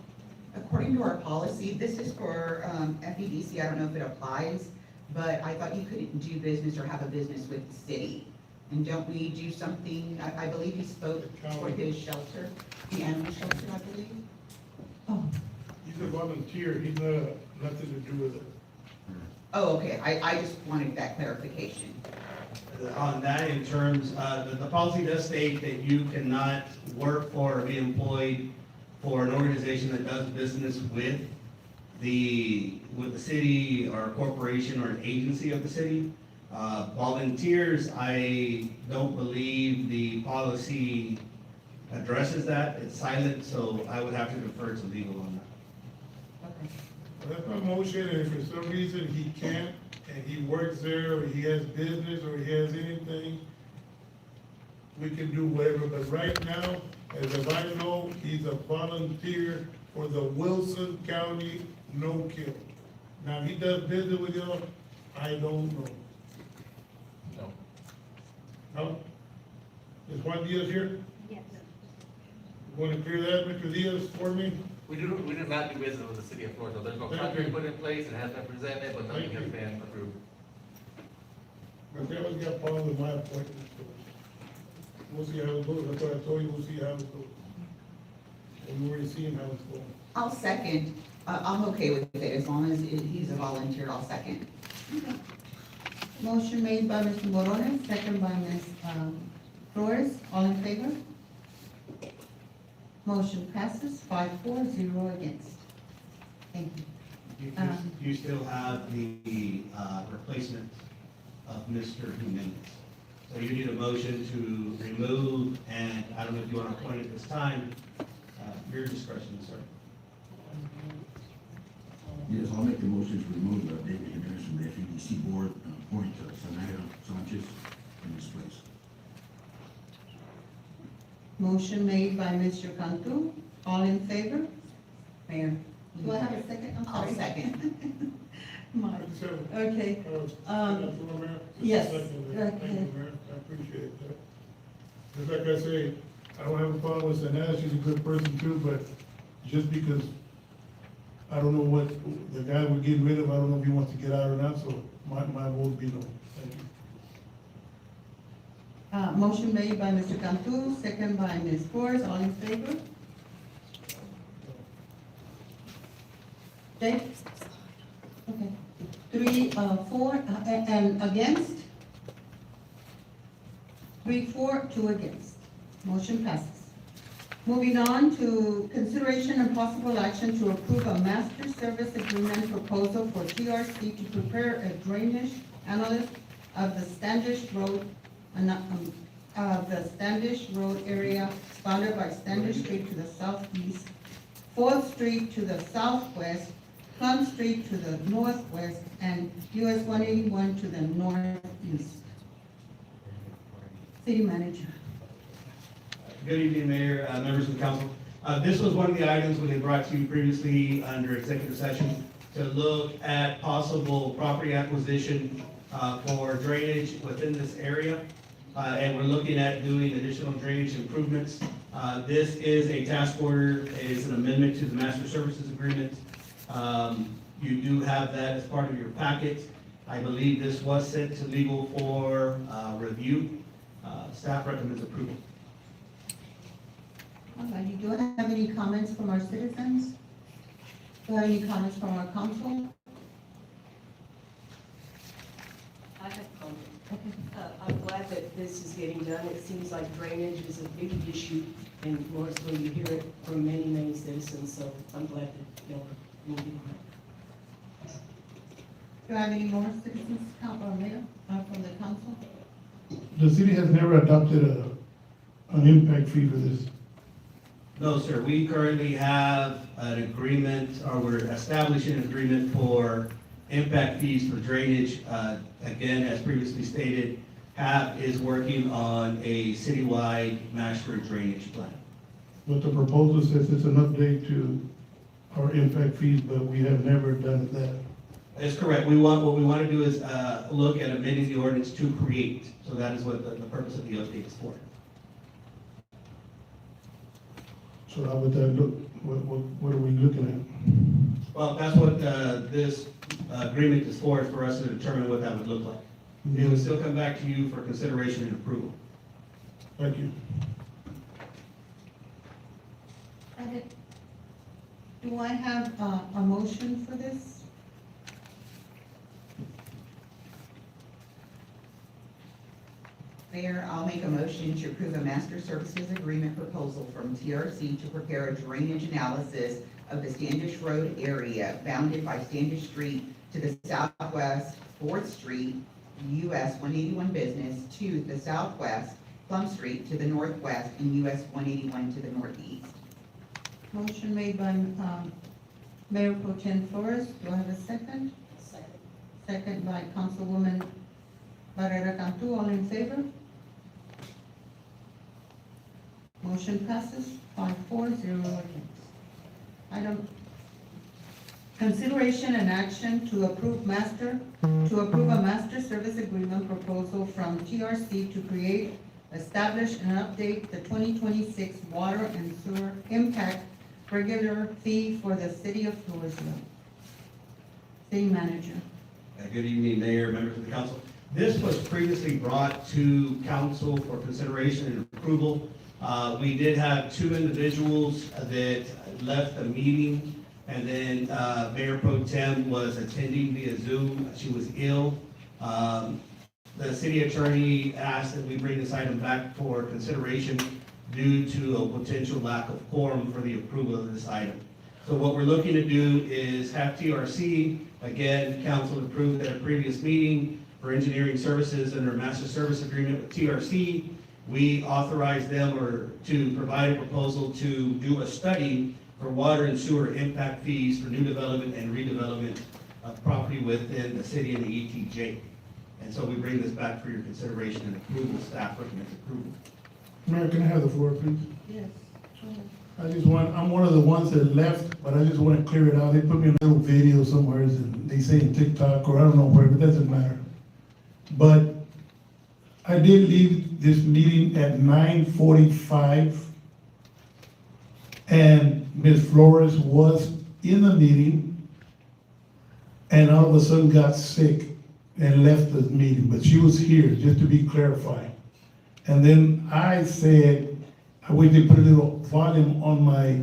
According to our policy, this is for FEDC, I don't know if it applies, but I thought you couldn't do business or have a business with the city. And don't we do something, I believe he spoke for his shelter, the animal shelter, I believe? Oh. He's a volunteer, he's nothing to do with it. Oh, okay, I just wanted that clarification. On that, in terms, the policy does state that you cannot work for or be employed for an organization that does business with the city or a corporation or an agency of the city. Volunteers, I don't believe the policy addresses that. It's silent, so I would have to defer to legal on that. That's my motion, and if for some reason he can't, and he works there, or he has business, or he has anything, we can do whatever, but right now, as of I know, he's a volunteer for the Wilson County No-Kill. Now, if he does business with y'all, I don't know. No? Is Juan Diaz here? Yes. You want to clear that, Mr. Diaz, for me? We do not do business with the city of Floresville. There's no contract put in place, it has been presented, but nothing has been approved. But they always got problems with my appointment, so we'll see how it goes. That's why I told you, we'll see how it goes. And we're already seeing how it's going. I'll second, I'm okay with it, as long as he's a volunteer, I'll second. Motion made by Mr. Morones, second by Ms. Flores. All in favor? Motion passes 5-4-0 against. Thank you. You still have the replacement of Mr. Jimenez. So you need a motion to remove, and I don't know if you want to appoint at this time, your discretion, sir. Yes, I'll make the motion to remove David Jimenez from the FEDC board and appoint Nannette Sanchez in his place. Motion made by Mr. Cantu. All in favor? Mayor. Do I have a second? I'm I'll sorry. second. Okay. Yes. Yes. Thank you, Okay. Mayor. I appreciate that. Just like I say, I don't have a problem with Nannette, she's a good person too, but just because I don't know what, the guy we're getting rid of, I don't know if he wants to get out or not, so my vote would be no. Thank Motion made by Mr. Cantu, second by Ms. Flores, all in favor? Okay? Okay. 3, 4, and against? 3, 4, 2 against. Motion passes. Moving on to consideration and possible action to approve a master service agreement proposal for TRC to prepare a drainage analysis of the Standish Road, area bounded by Standish Street to the southeast, 4th Street to the southwest, Plum Street to the northwest, and US 181 to the northeast. City Manager. Good evening, Mayor, members of the council. This was one of the items we had brought to you previously under executive session to look at possible property acquisition for drainage within this area. And we're looking at doing additional drainage improvements. This is a task order, it is an amendment to the master services agreement. You do have that as part of your packet. I believe this was sent to legal for review. Staff recommends approval. All right, do I have any comments from our citizens? Do I have any comments from our council? I have comments. I'm glad that this is getting done. It seems like drainage is a big issue in Floresville. You hear it from many, many citizens, so I'm glad that y'all are moving on. Do I have any more citizens, Council, Mayor, from the council? The city has never adopted an impact fee for this. No, sir. We currently have an agreement, or we're establishing an agreement for impact fees for drainage. Again, as previously stated, HAP is working on a citywide master drainage plan. But the proposal says it's an update to our impact fees, but we have never done that. That's correct. What we want to do is look at amending the ordinance to create. So that is what the purpose of the update is for. So how would that look? What are we looking at? Well, that's what this agreement is for us to determine what that would look like. It will still come back to you for consideration and approval. Thank you. Do I have a motion for this? Mayor, I'll make a motion to approve a master services agreement proposal from TRC to prepare a drainage analysis of the Standish Road area bounded by Standish Street to the southwest, 4th Street, US 181 Business to the southwest, Plum Street to the northwest, and US 181 to the northeast. Motion made by Mayor Pro Tem Flores. Do I have a second? Second. Second by Councilwoman Barrera Cantu. All in favor? Motion passes 5-4, 0 against. Item, consideration and action to approve a master service agreement proposal from TRC to create, establish, and update the 2026 water and sewer impact regular fee for the city of Floresville. City Manager. Good evening, Mayor, members of the council. This was previously brought to council for consideration and approval. We did have 2 individuals that left the meeting, and then Mayor Pro Tem was attending via Zoom. She was ill. The city attorney asked that we bring this item back for consideration due to a potential lack of quorum for the approval of this item. So what we're looking to do is have TRC, again, council approved at a previous meeting for engineering services under a master service agreement with TRC. We authorized them to provide a proposal to do a study for water and sewer impact fees for new development and redevelopment of property within the city and the ETJ. And so we bring this back for your consideration and approval. Staff recommends approval. Mayor, can I have the floor, please? Yes. I'm one of the ones that left, but I just want to clear it out. They put me in a little video somewhere, and they say in TikTok, or I don't know where, but it doesn't matter. But I did leave this meeting at 9:45, and Ms. Flores was in the meeting, and all of a sudden got sick and left the meeting, but she was here, just to be clarified. And then I said, I wish they put a little volume on my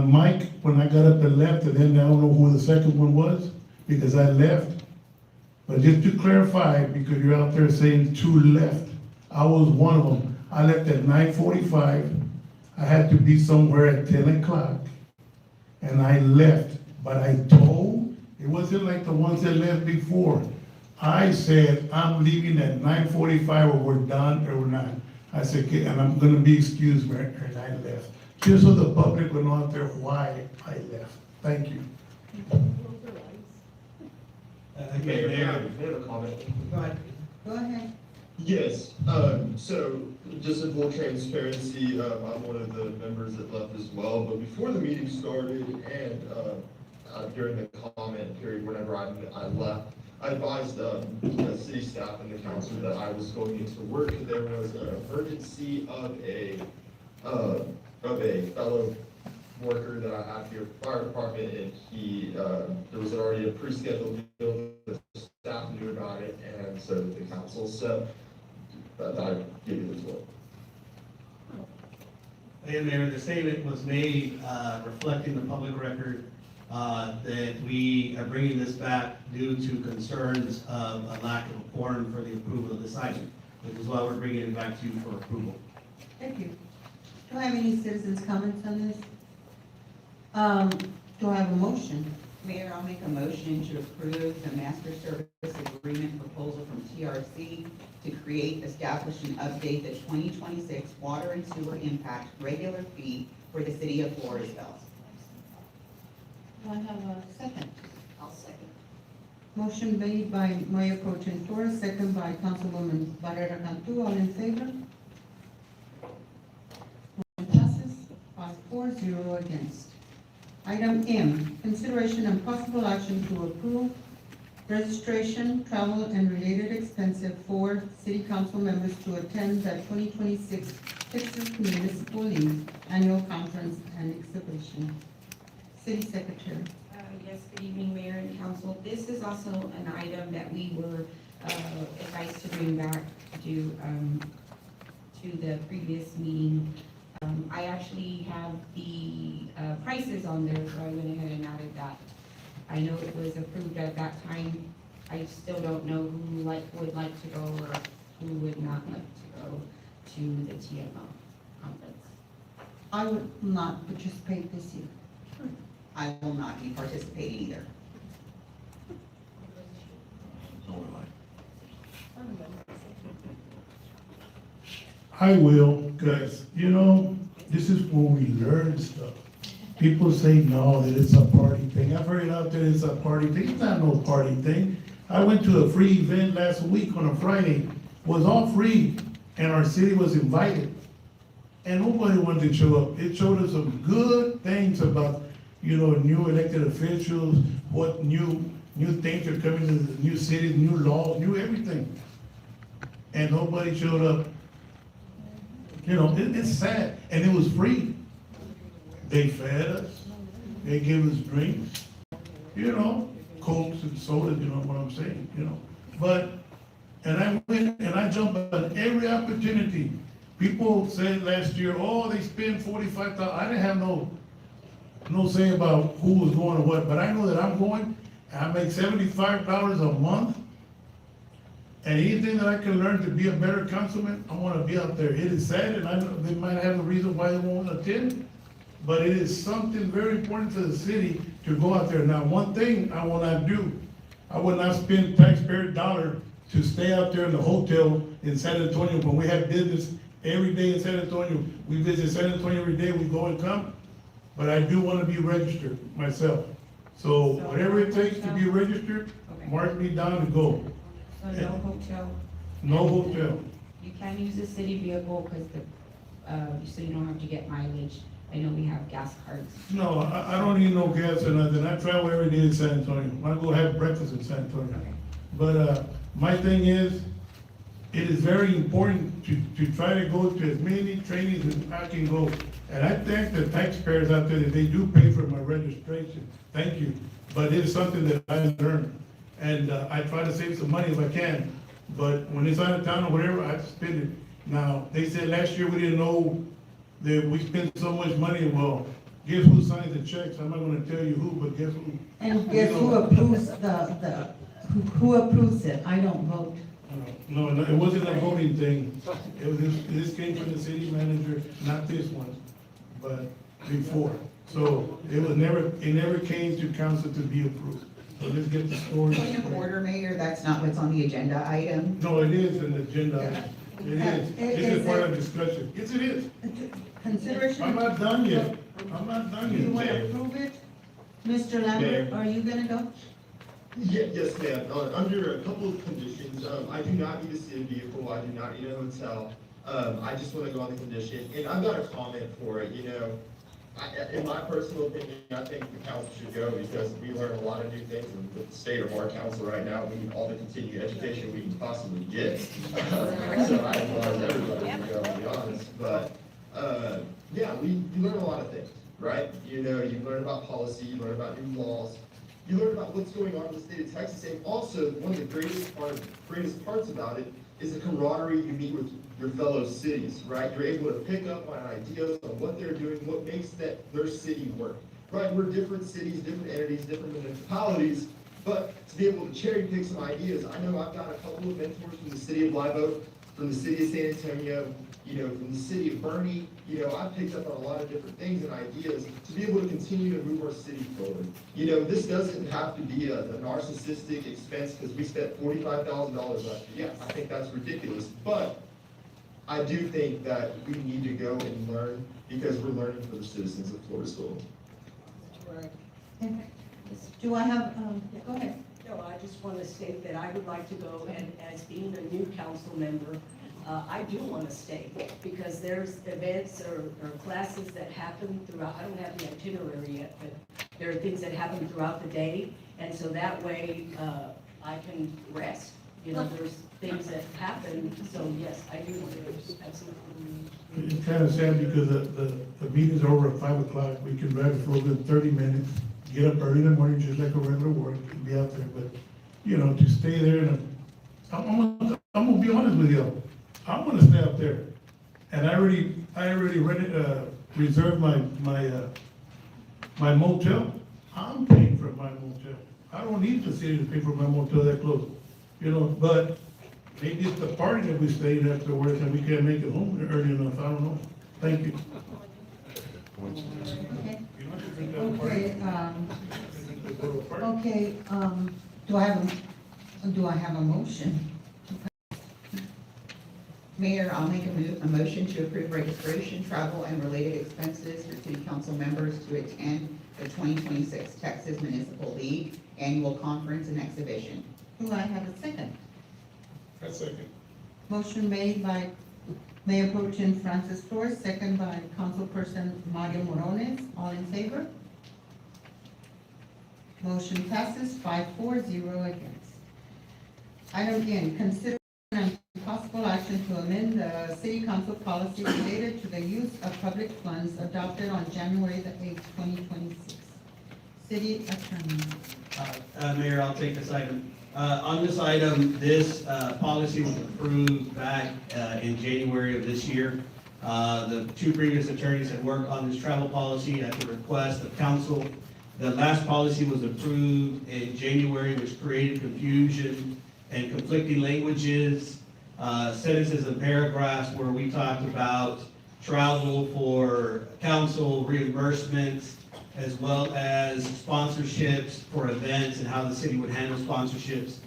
mic when I got up and left, and then I don't know who the second one was, because I left. But just to clarify, because you're out there saying two left, I was one of them. I left at 9:45. I had to be somewhere at 10 o'clock, and I left. But I told, it wasn't like the ones that left before. I said, I'm leaving at 9:45, or we're done, or we're not. I said, okay, and I'm gonna be excused, Mayor, and I left. Just so the public will know out there why I left. Thank you. Mayor, may I have a comment? Go ahead. Go ahead. Yes, so just in full transparency, I'm one of the members that left as well, but before the meeting started and during the comment period, whenever I left, I advised the city staff and the council that I was going into work. There was an emergency of a fellow worker that I have here, fire department, and there was already a pre-scheduled deal. The staff knew about it, and so did the council. So I give you this one. And Mayor, the statement was made reflecting the public record that we are bringing this back due to concerns of a lack of a quorum for the approval of this item, which is why we're bringing it back to you for approval. Thank you. Do I have any citizens' comments on this? Do I have a motion? Mayor, I'll make a motion to approve the master service agreement proposal from TRC to create, establish, and update the 2026 water and sewer impact regular fee for the city of Floresville. Do I have a second? I'll second. Motion made by Mayor Pro Tem Flores, second by Councilwoman Barrera Cantu. All in favor? Motion passes 5-4, 0 against. Item M, consideration and possible action to approve registration, travel, and related expenses for city council members to attend the 2026 Texas Municipal League Annual Conference and Exhibition. City Secretary. Yes, good evening, Mayor and Council. This is also an item that we were advised to bring back to the previous meeting. I actually have the prices on there, so I went ahead and added that. I know it was approved at that time. I still don't know who would like to go or who would not like to go to the TMO conference. I would not participate this year. I will not be participating either. I will, because, this is where we learn stuff. People say, no, that it's a party thing. I've heard out there it's a party thing. It's not no party thing. I went to a free event last week on a Friday. It was all free, and our city was invited. And nobody wanted to show up. It showed us some good things about, new elected officials, what new things are coming to the new cities, new laws, new everything. And nobody showed up. It's sad, and it was free. They fed us, they gave us drinks, Cokes and sodas, you know what I'm saying, and I went and I jumped on every opportunity. People said last year, oh, they spend $45,000. I didn't have no say about who was going or what, but I know that I'm going, and I make $75 a month. And anything that I can learn to be a better councilman, I want to be out there. It is sad, and I know they might have a reason why they won't attend, but it is something very important to the city to go out there. Now, one thing I will not do, I will not spend taxpayer dollar to stay out there in the hotel in San Antonio when we have business every day in San Antonio. We visit San Antonio every day, we go and come, but I do want to be registered myself. So whatever it takes to be registered, mark me down to go. So no hotel? No hotel. You can use the city vehicle because so you don't have to get mileage. I know we have gas cards. No, I don't need no gas or nothing. I travel every day in San Antonio. I go have breakfast in San Antonio. Okay. But my thing is, it is very important to try to go to as many trainings as I can go. And I thank the taxpayers out there that they do pay for my registration. Thank you. But it is something that I learned. And I try to save some money if I can. But when it's out of town or whatever, I have to spend it. Now, they said last year we didn't know that we spent so much money. Well, guess who signs the checks? I'm not gonna tell you who, but guess who? And guess who approves who approves it? I don't vote. No, it wasn't a voting thing. It was, this came from the city manager, not this one, but before. So it never came to council to be approved. So let's get the story. Point of order, Mayor, that's not what's on the agenda item. No, it is an agenda item. It is. This is part of discussion. Yes, it is. Consideration. I'm not done yet. I'm not done You want yet. to approve it? Mr. Lambert, are you gonna go? Yes, ma'am. Under a couple of conditions, I do not need a city vehicle, I do not need a hotel. I just want to go on the condition, and I've got a comment for it, in my personal opinion, I think the council should go because we learn a lot of new things, and with the state of our council right now, we need all the continued education we can possibly get. So I advise everybody to go, to be honest, but, yeah, you learn a lot of things, right? You learn about policy, you learn about new laws, you learn about what's going on in the state of Texas, and also, one of the greatest parts about it is the camaraderie you meet with your fellow cities, right? You're able to pick up on ideas on what they're doing, what makes their city work, right? We're different cities, different entities, different municipalities, but to be able to cherry pick some ideas, I know I've got a couple of mentors from the city of Live Oak, from the city of San Antonio, from the city of Bernie, I've picked up on a lot of different things and ideas to be able to continue to move our city forward. This doesn't have to be a narcissistic expense because we spent $45,000 last year. Yeah, I think that's ridiculous, but I do think that we need to go and learn because we're learning for the citizens of Floresville. Do I have, go ahead. No, I just want to state that I would like to go, and as being a new council member, I do want to stay, because there's events or classes that happen throughout, I don't have the itinerary yet, but there are things that happen throughout the day, and so that way, I can rest. There's things that happen, so yes, I do want to go, absolutely. It's kind of sad because the meetings are over at 5 o'clock. We can drive for in 30 minutes, get up early in the morning just like a regular work and be out there. But, to stay there, and I'm gonna be honest with you. I want to stay up there. And I already reserved my motel. I'm paying for my motel. I don't need the city to pay for my motel that close. But maybe it's the party that we stayed afterwards and we can't make it home early enough. I don't know. Thank you. Okay, do I have a motion? Mayor, I'll make a motion to approve registration, travel, and related expenses for city council members to attend the 2026 Texas Municipal League Annual Conference and Exhibition. Do I have a second? A second. Motion made by Mayor Pro Tem Francis Flores, second by Councilperson Mario Morones. All in favor? Motion passes 5-4-0 against. Item N, consider and possible action to amend the city council policy related to the use of public funds adopted on January the 8th, 2026. City Attorney. Mayor, I'll take this item. On this item, this policy was approved back in January of this year. The two previous attorneys had worked on this travel policy at the request of council. The last policy was approved in January, which created confusion and conflicting languages, sentences and paragraphs where we talked about travel for council reimbursements, as well as sponsorships for events and how the city would handle sponsorships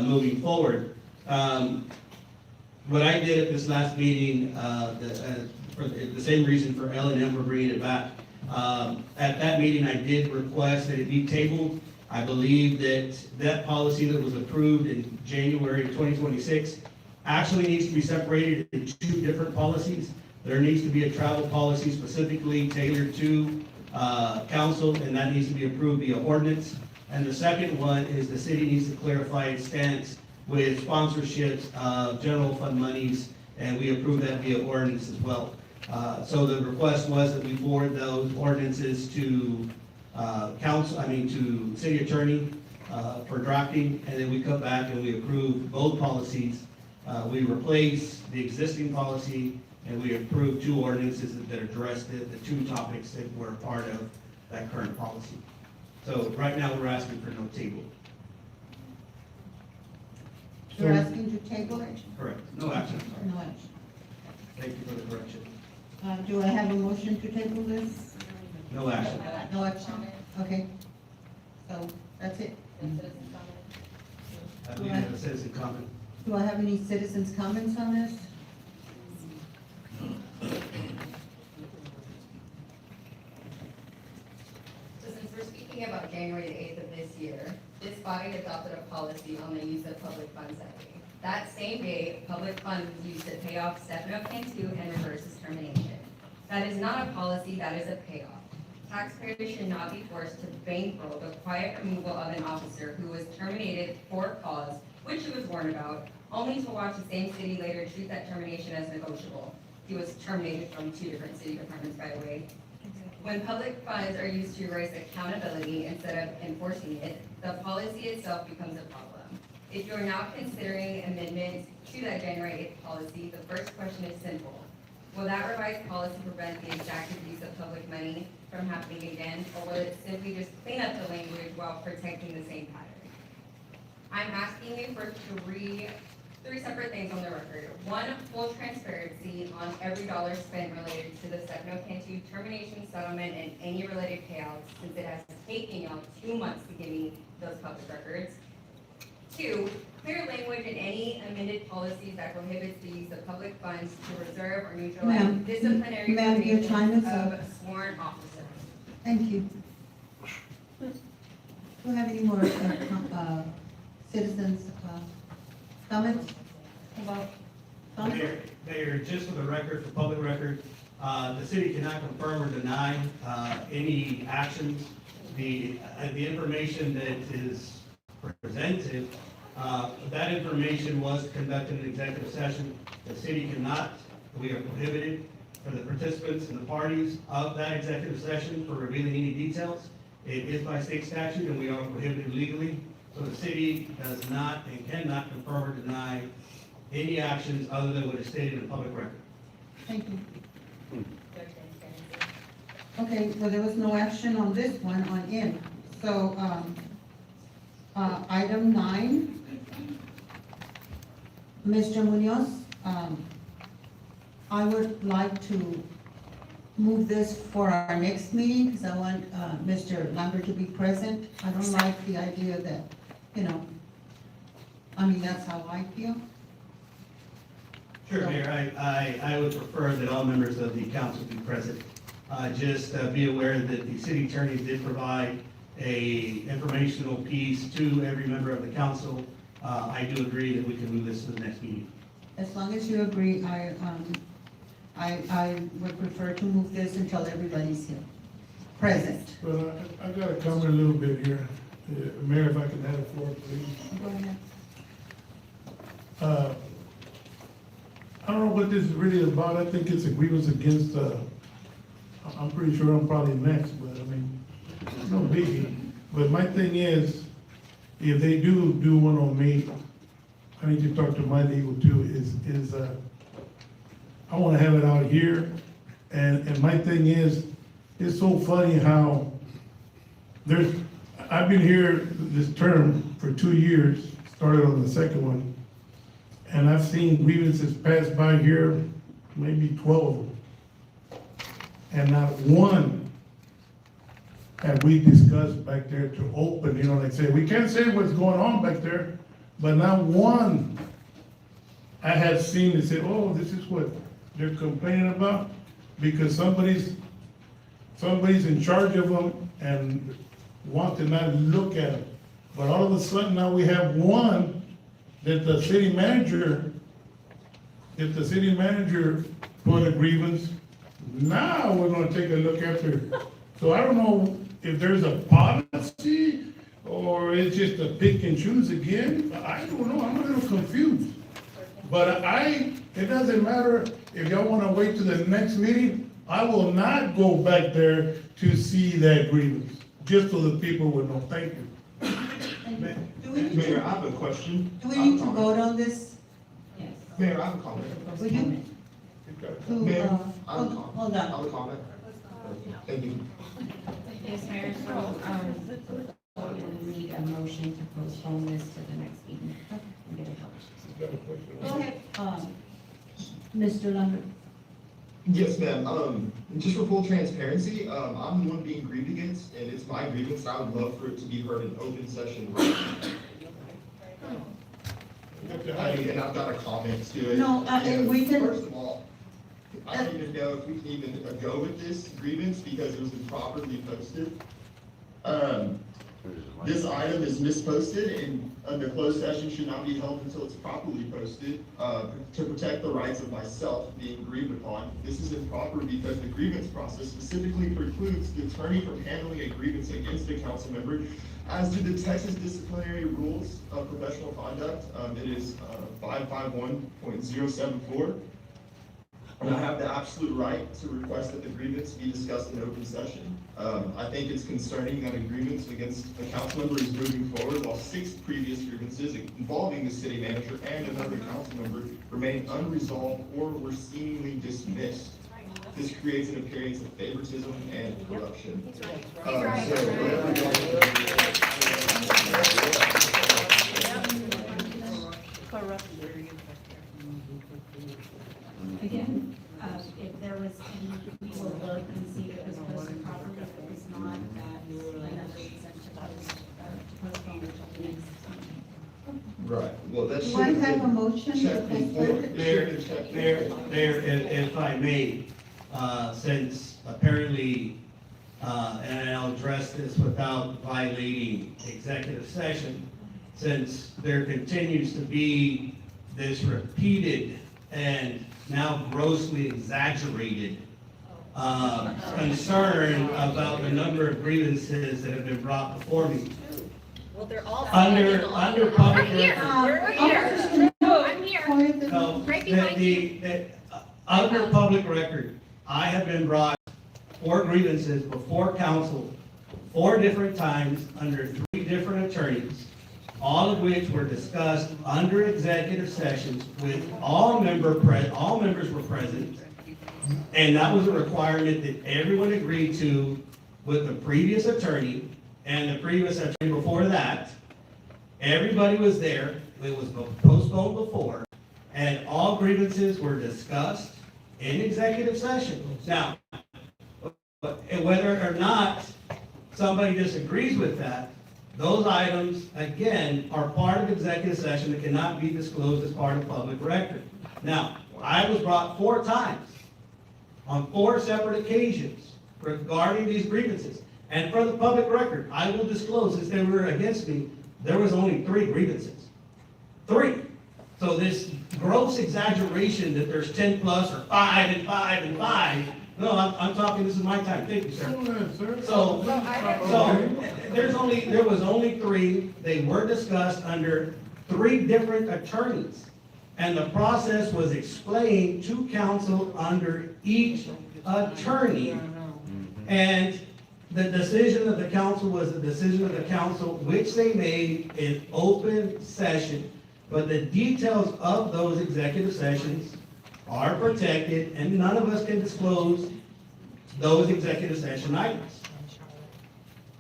moving forward. What I did at this last meeting, for the same reason for L&M, we're bringing it back. At that meeting, I did request that it be tabled. I believe that that policy that was approved in January of 2026 actually needs to be separated into two different policies. There needs to be a travel policy specifically tailored to council, and that needs to be approved via ordinance. And the second one is the city needs to clarify its stance with sponsorships of general fund monies, and we approve that via ordinance as well. So the request was that we forward those ordinances to to city attorney for drafting, and then we come back and we approve both policies We replaced the existing policy, and we approved 2 ordinances that addressed the 2 topics that were part of that current policy. So right now, we're asking for no table. You're asking to table it? Correct. No action. Sorry. No action. Thank you for the correction. Do I have a motion to table this? No action. No action? Okay. So, that's it. I believe it says in comment. Do I have any citizens' comments on this? So since we're speaking about January the 8th of this year, this body adopted a policy on the use of public funds that day. That same day, public funds was used to pay off Stefano Cantu and reverse his termination. That is not a policy, that is a payoff. Taxpayers should not be forced to bankroll the quiet removal of an officer who was terminated for cause, which he was warned about, only to watch the same city later treat that termination as negotiable. He was terminated from 2 different city departments, by the way. When public funds are used to erase accountability instead of enforcing it, the policy itself becomes a problem. If you are now considering amendments to that January 8th policy, the first question is simple. Will that revised policy prevent the exact abuse of public money from happening again, or will it simply just clean up the language while protecting the same pattern? I'm asking you for three separate things on the record. 1, full transparency on every dollar spent related to the Stefano Cantu termination settlement and any related payouts, since it has taken y'all 2 months to give me those public records. 2, clear language in any amended policies that prohibits the use of public funds to reserve or neutralize Ma'am, disciplinary ma'am, your time is of up. sworn officers. Thank you. Do you have any more citizens' comments about council? Mayor, just for the record, for public record, the city cannot confirm or deny any actions. The information that is presented, that information was conducted in executive session. The city cannot, we are prohibited for the participants and the parties of that executive session for revealing any details. It is by state statute, and we are prohibited legally. So the city does not and cannot confirm or deny any actions other than what is stated in public record. Thank you. Okay, well, there was no action on this one on N. So, item 9, Mr. Munoz, I would like to move this for our next meeting, because I want Mr. Lambert to be present. I don't like the idea that, that's how I feel. Sure, Mayor, I would prefer that all members of the council be present. Just be aware that the city attorney did provide a informational piece to every member of the council. I do agree that we can move this to the next meeting. As long as you agree, I would prefer to move this until everybody's here, present. Well, I got to comment a little bit here. Mayor, if I can have the floor, please. Go ahead. I don't know what this is really about. I think it's a grievance against, I'm pretty sure I'm probably next, but it's no biggie. But my thing is, if they do one on me, I need to talk to my legal too, I want to have it out here. And my thing is, it's so funny how I've been here this term for 2 years, started on the second one, and I've seen grievances pass by here, maybe 12 of them. And not one have we discussed back there to open, like say, we can't say what's going on back there, but not one I have seen that say, oh, this is what they're complaining about, because somebody's in charge of them and want to not look at it. But all of a sudden now we have one that the city manager put a grievance, now we're gonna take a look after. So I don't know if there's a policy or it's just a pick and choose again. I don't know, I'm a little confused. But it doesn't matter if y'all wanna wait to the next meeting, I will not go back there to see that grievance, just so the people would know. Thank you. Mayor, I have a question. Do we need to vote on this? Yes. Mayor, I have a comment. Would you, Mayor, I have a hold comment. on. I have a comment. Thank you. Yes, Mayor, so, we need a motion to postpone this to the next meeting. And get it published. Go ahead, Mr. Lambert. Yes, ma'am. Just for full transparency, I'm the one being grieved against, and it's my grievance. I would love for it to be heard in open session. And I've got a comment to it. No, and we can- First of all, I don't even know if we can even go with this grievance because it was improperly posted. This item is misposted and the closed session should not be held until it's properly posted, to protect the rights of myself being grieved upon. This is improper because the grievance process specifically precludes the attorney from handling a grievance against a council member. As do the Texas disciplinary rules of professional conduct, it is 551.074. And I have the absolute right to request that the grievance be discussed in open session. I think it's concerning that a grievance against a council member is moving forward while 6 previous grievances involving the city manager and another council member remain unresolved or were seemingly dismissed. This creates an appearance of favoritism and corruption. Again, if there was any, we will look and see if it was posted properly, if it was not, that another reason to postpone it till the next meeting. Right, well, that's. Do I have a motion to Check before. postpone? It should have been checked. Mayor, if I may, since apparently, and I'll address this without violating executive session, since there continues to be this repeated and now grossly exaggerated concern about the number of grievances that have been brought before me. Well, they're all. Under public I'm here, record. we're here. I'm here. No, Right behind under public record, I have been brought 4 grievances before council 4 different times under 3 different attorneys, all of which were discussed under executive sessions with all members were present. And that was a requirement that everyone agreed to with the previous attorney and the previous attorney before that. Everybody was there. It was postponed before. And all grievances were discussed in executive session. Now, whether or not somebody disagrees with that, those items, again, are part of executive session that cannot be disclosed as part of public record. Now, I was brought 4 times on 4 separate occasions regarding these grievances. And for the public record, I will disclose, since they were against me, there was only 3 grievances. 3. So this gross exaggeration that there's 10 plus or 5 and 5 and 5, no, I'm talking, this is my time. Thank you, sir. So there was only 3. They were discussed under 3 different attorneys. And the process was explained to council under each attorney. And the decision of the council was the decision of the council, which they made in open session. But the details of those executive sessions are protected, and none of us can disclose those executive session items.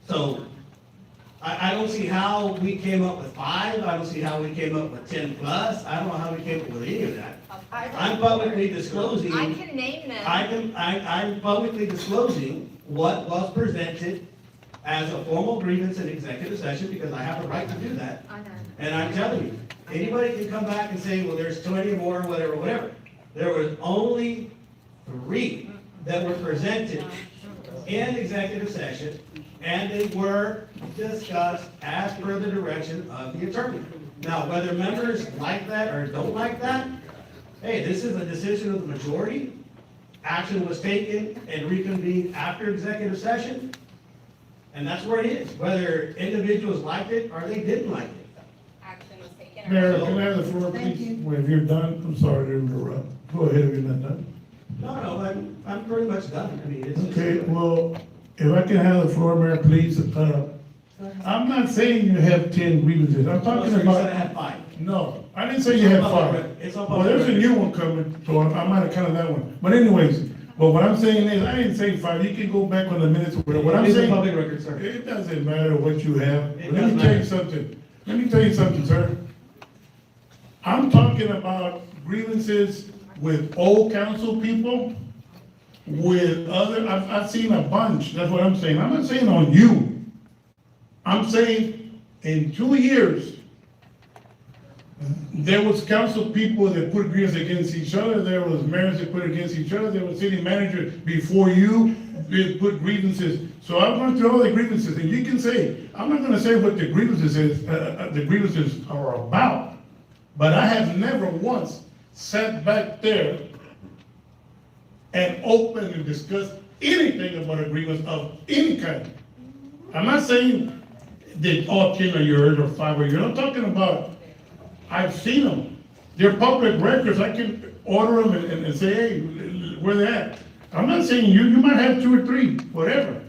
So I don't see how we came up with 5. I don't see how we came up with 10 plus. I don't know how we came up with any of that. I'm publicly disclosing. I can name them. I'm publicly disclosing what was presented as a formal grievance in executive session because I have the right to do that. I know. And I'm telling you, anybody can come back and say, well, there's 20 more, whatever. There was only 3 that were presented in executive session, and they were discussed as per the direction of the attorney. Now, whether members like that or don't like that, hey, this is a decision of the majority. Action was taken and reconvened after executive session, and that's where it is. Whether individuals liked it or they didn't like it. Action was taken. Mayor, can I have the floor, Thank please? you. Well, if you're done, I'm sorry to interrupt. Go ahead if you're not done. No, I'm pretty much done. I mean, it's. Okay, well, if I can have the floor, Mayor, please. I'm not saying you have 10 grievances. I'm talking You said I about, had 5. no, I didn't say you had five. It's on Well, public there's a record. new one coming, so I might have counted that one. But anyways, but what I'm saying is, I didn't say five, you can go back on the minutes, what I'm It is a saying. public record, sir. It doesn't matter what you have. It Let me does tell you matter. something. Let me tell you something, sir. I'm talking about grievances with old council people, with other, I've seen a bunch, that's what I'm saying. I'm not saying on you. I'm saying in 2 years, there was council people that put grievances against each other, there was mayors that put against each other, there was city managers before you that put grievances. So I've gone through all the grievances, and you can say, I'm not gonna say what the grievances are about, but I have never once sat back there and openly discussed anything about a grievance of any kind. I'm not saying that all 10 are yours or 5 are yours, I'm talking about, I've seen them. They're public records, I can order them and say, hey, where they at? I'm not saying you might have 2 or 3, whatever.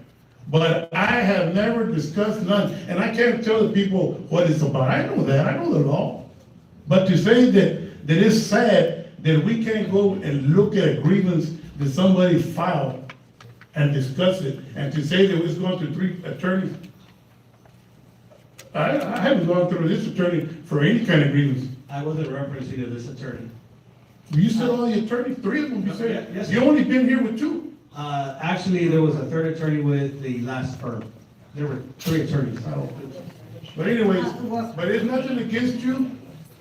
But I have never discussed none, and I can't tell the people what it's about. I know that, I know the law. But to say that it's sad that we can't go and look at a grievance that somebody filed and discuss it, and to say that it's gone through 3 attorneys. I haven't gone through this attorney for any kind of grievance. I wasn't referencing to this attorney. You said all the attorneys, 3 of them, you said. Yes, You only been here with 2. Actually, there was a third attorney with the last firm. There were 3 attorneys. But anyways, but it's nothing against you.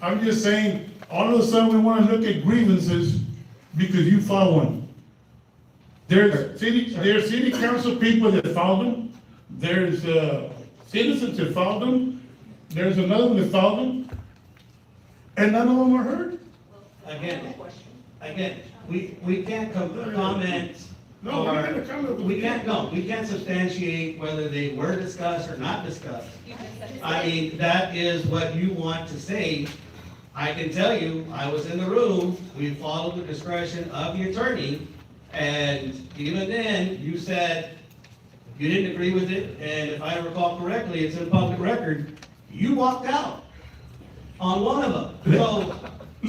I'm just saying, all of a sudden, we wanna look at grievances because you filed one. There's city council people that filed them. There's, citizens that filed them. There's another one that filed them. And none of them were heard. Again, we can't comment. No, we're not gonna comment. We can't substantiate whether they were discussed or not discussed. I mean, that is what you want to say. I can tell you, I was in the room, we followed the discretion of the attorney, and even then, you said you didn't agree with it, and if I recall correctly, it's in public record, you walked out on one of them.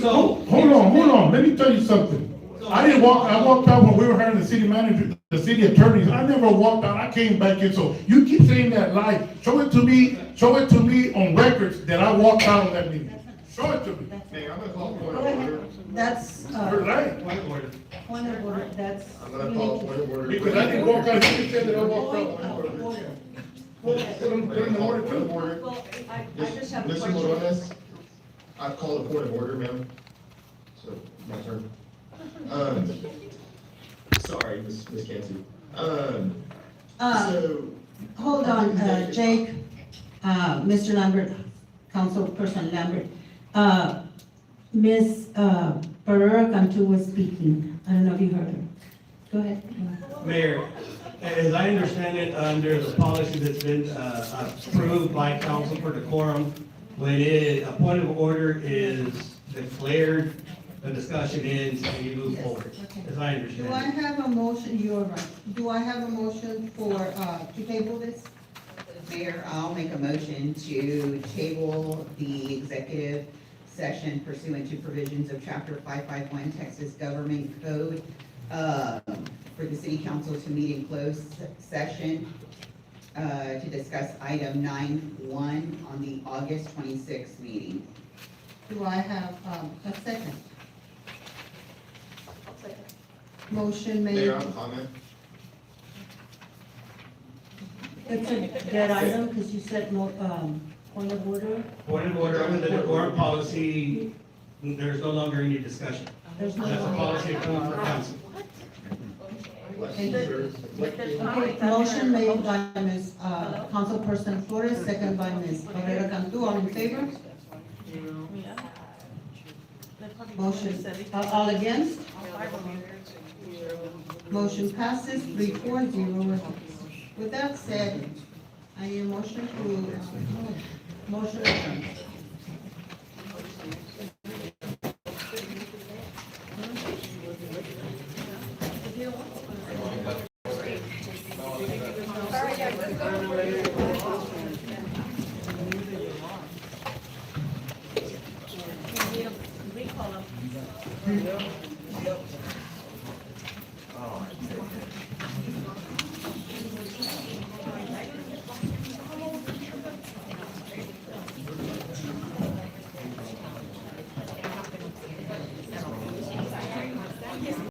So. Hold on, let me tell you something. I walked out when we were hiring the city manager, the city attorneys. I never walked out, I came back in, so you keep saying that lie. Show it to me on records that I walked out of that meeting. Show it to me. Mayor, I'm gonna call point of order. That's, You're lying. point of order, that's. I'm gonna call point of order. Because I didn't walk out, you can say that I walked out. Put them in order Point of too. order. Well, I just have a Mr. question. Morones, I've called a point of order, ma'am. So, my turn. Sorry, Ms. Cantu. So, Hold on, Jake, Mr. Lambert, Councilperson Lambert. Ms. Pereira Cantu was speaking. I don't know if you heard her. Go ahead. Mayor, as I understand it, under the policy that's been approved by council for decorum, when a point of order is declared, the discussion ends and you move forward, as I understand Do I it. have a motion, you're right. Do I have a motion for, to table this? Mayor, I'll make a motion to table the executive session pursuant to provisions of Chapter 551 Texas Government Code for the city council to meet in closed session to discuss item 9.1 on the August 26th meeting. Do I have a second? Motion made. Mayor, I have a comment. It's a dead item, because you said point of order. Point of order, under the decorum policy, there's no longer any discussion. There's no That's a longer- policy approved for council. Okay, motion made by Ms. Councilperson Flores, second by Ms. Pereira Cantu, all in favor? Motion, all against? Motion passes 3-4-0. With that said, I need a motion to, motion adjourned. Yep.